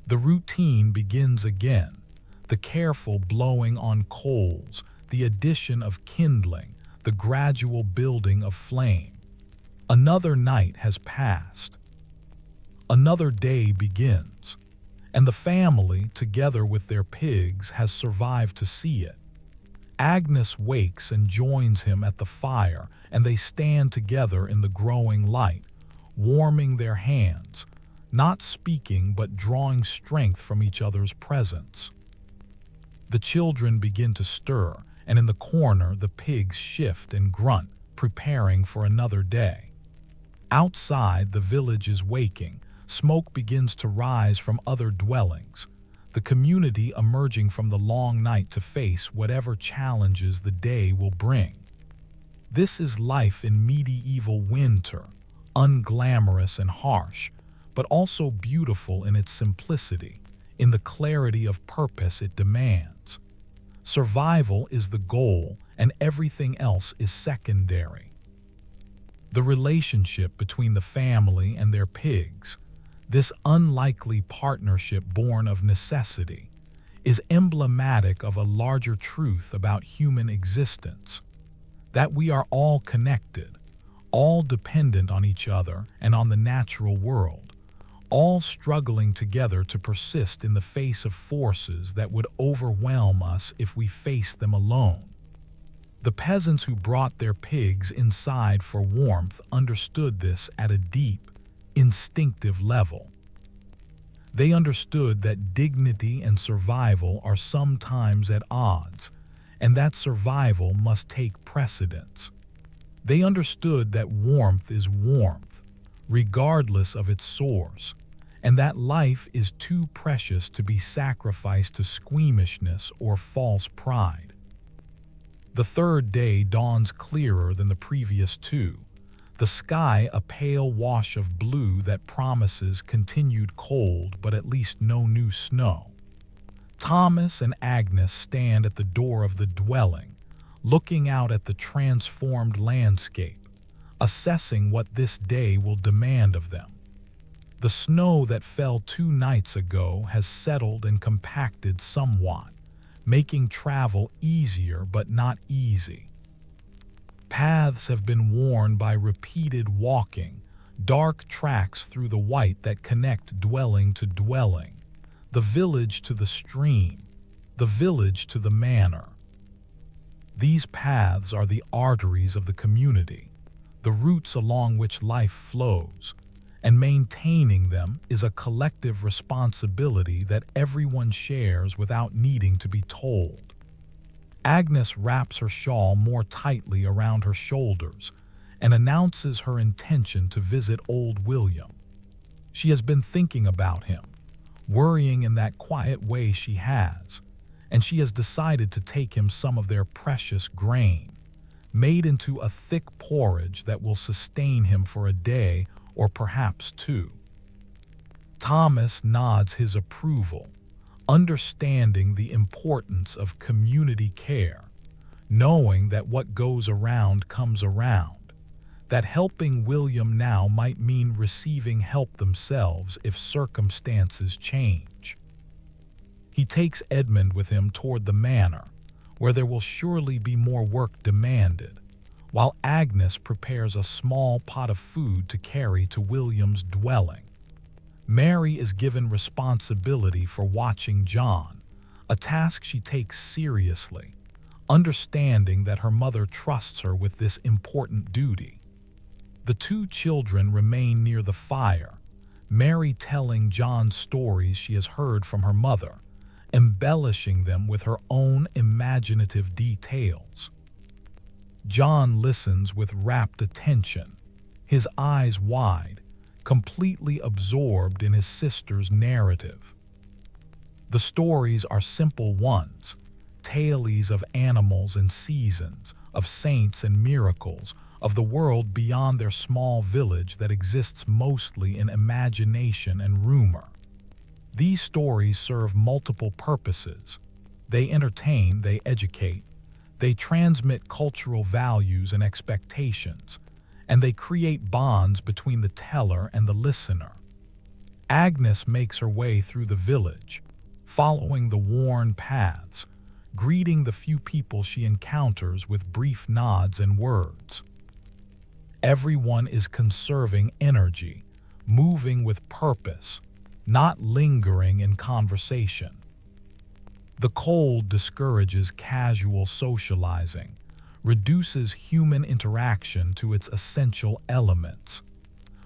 The routine begins again, the careful blowing on coals, the addition of kindling, the gradual building of flame. Another night has passed. Another day begins, and the family, together with their pigs, has survived to see it. Agnes wakes and joins him at the fire, and they stand together in the growing light, warming their hands, not speaking but drawing strength from each other's presence. The children begin to stir, and in the corner the pigs shift and grunt, preparing for another day. Outside, the village is waking. Smoke begins to rise from other dwellings, the community emerging from the long night to face whatever challenges the day will bring. This is life in medieval winter, unglamorous and harsh, but also beautiful in its simplicity, in the clarity of purpose it demands. Survival is the goal, and everything else is secondary. The relationship between the family and their pigs, this unlikely partnership born of necessity, is emblematic of a larger truth about human existence, that we are all connected, all dependent on each other and on the natural world, all struggling together to persist in the face of forces that would overwhelm us if we faced them alone. The peasants who brought their pigs inside for warmth understood this at a deep, instinctive level. They understood that dignity and survival are sometimes at odds, and that survival must take precedence. They understood that warmth is warmth, regardless of its source, and that life is too precious to be sacrificed to squeamishness or false pride. The third day dawns clearer than the previous two, the sky a pale wash of blue that promises continued cold but at least no new snow. Thomas and Agnes stand at the door of the dwelling, looking out at the transformed landscape, assessing what this day will demand of them. The snow that fell 2 nights ago has settled and compacted somewhat, making travel easier but not easy. Paths have been worn by repeated walking, dark tracks through the white that connect dwelling to dwelling, the village to the stream, the village to the manor. These paths are the arteries of the community, the routes along which life flows, and maintaining them is a collective responsibility that everyone shares without needing to be told. Agnes wraps her shawl more tightly around her shoulders and announces her intention to visit old William. She has been thinking about him, worrying in that quiet way she has, and she has decided to take him some of their precious grain, made into a thick porridge that will sustain him for a day or perhaps 2. Thomas nods his approval, understanding the importance of community care, knowing that what goes around comes around, that helping William now might mean receiving help themselves if circumstances change. He takes Edmund with him toward the manor, where there will surely be more work demanded, while Agnes prepares a small pot of food to carry to William's dwelling. Mary is given responsibility for watching John, a task she takes seriously, understanding that her mother trusts her with this important duty. The 2 children remain near the fire, Mary telling John stories she has heard from her mother, embellishing them with her own imaginative details. John listens with rapt attention, his eyes wide, completely absorbed in his sister's narrative. The stories are simple ones, tales of animals and seasons, of saints and miracles, of the world beyond their small village that exists mostly in imagination and rumor. These stories serve multiple purposes. They entertain, they educate, they transmit cultural values and expectations, and they create bonds between the teller and the listener. Agnes makes her way through the village, following the worn paths, greeting the few people she encounters with brief nods and words. Everyone is conserving energy, moving with purpose, not lingering in conversation. The cold discourages casual socializing, reduces human interaction to its essential elements.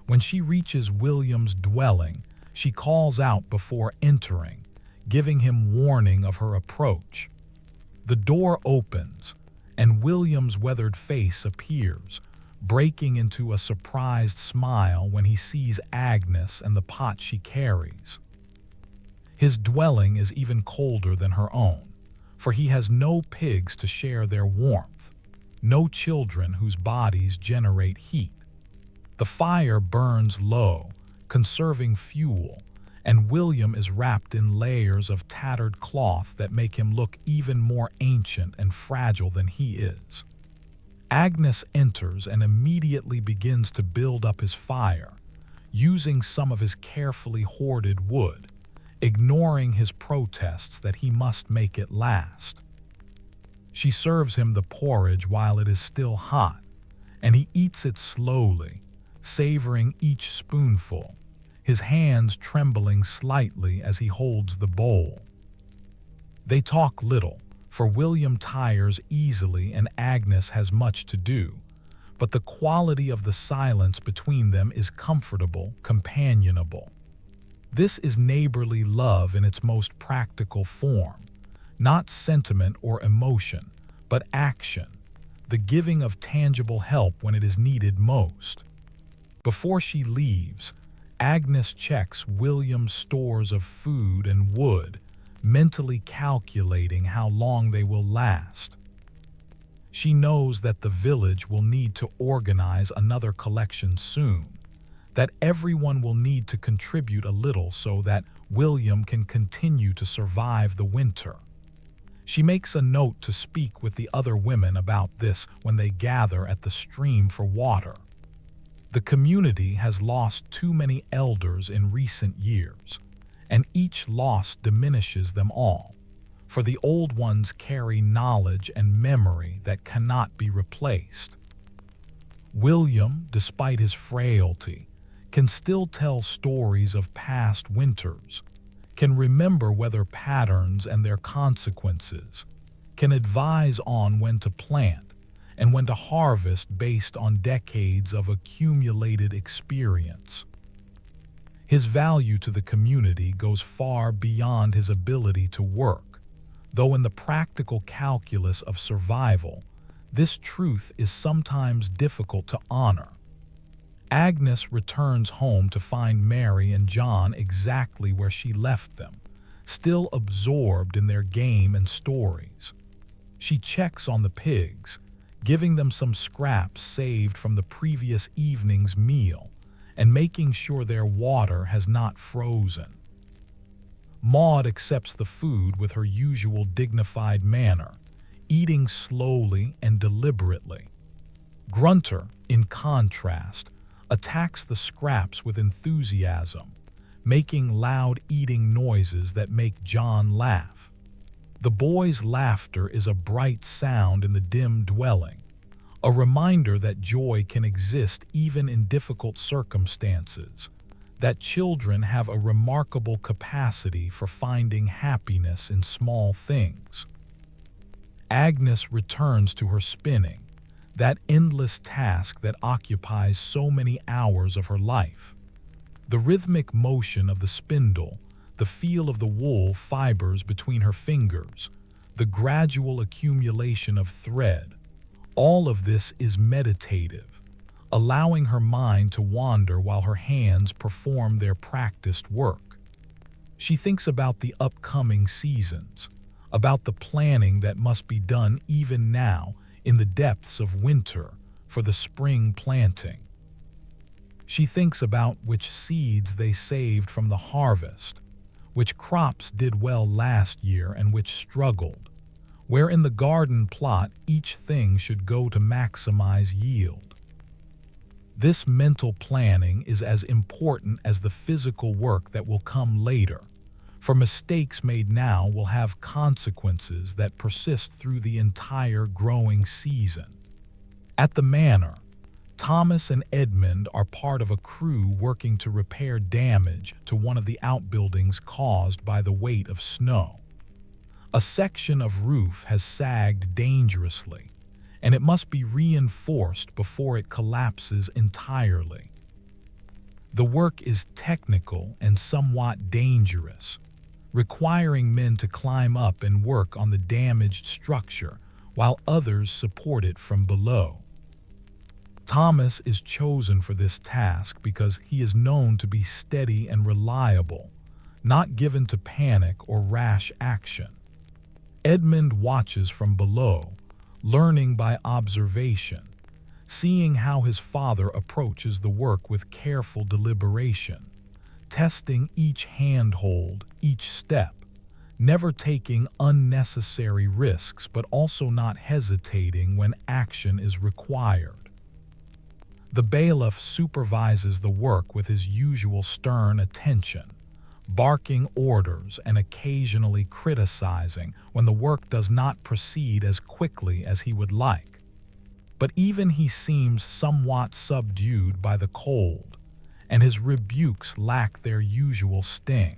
When she reaches William's dwelling, she calls out before entering, giving him warning of her approach. The door opens, and William's weathered face appears, breaking into a surprised smile when he sees Agnes and the pot she carries. His dwelling is even colder than her own, for he has no pigs to share their warmth, no children whose bodies generate heat. The fire burns low, conserving fuel, and William is wrapped in layers of tattered cloth that make him look even more ancient and fragile than he is. Agnes enters and immediately begins to build up his fire, using some of his carefully hoarded wood, ignoring his protests that he must make it last. She serves him the porridge while it is still hot, and he eats it slowly, savoring each spoonful, his hands trembling slightly as he holds the bowl. They talk little, for William tires easily and Agnes has much to do, but the quality of the silence between them is comfortable, companionable. This is neighborly love in its most practical form, not sentiment or emotion, but action, the giving of tangible help when it is needed most. Before she leaves, Agnes checks William's stores of food and wood, mentally calculating how long they will last. She knows that the village will need to organize another collection soon, that everyone will need to contribute a little so that William can continue to survive the winter. She makes a note to speak with the other women about this when they gather at the stream for water. The community has lost too many elders in recent years, and each loss diminishes them all, for the old ones carry knowledge and memory that cannot be replaced. William, despite his frailty, can still tell stories of past winters, can remember weather patterns and their consequences, can advise on when to plant and when to harvest based on decades of accumulated experience. His value to the community goes far beyond his ability to work, though in the practical calculus of survival, this truth is sometimes difficult to honor. Agnes returns home to find Mary and John exactly where she left them, still absorbed in their game and stories. She checks on the pigs, giving them some scraps saved from the previous evening's meal, and making sure their water has not frozen. Maud accepts the food with her usual dignified manner, eating slowly and deliberately. Grunter, in contrast, attacks the scraps with enthusiasm, making loud eating noises that make John laugh. The boy's laughter is a bright sound in the dim dwelling, a reminder that joy can exist even in difficult circumstances, that children have a remarkable capacity for finding happiness in small things. Agnes returns to her spinning, that endless task that occupies so many hours of her life. The rhythmic motion of the spindle, the feel of the wool fibers between her fingers, the gradual accumulation of thread, all of this is meditative, allowing her mind to wander while her hands perform their practiced work. She thinks about the upcoming seasons, about the planning that must be done even now in the depths of winter for the spring planting. She thinks about which seeds they saved from the harvest, which crops did well last year and which struggled, where in the garden plot each thing should go to maximize yield. This mental planning is as important as the physical work that will come later, for mistakes made now will have consequences that persist through the entire growing season. At the manor, Thomas and Edmund are part of a crew working to repair damage to one of the outbuildings caused by the weight of snow. A section of roof has sagged dangerously, and it must be reinforced before it collapses entirely. The work is technical and somewhat dangerous, requiring men to climb up and work on the damaged structure while others support it from below. Thomas is chosen for this task because he is known to be steady and reliable, not given to panic or rash action. Edmund watches from below, learning by observation, seeing how his father approaches the work with careful deliberation. testing each handhold, each step, never taking unnecessary risks but also not hesitating when action is required. The bailiff supervises the work with his usual stern attention, barking orders and occasionally criticizing when the work does not proceed as quickly as he would like. But even he seems somewhat subdued by the cold, and his rebukes lack their usual sting.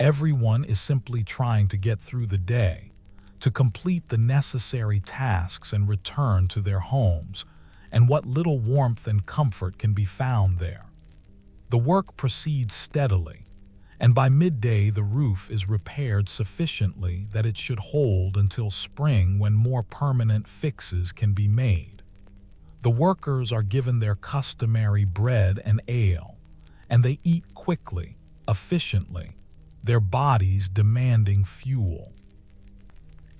Everyone is simply trying to get through the day, to complete the necessary tasks and return to their homes, and what little warmth and comfort can be found there. The work proceeds steadily, and by midday the roof is repaired sufficiently that it should hold until spring, when more permanent fixes can be made. The workers are given their customary bread and ale, and they eat quickly, efficiently, their bodies demanding fuel.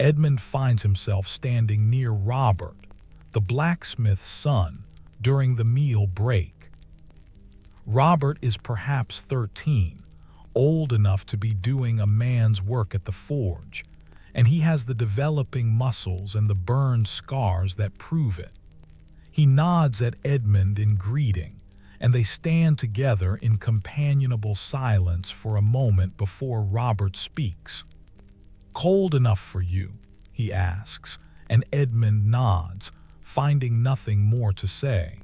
Edmund finds himself standing near Robert, the blacksmith's son, during the meal break. Robert is perhaps 13, old enough to be doing a man's work at the forge, and he has the developing muscles and the burned scars that prove it. He nods at Edmund in greeting, and they stand together in companionable silence for a moment before Robert speaks. "Cold enough for you?" he asks, and Edmund nods, finding nothing more to say.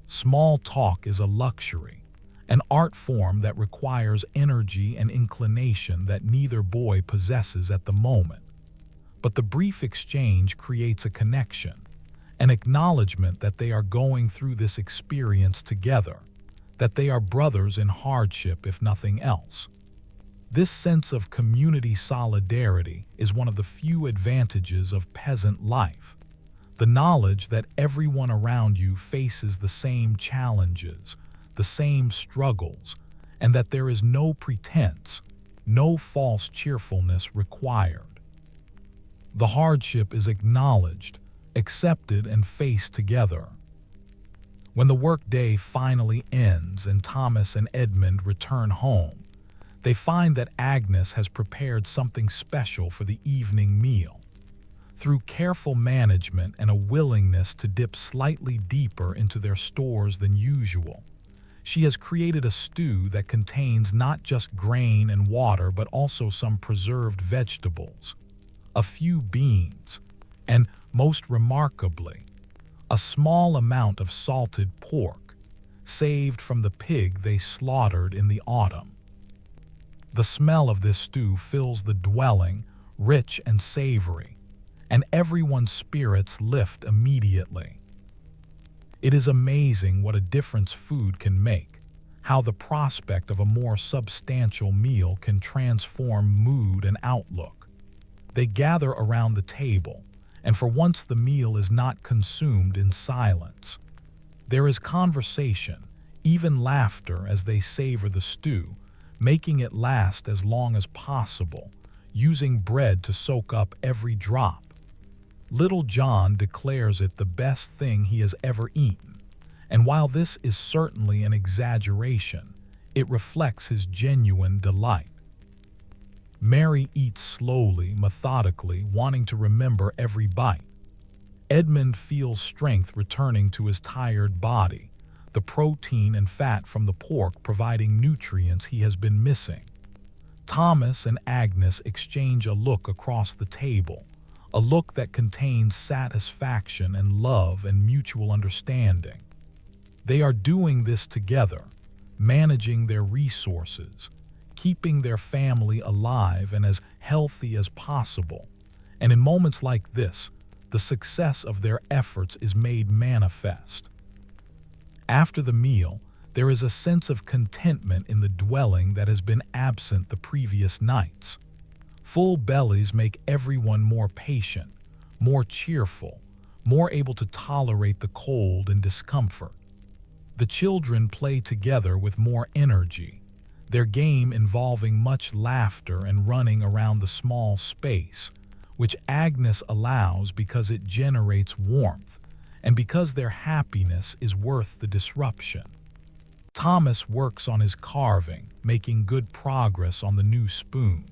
Small talk is a luxury, an art form that requires energy and inclination that neither boy possesses at the moment. But the brief exchange creates a connection, an acknowledgement that they are going through this experience together, that they are brothers in hardship if nothing else. This sense of community solidarity is one of the few advantages of peasant life. The knowledge that everyone around you faces the same challenges, the same struggles, and that there is no pretense, no false cheerfulness required. The hardship is acknowledged, accepted, and faced together. When the workday finally ends and Thomas and Edmund return home, they find that Agnes has prepared something special for the evening meal. Through careful management and a willingness to dip slightly deeper into their stores than usual, she has created a stew that contains not just grain and water but also some preserved vegetables, a few beans, and, most remarkably, a small amount of salted pork, saved from the pig they slaughtered in the autumn. The smell of this stew fills the dwelling, rich and savory, and everyone's spirits lift immediately. It is amazing what a difference food can make, how the prospect of a more substantial meal can transform mood and outlook. They gather around the table, and for once the meal is not consumed in silence. There is conversation, even laughter, as they savor the stew, making it last as long as possible, using bread to soak up every drop. Little John declares it the best thing he has ever eaten, and while this is certainly an exaggeration, it reflects his genuine delight. Mary eats slowly, methodically, wanting to remember every bite. Edmund feels strength returning to his tired body, the protein and fat from the pork providing nutrients he has been missing. Thomas and Agnes exchange a look across the table, a look that contains satisfaction and love and mutual understanding. They are doing this together, managing their resources, keeping their family alive and as healthy as possible. And in moments like this, the success of their efforts is made manifest. After the meal, there is a sense of contentment in the dwelling that has been absent the previous nights. Full bellies make everyone more patient, more cheerful, more able to tolerate the cold and discomfort. The children play together with more energy, their game involving much laughter and running around the small space, which Agnes allows because it generates warmth and because their happiness is worth the disruption. Thomas works on his carving, making good progress on the new spoon.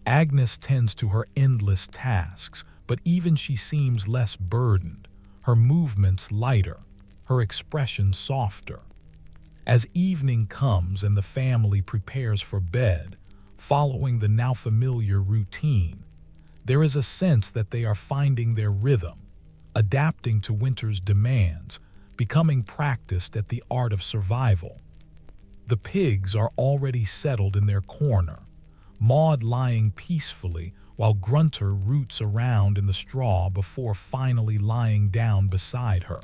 Agnes tends to her endless tasks, but even she seems less burdened, her movements lighter, her expression softer. As evening comes and the family prepares for bed, following the now familiar routine, there is a sense that they are finding their rhythm, adapting to winter's demands, becoming practiced at the art of survival. The pigs are already settled in their corner, Maud lying peacefully while Grunter roots around in the straw before finally lying down beside her.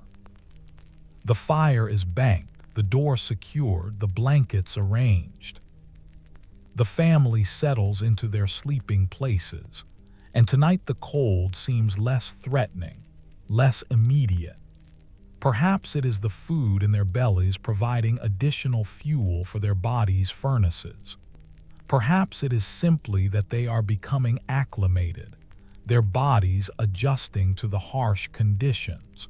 The fire is banked, the door secured, the blankets arranged. The family settles into their sleeping places, and tonight the cold seems less threatening, less immediate. Perhaps it is the food in their bellies providing additional fuel for their bodies' furnaces. Perhaps it is simply that they are becoming acclimated, their bodies adjusting to the harsh conditions.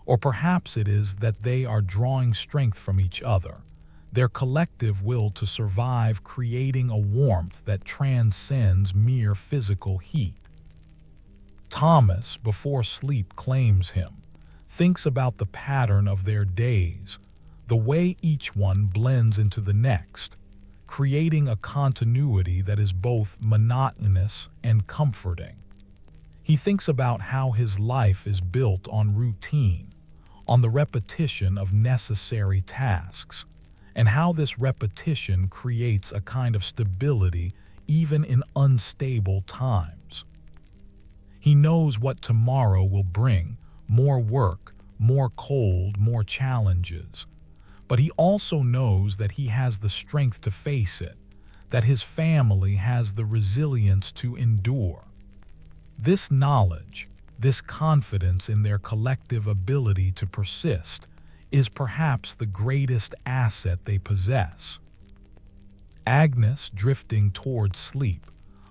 Or perhaps it is that they are drawing strength from each other, their collective will to survive creating a warmth that transcends mere physical heat. Thomas, before sleep claims him, thinks about the pattern of their days, the way each one blends into the next, creating a continuity that is both monotonous and comforting. He thinks about how his life is built on routine, on the repetition of necessary tasks, and how this repetition creates a kind of stability even in unstable times. He knows what tomorrow will bring: more work, more cold, more challenges. But he also knows that he has the strength to face it, that his family has the resilience to endure. This knowledge, this confidence in their collective ability to persist, is perhaps the greatest asset they possess. Agnes, drifting toward sleep,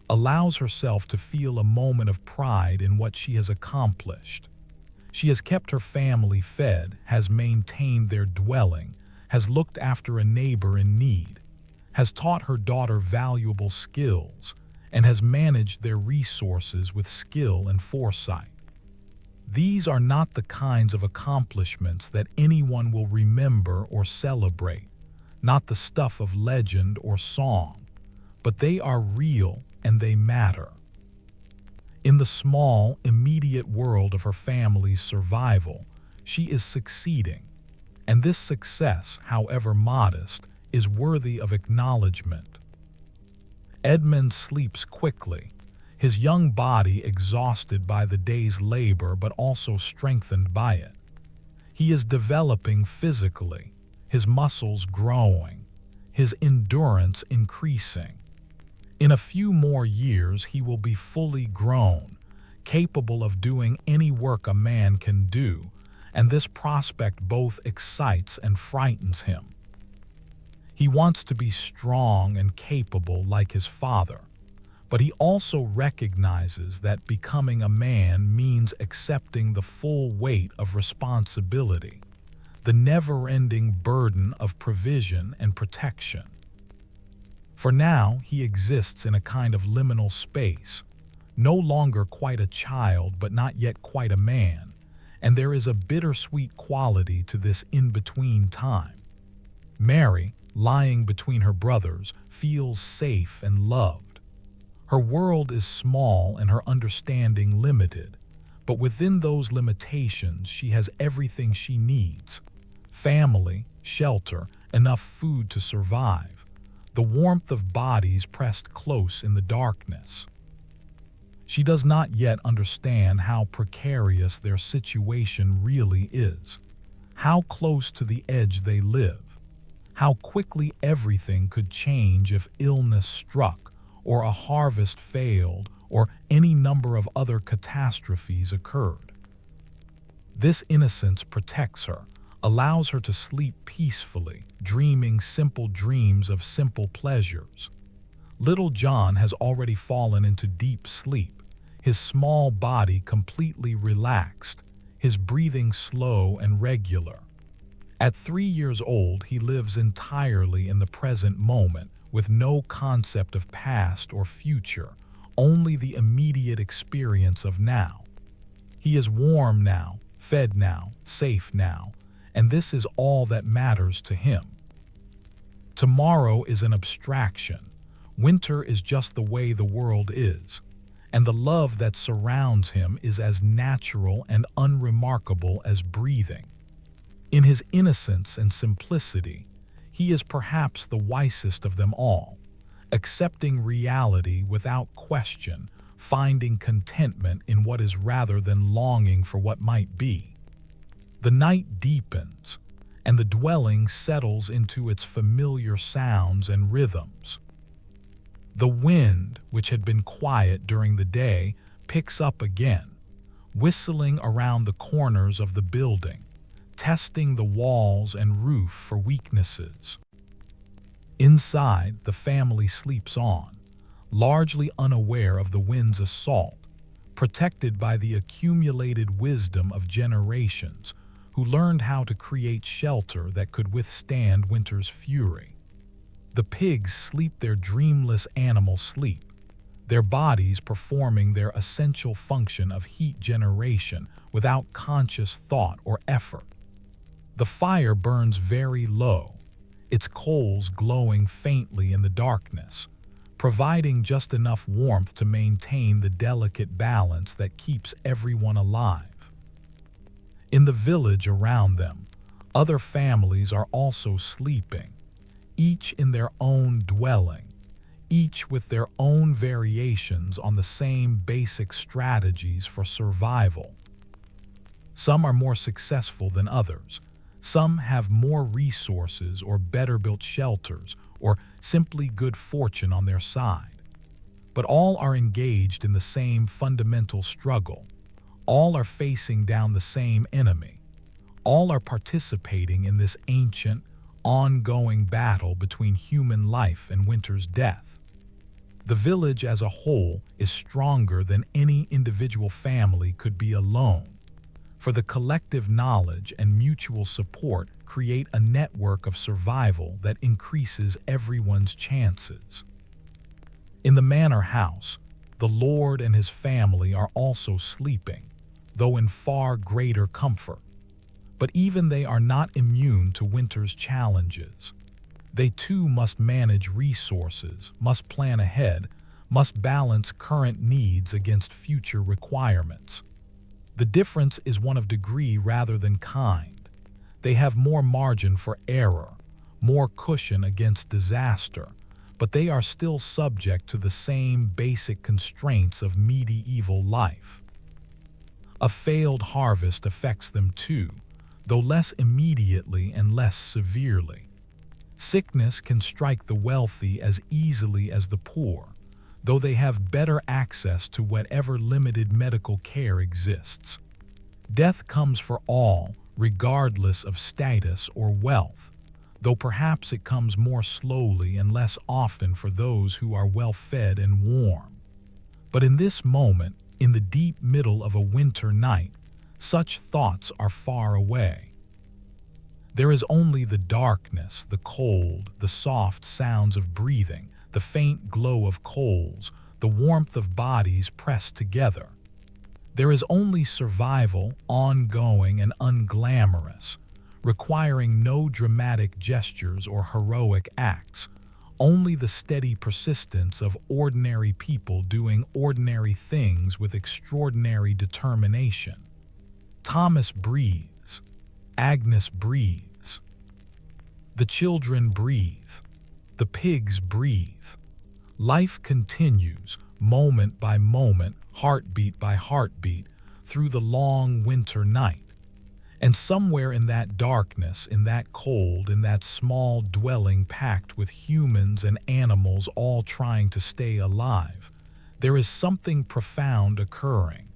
allows herself to feel a moment of pride in what she has accomplished. She has kept her family fed, has maintained their dwelling, has looked after a neighbor in need, has taught her daughter valuable skills, and has managed their resources with skill and foresight. These are not the kinds of accomplishments that anyone will remember or celebrate, not the stuff of legend or song, but they are real and they matter. In the small, immediate world of her family's survival, she is succeeding, and this success, however modest, is worthy of acknowledgement. Edmund sleeps quickly, his young body exhausted by the day's labor but also strengthened by it. He is developing physically, his muscles growing, his endurance increasing. In a few more years he will be fully grown, capable of doing any work a man can do, and this prospect both excites and frightens him. He wants to be strong and capable like his father, but he also recognizes that becoming a man means accepting the full weight of responsibility, the never-ending burden of provision and protection. For now, he exists in a kind of liminal space, no longer quite a child but not yet quite a man, and there is a bittersweet quality to this in-between time. Mary, lying between her brothers, feels safe and loved. Her world is small and her understanding limited, but within those limitations she has everything she needs: family, shelter, enough food to survive, the warmth of bodies pressed close in the darkness. She does not yet understand how precarious their situation really is, how close to the edge they live, how quickly everything could change if illness struck, or a harvest failed, or any number of other catastrophes occurred. This innocence protects her, allows her to sleep peacefully, dreaming simple dreams of simple pleasures. Little John has already fallen into deep sleep, his small body completely relaxed, his breathing slow and regular. At 3 years old, he lives entirely in the present moment, with no concept of past or future, only the immediate experience of now. He is warm now, fed now, safe now, and this is all that matters to him. Tomorrow is an abstraction. Winter is just the way the world is, and the love that surrounds him is as natural and unremarkable as breathing. In his innocence and simplicity, he is perhaps the wisest of them all, accepting reality without question, finding contentment in what is rather than longing for what might be. The night deepens, and the dwelling settles into its familiar sounds and rhythms. The wind, which had been quiet during the day, picks up again, whistling around the corners of the building, testing the walls and roof for weaknesses. Inside, the family sleeps on, largely unaware of the wind's assault, protected by the accumulated wisdom of generations who learned how to create shelter that could withstand winter's fury. The pigs sleep their dreamless animal sleep, their bodies performing their essential function of heat generation without conscious thought or effort. The fire burns very low, its coals glowing faintly in the darkness, providing just enough warmth to maintain the delicate balance that keeps everyone alive. In the village around them, other families are also sleeping, each in their own dwelling, each with their own variations on the same basic strategies for survival. Some are more successful than others. Some have more resources or better-built shelters or simply good fortune on their side. But all are engaged in the same fundamental struggle. All are facing down the same enemy. All are participating in this ancient, ongoing battle between human life and winter's death. The village as a whole is stronger than any individual family could be alone, for the collective knowledge and mutual support create a network of survival that increases everyone's chances. In the manor house, the Lord and his family are also sleeping, though in far greater comfort. But even they are not immune to winter's challenges. They too must manage resources, must plan ahead, must balance current needs against future requirements. The difference is one of degree rather than kind. They have more margin for error, more cushion against disaster, but they are still subject to the same basic constraints of medieval life. A failed harvest affects them too, though less immediately and less severely. Sickness can strike the wealthy as easily as the poor, though they have better access to whatever limited medical care exists. Death comes for all, regardless of status or wealth, though perhaps it comes more slowly and less often for those who are well-fed and warm. But in this moment, in the deep middle of a winter night, such thoughts are far away. There is only the darkness, the cold, the soft sounds of breathing, the faint glow of coals, the warmth of bodies pressed together. There is only survival, ongoing and unglamorous, requiring no dramatic gestures or heroic acts, only the steady persistence of ordinary people doing ordinary things with extraordinary determination. Thomas breathes. Agnes breathes. The children breathe. The pigs breathe. Life continues, moment by moment, heartbeat by heartbeat, through the long winter night. And somewhere in that darkness, in that cold, in that small dwelling packed with humans and animals all trying to stay alive, there is something profound occurring.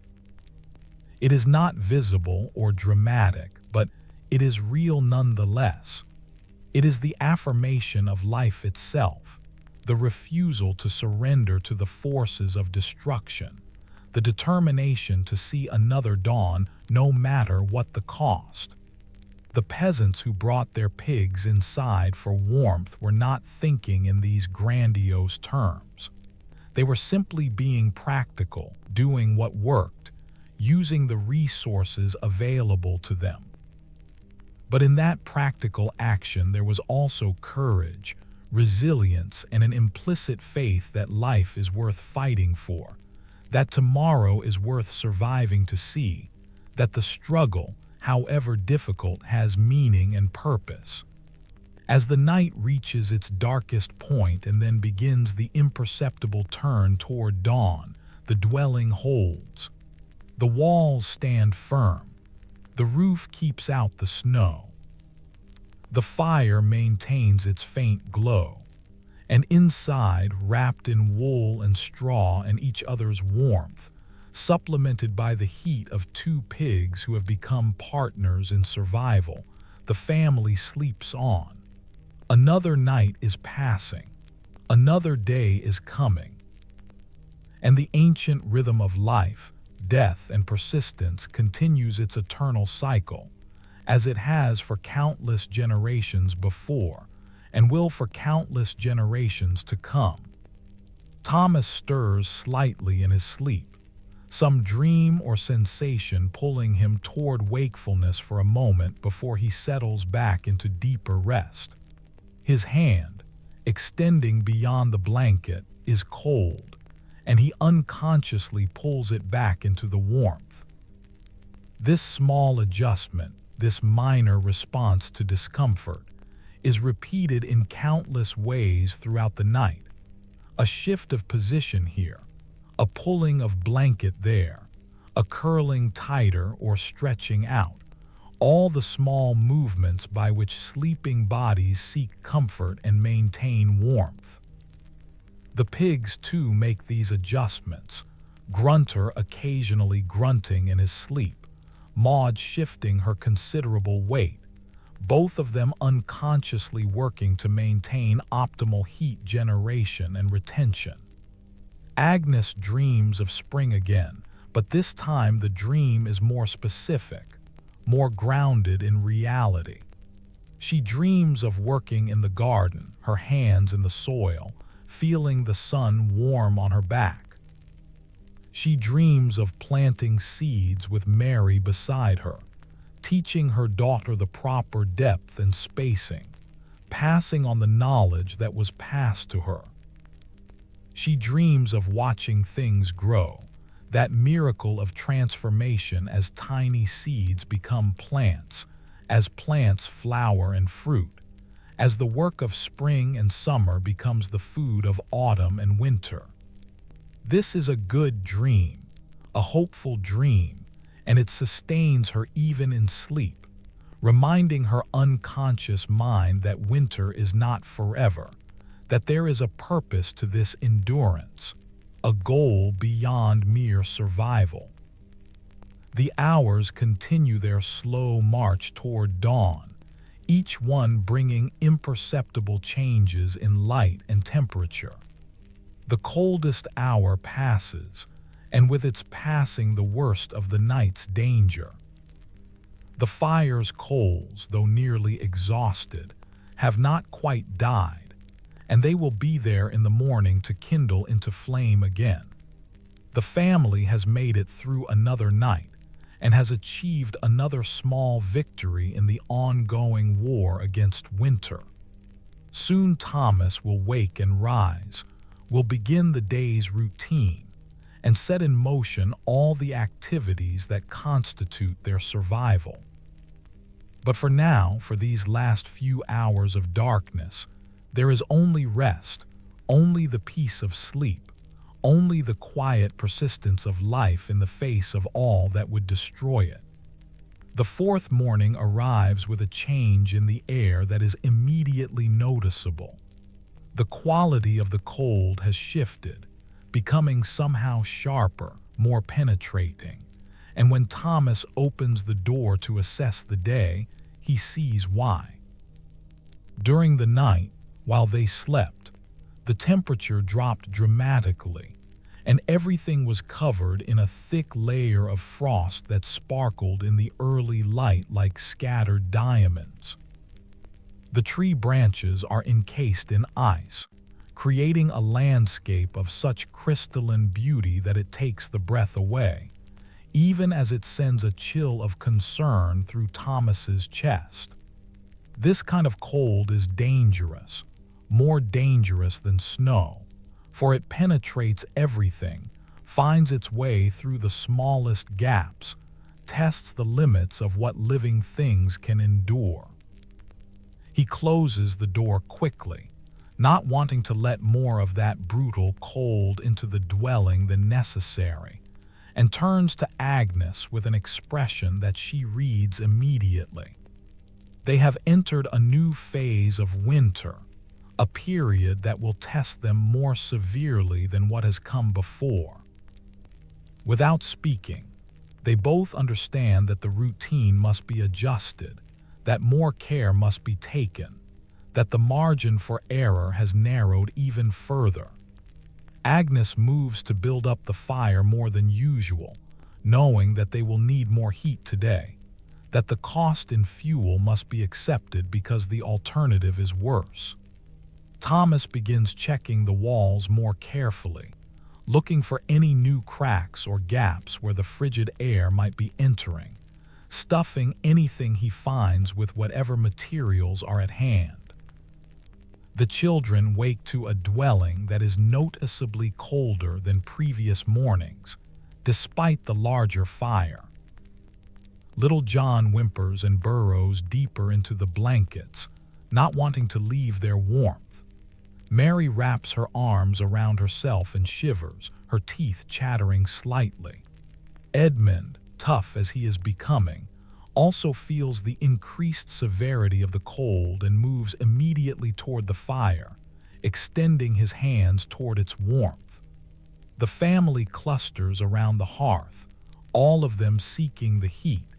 It is not visible or dramatic, but it is real nonetheless. It is the affirmation of life itself, the refusal to surrender to the forces of destruction, the determination to see another dawn no matter what the cost. The peasants who brought their pigs inside for warmth were not thinking in these grandiose terms. They were simply being practical, doing what worked, using the resources available to them. But in that practical action there was also courage, resilience, and an implicit faith that life is worth fighting for, that tomorrow is worth surviving to see, that the struggle, however difficult, has meaning and purpose. As the night reaches its darkest point and then begins the imperceptible turn toward dawn, the dwelling holds. The walls stand firm. The roof keeps out the snow. The fire maintains its faint glow. And inside, wrapped in wool and straw and each other's warmth, supplemented by the heat of two pigs who have become partners in survival, the family sleeps on. Another night is passing. Another day is coming. And the ancient rhythm of life, death, and persistence continues its eternal cycle, as it has for countless generations before, and will for countless generations to come. Thomas stirs slightly in his sleep, some dream or sensation pulling him toward wakefulness for a moment before he settles back into deeper rest. His hand, extending beyond the blanket, is cold, and he unconsciously pulls it back into the warmth. This small adjustment, this minor response to discomfort, is repeated in countless ways throughout the night. A shift of position here, a pulling of blanket there, a curling tighter or stretching out, all the small movements by which sleeping bodies seek comfort and maintain warmth. The pigs too make these adjustments, Grunter occasionally grunting in his sleep, Maud shifting her considerable weight, both of them unconsciously working to maintain optimal heat generation and retention. Agnes dreams of spring again, but this time the dream is more specific, more grounded in reality. She dreams of working in the garden, her hands in the soil, feeling the sun warm on her back. She dreams of planting seeds with Mary beside her, teaching her daughter the proper depth and spacing, passing on the knowledge that was passed to her. She dreams of watching things grow, that miracle of transformation as tiny seeds become plants, as plants flower and fruit, as the work of spring and summer becomes the food of autumn and winter. This is a good dream, a hopeful dream, and it sustains her even in sleep, reminding her unconscious mind that winter is not forever, that there is a purpose to this endurance, a goal beyond mere survival. The hours continue their slow march toward dawn, each one bringing imperceptible changes in light and temperature. The coldest hour passes, and with its passing the worst of the night's danger. The fire's coals, though nearly exhausted, have not quite died, and they will be there in the morning to kindle into flame again. The family has made it through another night and has achieved another small victory in the ongoing war against winter. Soon Thomas will wake and rise, will begin the day's routine, and set in motion all the activities that constitute their survival. But for now, for these last few hours of darkness, there is only rest, only the peace of sleep, only the quiet persistence of life in the face of all that would destroy it. The fourth morning arrives with a change in the air that is immediately noticeable. The quality of the cold has shifted, becoming somehow sharper, more penetrating, and when Thomas opens the door to assess the day, he sees why. During the night, while they slept, the temperature dropped dramatically, and everything was covered in a thick layer of frost that sparkled in the early light like scattered diamonds. The tree branches are encased in ice, creating a landscape of such crystalline beauty that it takes the breath away, even as it sends a chill of concern through Thomas's chest. This kind of cold is dangerous, more dangerous than snow, for it penetrates everything, finds its way through the smallest gaps, tests the limits of what living things can endure. He closes the door quickly, not wanting to let more of that brutal cold into the dwelling than necessary, and turns to Agnes with an expression that she reads immediately. They have entered a new phase of winter, a period that will test them more severely than what has come before. Without speaking, they both understand that the routine must be adjusted, that more care must be taken, that the margin for error has narrowed even further. Agnes moves to build up the fire more than usual, knowing that they will need more heat today, that the cost in fuel must be accepted because the alternative is worse. Thomas begins checking the walls more carefully, looking for any new cracks or gaps where the frigid air might be entering, stuffing anything he finds with whatever materials are at hand. The children wake to a dwelling that is noticeably colder than previous mornings, despite the larger fire. Little John whimpers and burrows deeper into the blankets, not wanting to leave their warmth. Mary wraps her arms around herself and shivers, her teeth chattering slightly. Edmund, tough as he is becoming, also feels the increased severity of the cold and moves immediately toward the fire, extending his hands toward its warmth. The family clusters around the hearth, all of them seeking the heat,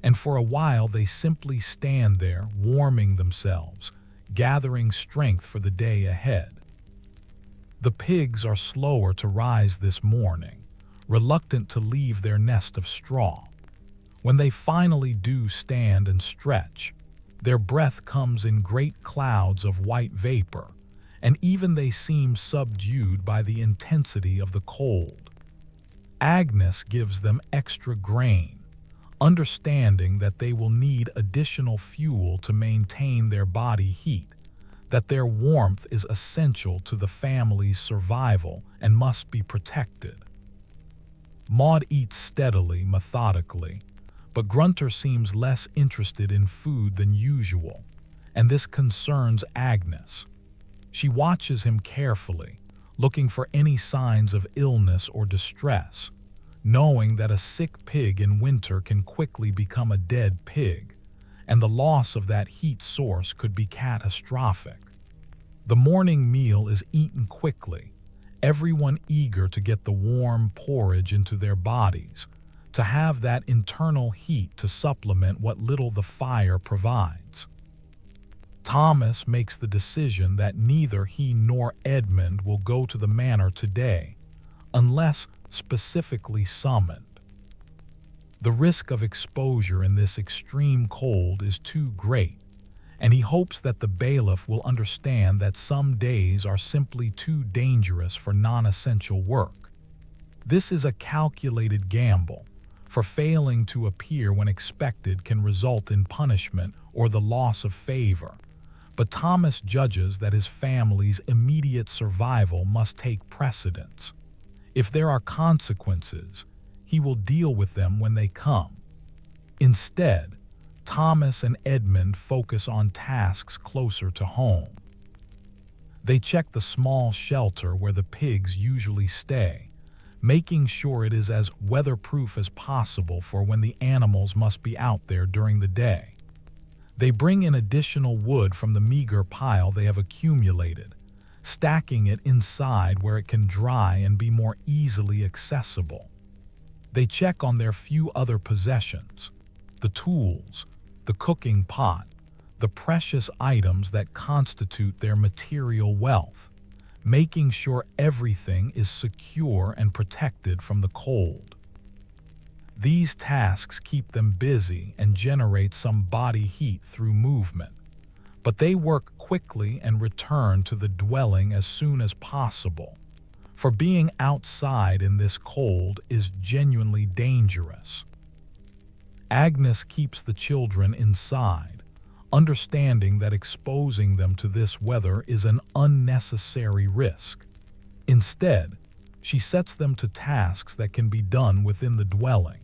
and for a while they simply stand there, warming themselves, gathering strength for the day ahead. The pigs are slower to rise this morning, reluctant to leave their nest of straw. When they finally do stand and stretch, their breath comes in great clouds of white vapor, and even they seem subdued by the intensity of the cold. Agnes gives them extra grain, understanding that they will need additional fuel to maintain their body heat, that their warmth is essential to the family's survival and must be protected. Maud eats steadily, methodically, but Grunter seems less interested in food than usual, and this concerns Agnes. She watches him carefully, looking for any signs of illness or distress, knowing that a sick pig in winter can quickly become a dead pig, and the loss of that heat source could be catastrophic. The morning meal is eaten quickly, everyone eager to get the warm porridge into their bodies, to have that internal heat to supplement what little the fire provides. Thomas makes the decision that neither he nor Edmund will go to the manor today, unless specifically summoned. The risk of exposure in this extreme cold is too great, and he hopes that the bailiff will understand that some days are simply too dangerous for non-essential work. This is a calculated gamble, for failing to appear when expected can result in punishment or the loss of favor, but Thomas judges that his family's immediate survival must take precedence. If there are consequences, he will deal with them when they come. Instead, Thomas and Edmund focus on tasks closer to home. They check the small shelter where the pigs usually stay, making sure it is as weatherproof as possible for when the animals must be out there during the day. They bring in additional wood from the meager pile they have accumulated, stacking it inside where it can dry and be more easily accessible. They check on their few other possessions, the tools, the cooking pot, the precious items that constitute their material wealth, making sure everything is secure and protected from the cold. These tasks keep them busy and generate some body heat through movement, but they work quickly and return to the dwelling as soon as possible, for being outside in this cold is genuinely dangerous. Agnes keeps the children inside, understanding that exposing them to this weather is an unnecessary risk. Instead, she sets them to tasks that can be done within the dwelling.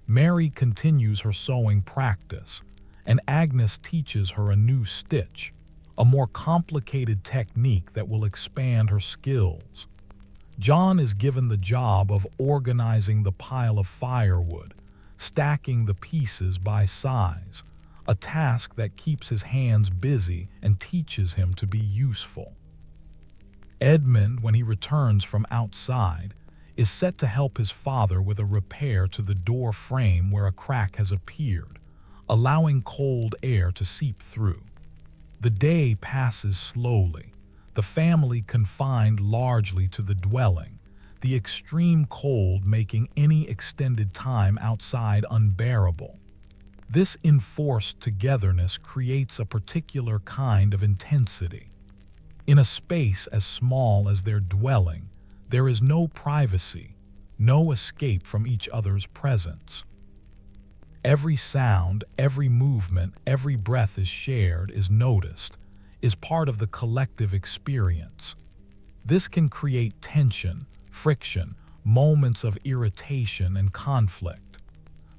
Mary continues her sewing practice, and Agnes teaches her a new stitch, a more complicated technique that will expand her skills. John is given the job of organizing the pile of firewood, stacking the pieces by size, a task that keeps his hands busy and teaches him to be useful. Edmund, when he returns from outside, is set to help his father with a repair to the door frame where a crack has appeared, allowing cold air to seep through. The day passes slowly, the family confined largely to the dwelling, the extreme cold making any extended time outside unbearable. This enforced togetherness creates a particular kind of intensity. In a space as small as their dwelling, there is no privacy, no escape from each other's presence. Every sound, every movement, every breath is shared, is noticed, is part of the collective experience. This can create tension, friction, moments of irritation and conflict.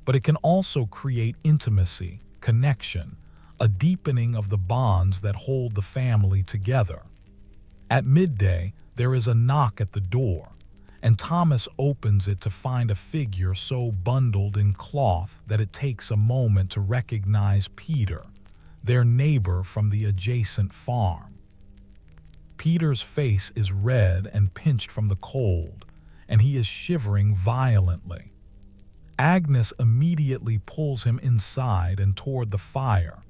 But it can also create intimacy, connection, a deepening of the bonds that hold the family together. At midday, there is a knock at the door, and Thomas opens it to find a figure so bundled in cloth that it takes a moment to recognize Peter, their neighbor from the adjacent farm. Peter's face is red and pinched from the cold, and he is shivering violently. Agnes immediately pulls him inside and toward the fire,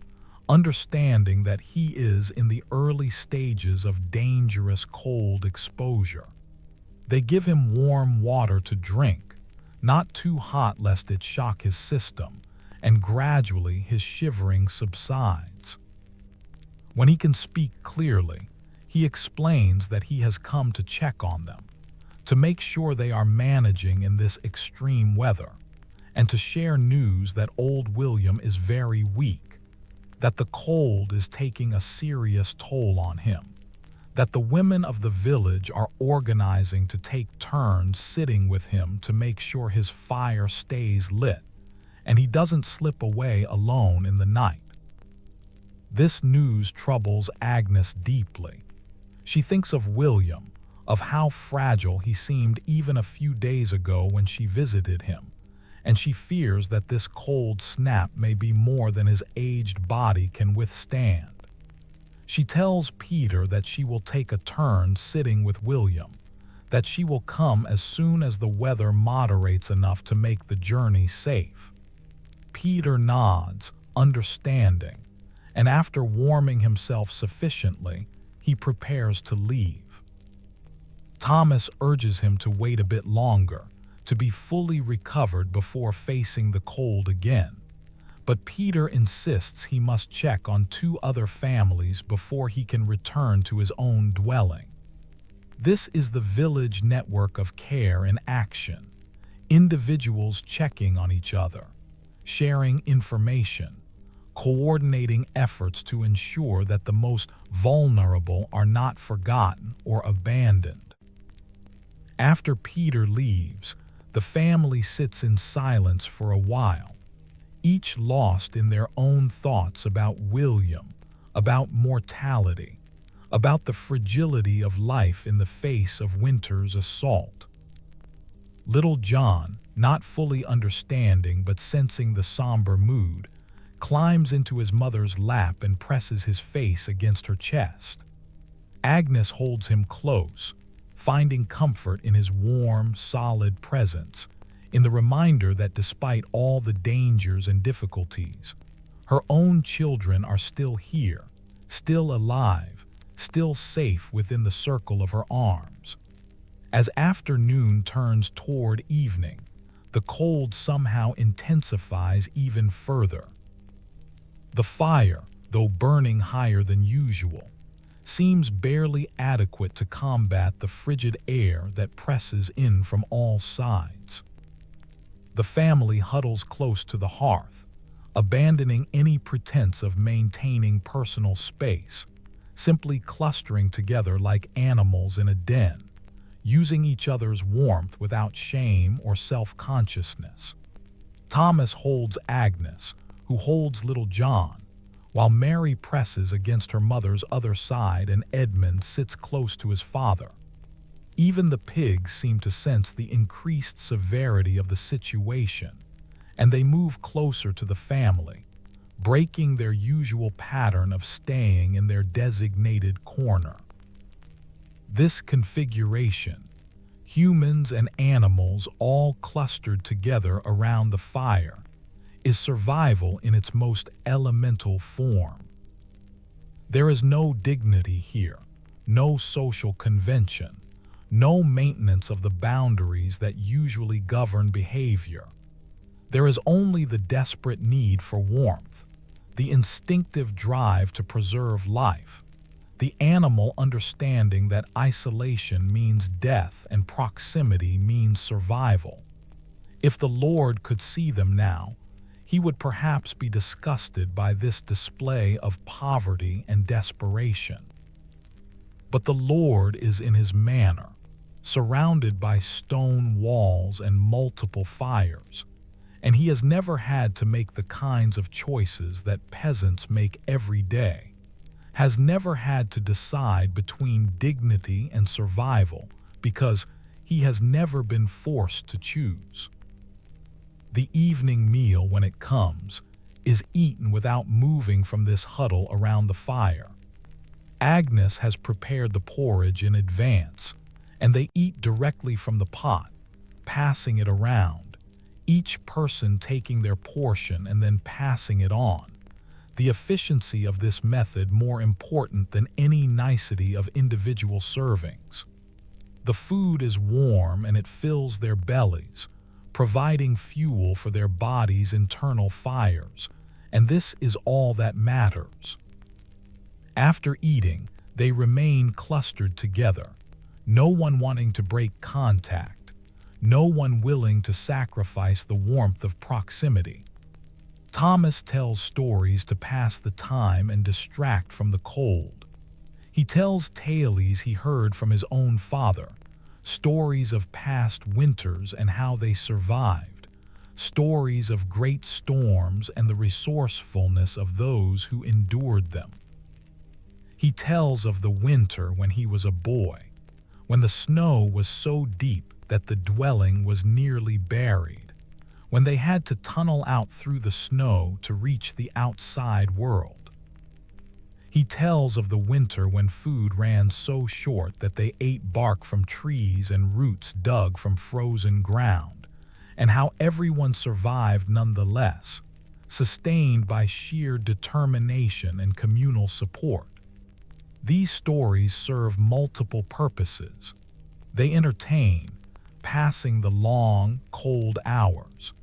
understanding that he is in the early stages of dangerous cold exposure. They give him warm water to drink, not too hot lest it shock his system, and gradually his shivering subsides. When he can speak clearly, he explains that he has come to check on them, to make sure they are managing in this extreme weather, and to share news that old William is very weak, that the cold is taking a serious toll on him, that the women of the village are organizing to take turns sitting with him to make sure his fire stays lit, and he doesn't slip away alone in the night. This news troubles Agnes deeply. She thinks of William, of how fragile he seemed even a few days ago when she visited him, and she fears that this cold snap may be more than his aged body can withstand. She tells Peter that she will take a turn sitting with William, that she will come as soon as the weather moderates enough to make the journey safe. Peter nods, understanding, and after warming himself sufficiently, he prepares to leave. Thomas urges him to wait a bit longer, to be fully recovered before facing the cold again. But Peter insists he must check on 2 other families before he can return to his own dwelling. This is the village network of care in action, individuals checking on each other, sharing information, coordinating efforts to ensure that the most vulnerable are not forgotten or abandoned. After Peter leaves, the family sits in silence for a while, each lost in their own thoughts about William, about mortality, about the fragility of life in the face of winter's assault. Little John, not fully understanding but sensing the somber mood, climbs into his mother's lap and presses his face against her chest. Agnes holds him close, finding comfort in his warm, solid presence, in the reminder that despite all the dangers and difficulties, her own children are still here, still alive, still safe within the circle of her arms. As afternoon turns toward evening, the cold somehow intensifies even further. The fire, though burning higher than usual, seems barely adequate to combat the frigid air that presses in from all sides. The family huddles close to the hearth, abandoning any pretense of maintaining personal space, simply clustering together like animals in a den, using each other's warmth without shame or self-consciousness. Thomas holds Agnes, who holds little John, while Mary presses against her mother's other side and Edmund sits close to his father. Even the pigs seem to sense the increased severity of the situation, and they move closer to the family, breaking their usual pattern of staying in their designated corner. This configuration, humans and animals all clustered together around the fire, is survival in its most elemental form. There is no dignity here, no social convention, no maintenance of the boundaries that usually govern behavior. There is only the desperate need for warmth, the instinctive drive to preserve life, the animal understanding that isolation means death and proximity means survival. If the Lord could see them now, he would perhaps be disgusted by this display of poverty and desperation. But the Lord is in his manor, surrounded by stone walls and multiple fires, and he has never had to make the kinds of choices that peasants make every day, has never had to decide between dignity and survival because he has never been forced to choose. The evening meal, when it comes, is eaten without moving from this huddle around the fire. Agnes has prepared the porridge in advance, and they eat directly from the pot, passing it around, each person taking their portion and then passing it on. The efficiency of this method more important than any nicety of individual servings. The food is warm and it fills their bellies, providing fuel for their bodies' internal fires, and this is all that matters. After eating, they remain clustered together, no one wanting to break contact, no one willing to sacrifice the warmth of proximity. Thomas tells stories to pass the time and distract from the cold. He tells tales he heard from his own father, stories of past winters and how they survived, stories of great storms and the resourcefulness of those who endured them. He tells of the winter when he was a boy, when the snow was so deep that the dwelling was nearly buried, when they had to tunnel out through the snow to reach the outside world. He tells of the winter when food ran so short that they ate bark from trees and roots dug from frozen ground, and how everyone survived nonetheless, sustained by sheer determination and communal support. These stories serve multiple purposes. They entertain, passing the long, cold hours.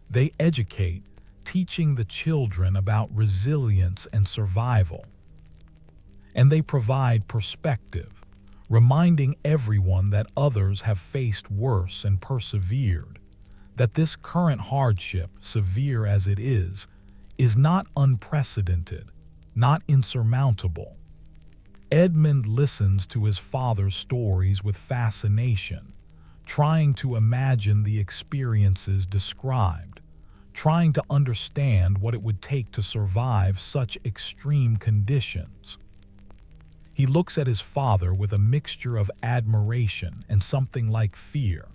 They educate, teaching the children about resilience and survival. And they provide perspective, reminding everyone that others have faced worse and persevered, that this current hardship, severe as it is not unprecedented, not insurmountable. Edmund listens to his father's stories with fascination, trying to imagine the experiences described, trying to understand what it would take to survive such extreme conditions. He looks at his father with a mixture of admiration and something like fear,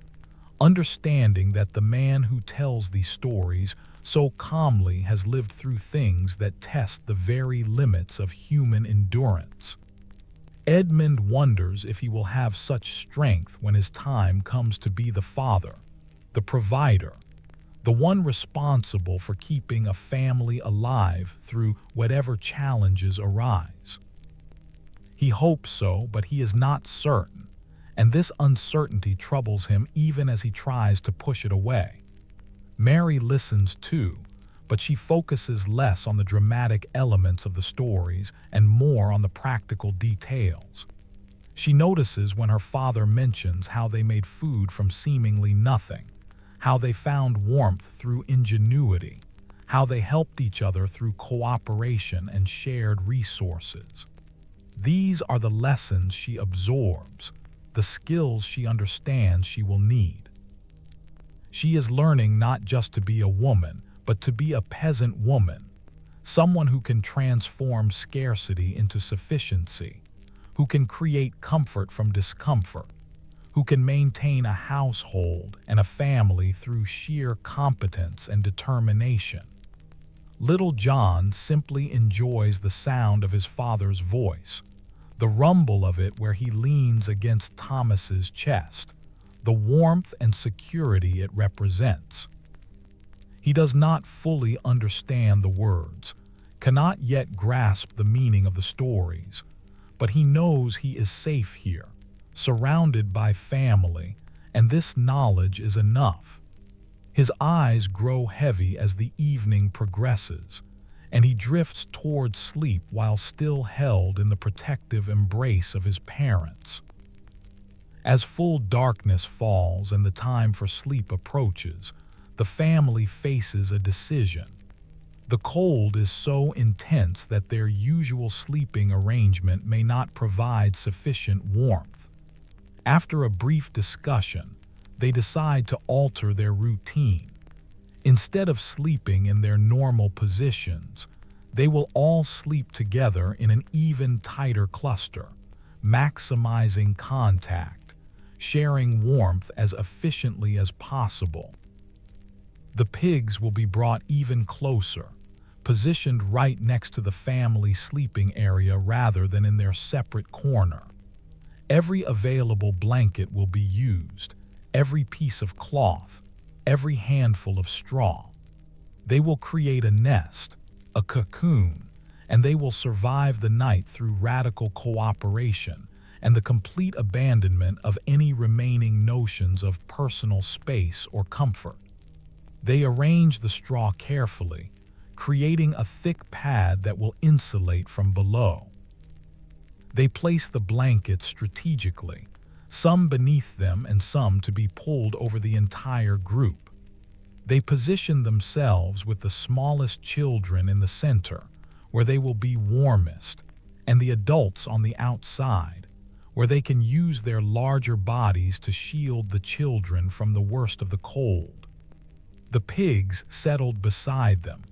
understanding that the man who tells these stories so calmly has lived through things that test the very limits of human endurance. Edmund wonders if he will have such strength when his time comes to be the father, the provider, the one responsible for keeping a family alive through whatever challenges arise. He hopes so, but he is not certain, and this uncertainty troubles him even as he tries to push it away. Mary listens too, but she focuses less on the dramatic elements of the stories and more on the practical details. She notices when her father mentions how they made food from seemingly nothing, how they found warmth through ingenuity, how they helped each other through cooperation and shared resources. These are the lessons she absorbs, the skills she understands she will need. She is learning not just to be a woman, but to be a peasant woman, someone who can transform scarcity into sufficiency, who can create comfort from discomfort, who can maintain a household and a family through sheer competence and determination. Little John simply enjoys the sound of his father's voice, the rumble of it where he leans against Thomas's chest, the warmth and security it represents. He does not fully understand the words, cannot yet grasp the meaning of the stories, but he knows he is safe here, surrounded by family, and this knowledge is enough. His eyes grow heavy as the evening progresses, and he drifts toward sleep while still held in the protective embrace of his parents. As full darkness falls and the time for sleep approaches, the family faces a decision. The cold is so intense that their usual sleeping arrangement may not provide sufficient warmth. After a brief discussion, they decide to alter their routine. Instead of sleeping in their normal positions, they will all sleep together in an even tighter cluster, maximizing contact, sharing warmth as efficiently as possible. The pigs will be brought even closer, positioned right next to the family sleeping area rather than in their separate corner. Every available blanket will be used, every piece of cloth, every handful of straw. They will create a nest, a cocoon, and they will survive the night through radical cooperation and the complete abandonment of any remaining notions of personal space or comfort. They arrange the straw carefully, creating a thick pad that will insulate from below. They place the blankets strategically, some beneath them and some to be pulled over the entire group. They position themselves with the smallest children in the center, where they will be warmest, and the adults on the outside, where they can use their larger bodies to shield the children from the worst of the cold. The pigs settled beside them,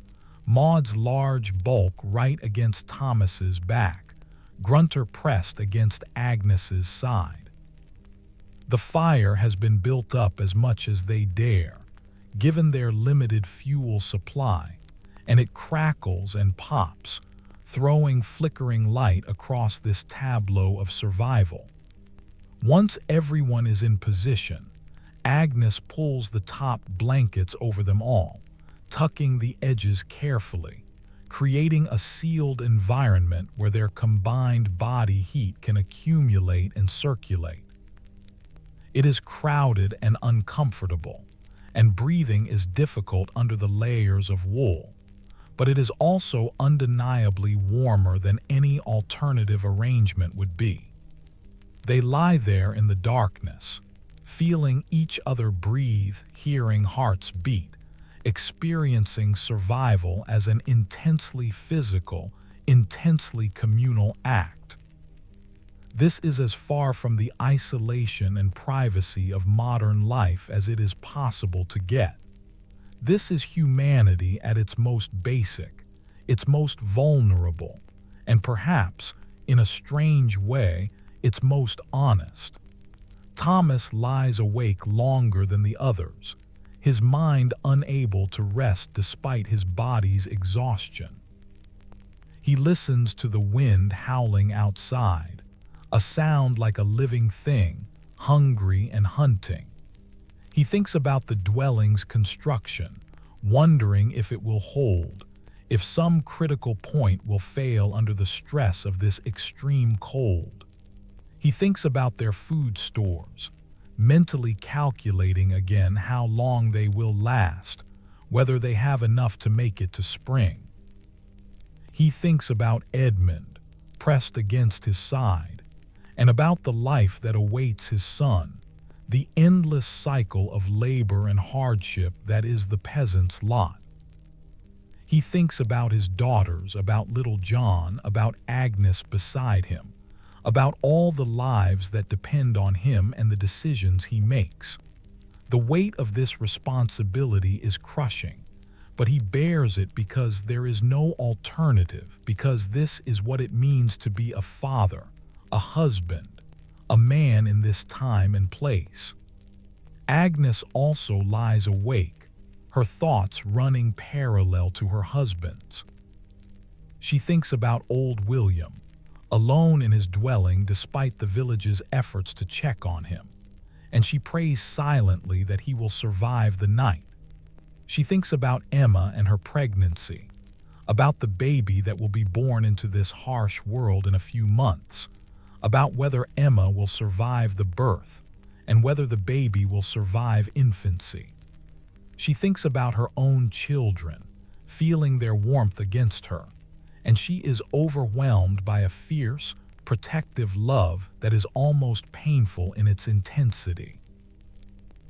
Maud's large bulk right against Thomas's back, Grunter pressed against Agnes's side. The fire has been built up as much as they dare, given their limited fuel supply, and it crackles and pops, throwing flickering light across this tableau of survival. Once everyone is in position, Agnes pulls the top blankets over them all, tucking the edges carefully, creating a sealed environment where their combined body heat can accumulate and circulate. It is crowded and uncomfortable, and breathing is difficult under the layers of wool, but it is also undeniably warmer than any alternative arrangement would be. They lie there in the darkness, feeling each other breathe, hearing hearts beat, experiencing survival as an intensely physical, intensely communal act. This is as far from the isolation and privacy of modern life as it is possible to get. This is humanity at its most basic, its most vulnerable, and perhaps, in a strange way, its most honest. Thomas lies awake longer than the others, his mind unable to rest despite his body's exhaustion. He listens to the wind howling outside, a sound like a living thing, hungry and hunting. He thinks about the dwelling's construction, wondering if it will hold, if some critical point will fail under the stress of this extreme cold. He thinks about their food stores, mentally calculating again how long they will last, whether they have enough to make it to spring. He thinks about Edmund, pressed against his side, and about the life that awaits his son, the endless cycle of labor and hardship that is the peasant's lot. He thinks about his daughters, about little John, about Agnes beside him, about all the lives that depend on him and the decisions he makes. The weight of this responsibility is crushing, but he bears it because there is no alternative, because this is what it means to be a father, a husband, a man in this time and place. Agnes also lies awake, her thoughts running parallel to her husband's. She thinks about old William, alone in his dwelling despite the village's efforts to check on him, and she prays silently that he will survive the night. She thinks about Emma and her pregnancy, about the baby that will be born into this harsh world in a few months, about whether Emma will survive the birth, and whether the baby will survive infancy. She thinks about her own children, feeling their warmth against her, and she is overwhelmed by a fierce, protective love that is almost painful in its intensity.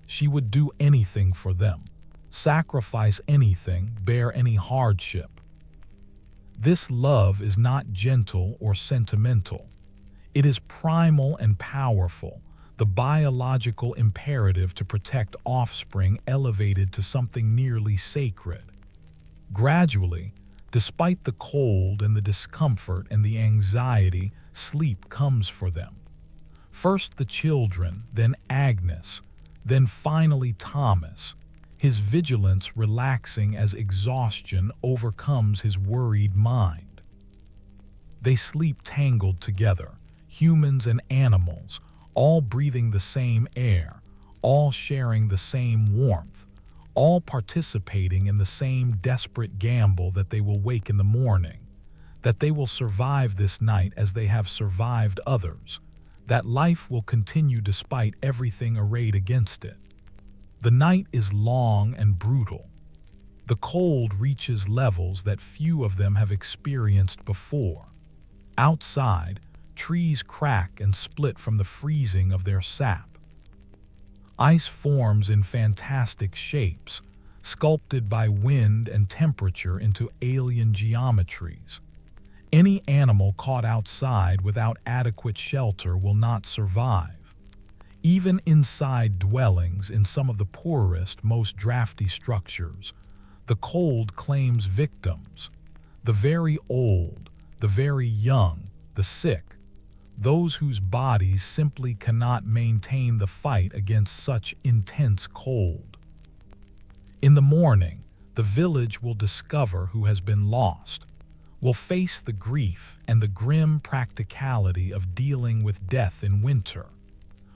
She would do anything for them, sacrifice anything, bear any hardship. This love is not gentle or sentimental. It is primal and powerful, the biological imperative to protect offspring elevated to something nearly sacred. Gradually, despite the cold and the discomfort and the anxiety, sleep comes for them. First the children, then Agnes, then finally Thomas, his vigilance relaxing as exhaustion overcomes his worried mind. They sleep tangled together, humans and animals, all breathing the same air, all sharing the same warmth, all participating in the same desperate gamble that they will wake in the morning, that they will survive this night as they have survived others, that life will continue despite everything arrayed against it. The night is long and brutal. The cold reaches levels that few of them have experienced before. Outside, trees crack and split from the freezing of their sap. Ice forms in fantastic shapes, sculpted by wind and temperature into alien geometries. Any animal caught outside without adequate shelter will not survive. Even inside dwellings in some of the poorest, most drafty structures, the cold claims victims. The very old, the very young, the sick, those whose bodies simply cannot maintain the fight against such intense cold. In the morning, the village will discover who has been lost, will face the grief and the grim practicality of dealing with death in winter,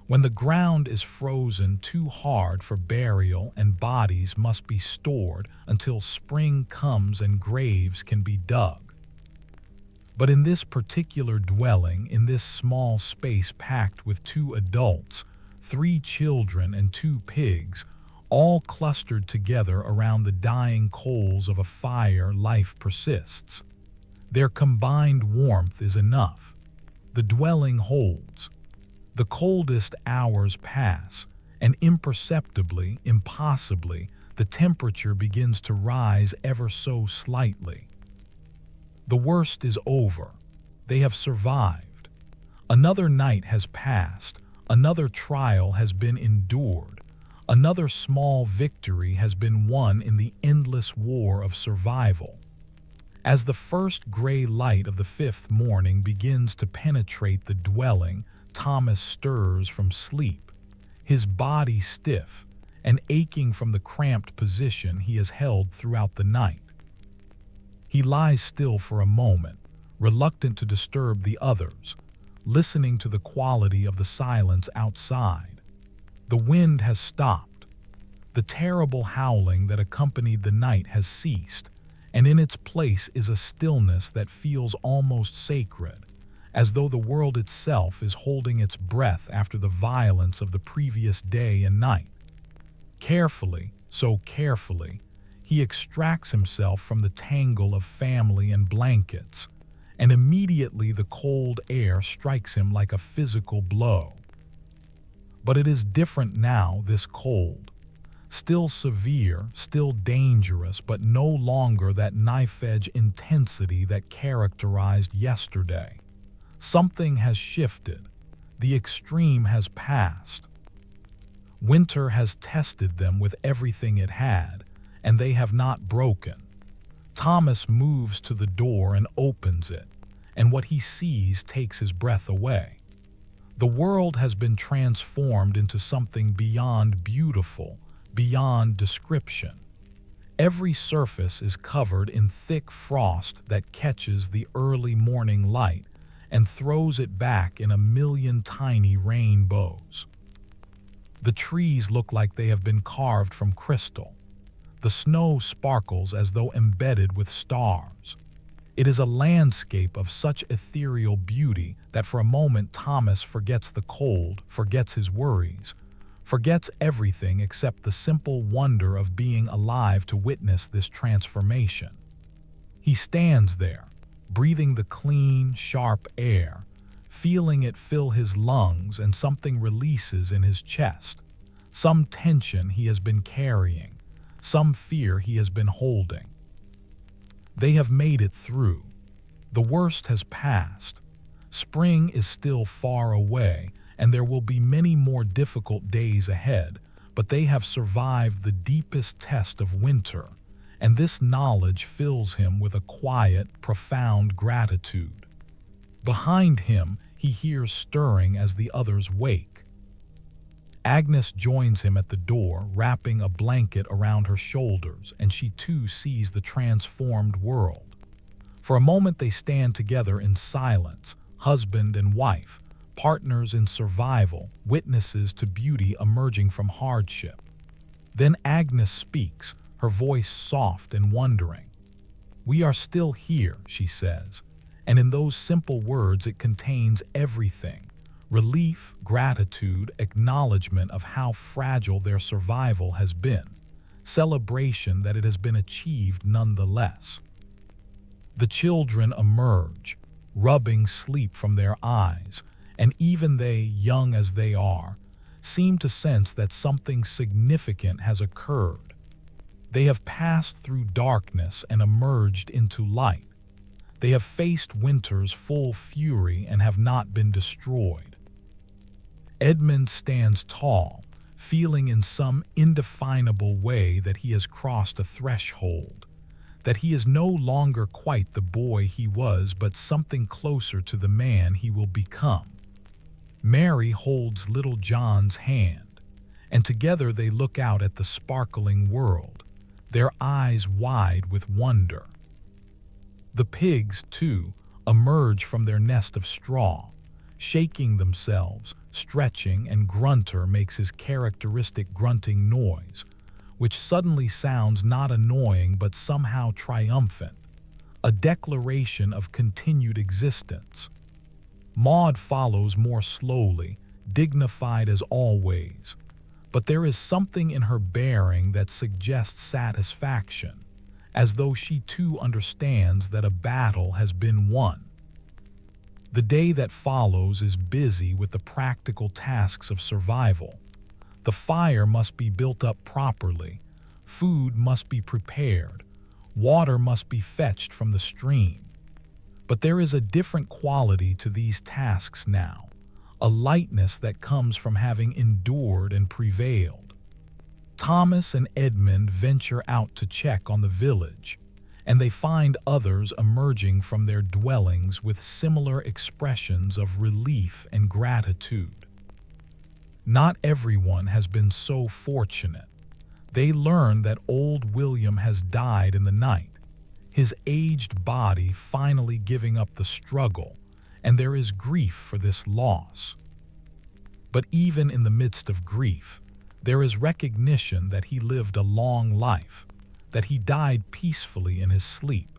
when the ground is frozen too hard for burial and bodies must be stored until spring comes and graves can be dug. But in this particular dwelling, in this small space packed with 2 adults, 3 children and 2 pigs, all clustered together around the dying coals of a fire, life persists. Their combined warmth is enough. The dwelling holds. The coldest hours pass, and imperceptibly, impossibly, the temperature begins to rise ever so slightly. The worst is over. They have survived. Another night has passed. Another trial has been endured. Another small victory has been won in the endless war of survival. As the first gray light of the 5th morning begins to penetrate the dwelling, Thomas stirs from sleep, his body stiff and aching from the cramped position he has held throughout the night. He lies still for a moment, reluctant to disturb the others, listening to the quality of the silence outside. The wind has stopped. The terrible howling that accompanied the night has ceased, and in its place is a stillness that feels almost sacred, as though the world itself is holding its breath after the violence of the previous day and night. Carefully, so carefully, he extracts himself from the tangle of family and blankets, and immediately the cold air strikes him like a physical blow. But it is different now, this cold. Still severe, still dangerous, but no longer that knife-edge intensity that characterized yesterday. Something has shifted. The extreme has passed. Winter has tested them with everything it had, and they have not broken. Thomas moves to the door and opens it, and what he sees takes his breath away. The world has been transformed into something beyond beautiful, beyond description. Every surface is covered in thick frost that catches the early morning light and throws it back in a million tiny rainbows. The trees look like they have been carved from crystal. The snow sparkles as though embedded with stars. It is a landscape of such ethereal beauty that for a moment Thomas forgets the cold, forgets his worries, forgets everything except the simple wonder of being alive to witness this transformation. He stands there, breathing the clean, sharp air, feeling it fill his lungs, and something releases in his chest. Some tension he has been carrying, some fear he has been holding. They have made it through. The worst has passed. Spring is still far away, and there will be many more difficult days ahead, but they have survived the deepest test of winter, and this knowledge fills him with a quiet, profound gratitude. Behind him, he hears stirring as the others wake. Agnes joins him at the door, wrapping a blanket around her shoulders, and she too sees the transformed world. For a moment they stand together in silence, husband and wife, partners in survival, witnesses to beauty emerging from hardship. Then Agnes speaks, her voice soft and wondering. "We are still here," she says, and in those simple words it contains everything: relief, gratitude, acknowledgement of how fragile their survival has been, celebration that it has been achieved nonetheless. The children emerge, rubbing sleep from their eyes, and even they, young as they are, seem to sense that something significant has occurred. They have passed through darkness and emerged into light. They have faced winter's full fury and have not been destroyed. Edmund stands tall, feeling in some indefinable way that he has crossed a threshold, that he is no longer quite the boy he was, but something closer to the man he will become. Mary holds little John's hand, and together they look out at the sparkling world, their eyes wide with wonder. The pigs, too, emerge from their nest of straw, shaking themselves, stretching, and Grunter makes his characteristic grunting noise, which suddenly sounds not annoying but somehow triumphant, a declaration of continued existence. Maud follows more slowly, dignified as always, but there is something in her bearing that suggests satisfaction, as though she too understands that a battle has been won. The day that follows is busy with the practical tasks of survival. The fire must be built up properly, food must be prepared, water must be fetched from the stream. But there is a different quality to these tasks now, a lightness that comes from having endured and prevailed. Thomas and Edmund venture out to check on the village, and they find others emerging from their dwellings with similar expressions of relief and gratitude. Not everyone has been so fortunate. They learn that old William has died in the night, his aged body finally giving up the struggle, and there is grief for this loss. But even in the midst of grief, there is recognition that he lived a long life, that he died peacefully in his sleep,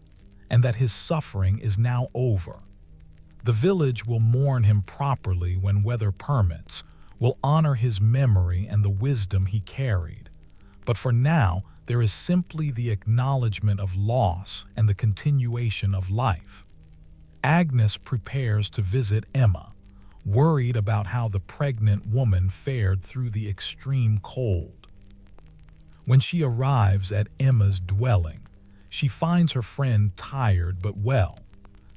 and that his suffering is now over. The village will mourn him properly when weather permits, will honor his memory and the wisdom he carried. But for now, there is simply the acknowledgement of loss and the continuation of life. Agnes prepares to visit Emma, worried about how the pregnant woman fared through the extreme cold. When she arrives at Emma's dwelling, she finds her friend tired but well,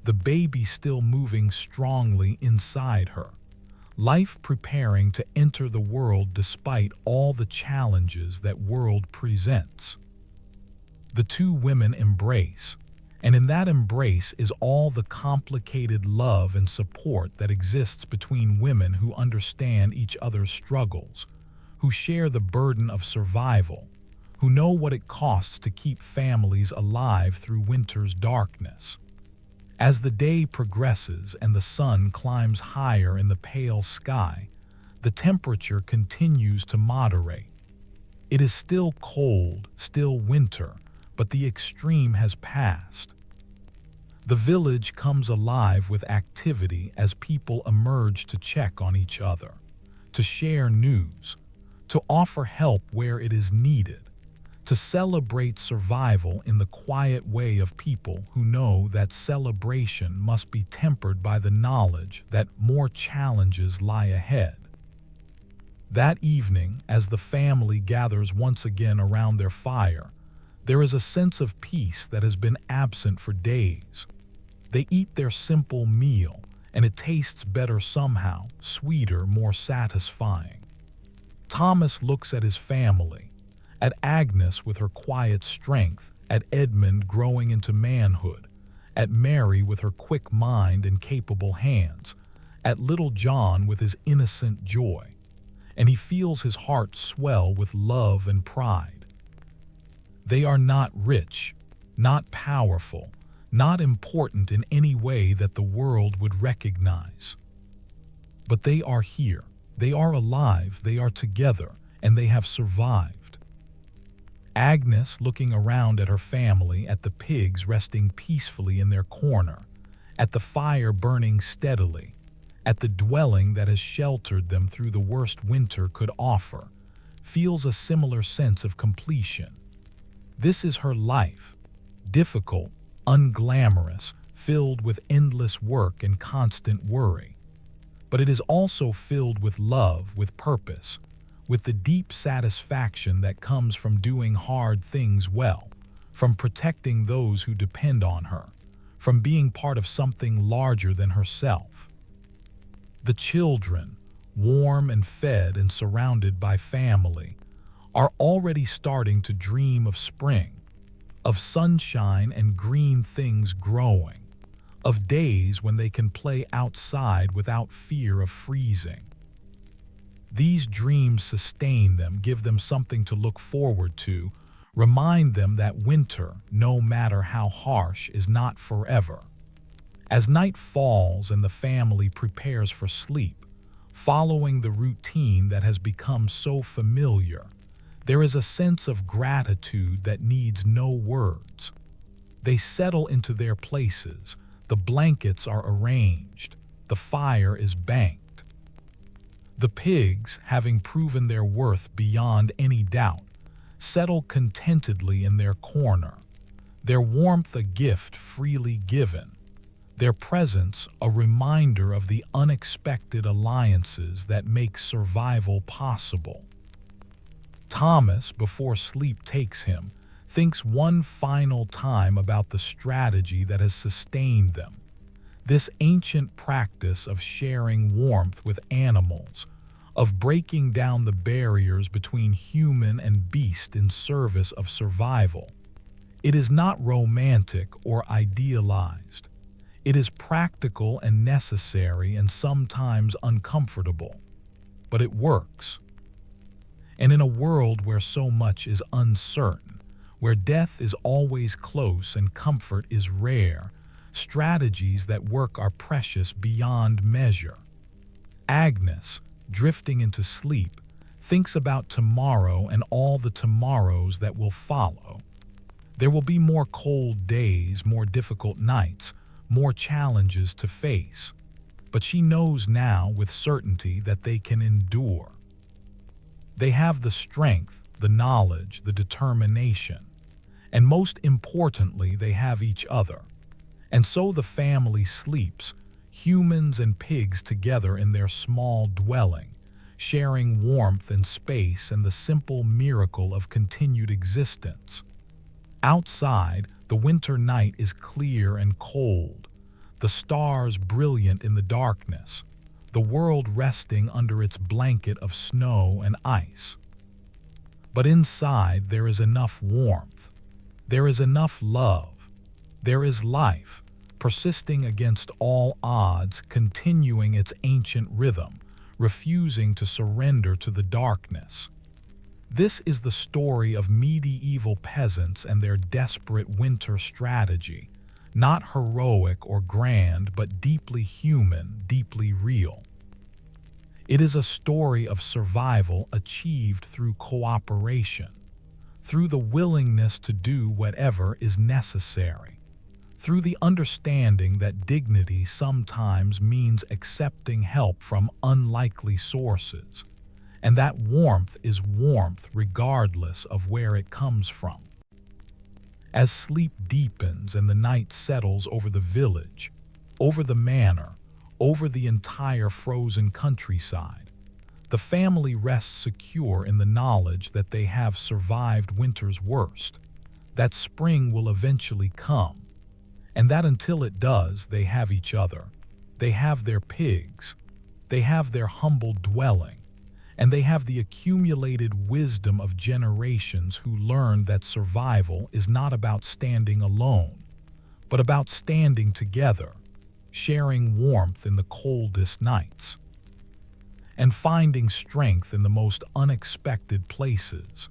the baby still moving strongly inside her, life preparing to enter the world despite all the challenges that world presents. The two women embrace, and in that embrace is all the complicated love and support that exists between women who understand each other's struggles, who share the burden of survival, who know what it costs to keep families alive through winter's darkness. As the day progresses and the sun climbs higher in the pale sky, the temperature continues to moderate. It is still cold, still winter, but the extreme has passed. The village comes alive with activity as people emerge to check on each other, to share news, to offer help where it is needed, to celebrate survival in the quiet way of people who know that celebration must be tempered by the knowledge that more challenges lie ahead. That evening, as the family gathers once again around their fire, there is a sense of peace that has been absent for days. They eat their simple meal, and it tastes better somehow, sweeter, more satisfying. Thomas looks at his family, at Agnes with her quiet strength, at Edmund growing into manhood, at Mary with her quick mind and capable hands, at little John with his innocent joy, and he feels his heart swell with love and pride. They are not rich, not powerful, not important in any way that the world would recognize. But they are here, they are alive, they are together, and they have survived. Agnes looking around at her family, at the pigs resting peacefully in their corner, at the fire burning steadily, at the dwelling that has sheltered them through the worst winter could offer, feels a similar sense of completion. This is her life, difficult, unglamorous, filled with endless work and constant worry. But it is also filled with love, with purpose, with the deep satisfaction that comes from doing hard things well, from protecting those who depend on her, from being part of something larger than herself. The children, warm and fed and surrounded by family, are already starting to dream of spring, of sunshine and green things growing, of days when they can play outside without fear of freezing. These dreams sustain them, give them something to look forward to, remind them that winter, no matter how harsh, is not forever. As night falls and the family prepares for sleep, following the routine that has become so familiar, there is a sense of gratitude that needs no words. They settle into their places, the blankets are arranged, the fire is banked. The pigs, having proven their worth beyond any doubt, settle contentedly in their corner, their warmth a gift freely given, their presence a reminder of the unexpected alliances that make survival possible. Thomas, before sleep takes him, thinks one final time about the strategy that has sustained them. This ancient practice of sharing warmth with animals, of breaking down the barriers between human and beast in service of survival. It is not romantic or idealized. It is practical and necessary and sometimes uncomfortable, but it works. And in a world where so much is uncertain, where death is always close and comfort is rare, strategies that work are precious beyond measure. Agnes, drifting into sleep, thinks about tomorrow and all the tomorrows that will follow. There will be more cold days, more difficult nights, more challenges to face. But she knows now with certainty that they can endure. They have the strength, the knowledge, the determination, and most importantly, they have each other. And so the family sleeps, humans and pigs together in their small dwelling, sharing warmth and space and the simple miracle of continued existence. Outside, the winter night is clear and cold, the stars brilliant in the darkness, the world resting under its blanket of snow and ice. But inside there is enough warmth, there is enough love, there is life, persisting against all odds, continuing its ancient rhythm, refusing to surrender to the darkness. This is the story of medieval peasants and their desperate winter strategy, not heroic or grand, but deeply human, deeply real. It is a story of survival achieved through cooperation, through the willingness to do whatever is necessary, through the understanding that dignity sometimes means accepting help from unlikely sources, and that warmth is warmth regardless of where it comes from. As sleep deepens and the night settles over the village, over the manor, over the entire frozen countryside, the family rests secure in the knowledge that they have survived winter's worst, that spring will eventually come, and that until it does, they have each other, they have their pigs, they have their humble dwelling, and they have the accumulated wisdom of generations who learned that survival is not about standing alone, but about standing together, sharing warmth in the coldest nights, and finding strength in the most unexpected places.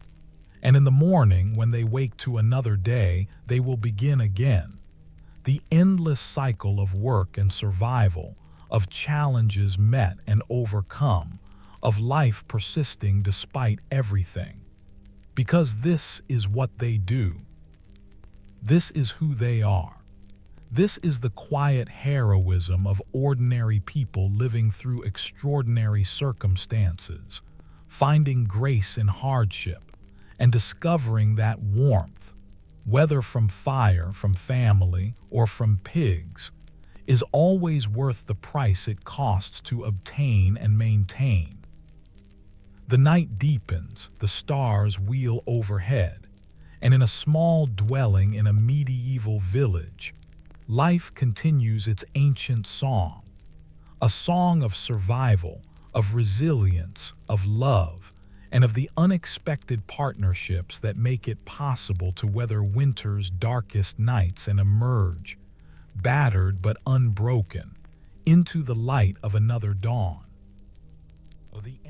And in the morning, when they wake to another day, they will begin again. The endless cycle of work and survival, of challenges met and overcome, of life persisting despite everything. Because this is what they do. This is who they are. This is the quiet heroism of ordinary people living through extraordinary circumstances, finding grace in hardship, and discovering that warmth, whether from fire, from family, or from pigs, is always worth the price it costs to obtain and maintain. The night deepens, the stars wheel overhead, and in a small dwelling in a medieval village, life continues its ancient song, a song of survival, of resilience, of love, and of the unexpected partnerships that make it possible to weather winter's darkest nights and emerge, battered but unbroken, into the light of another dawn. The end.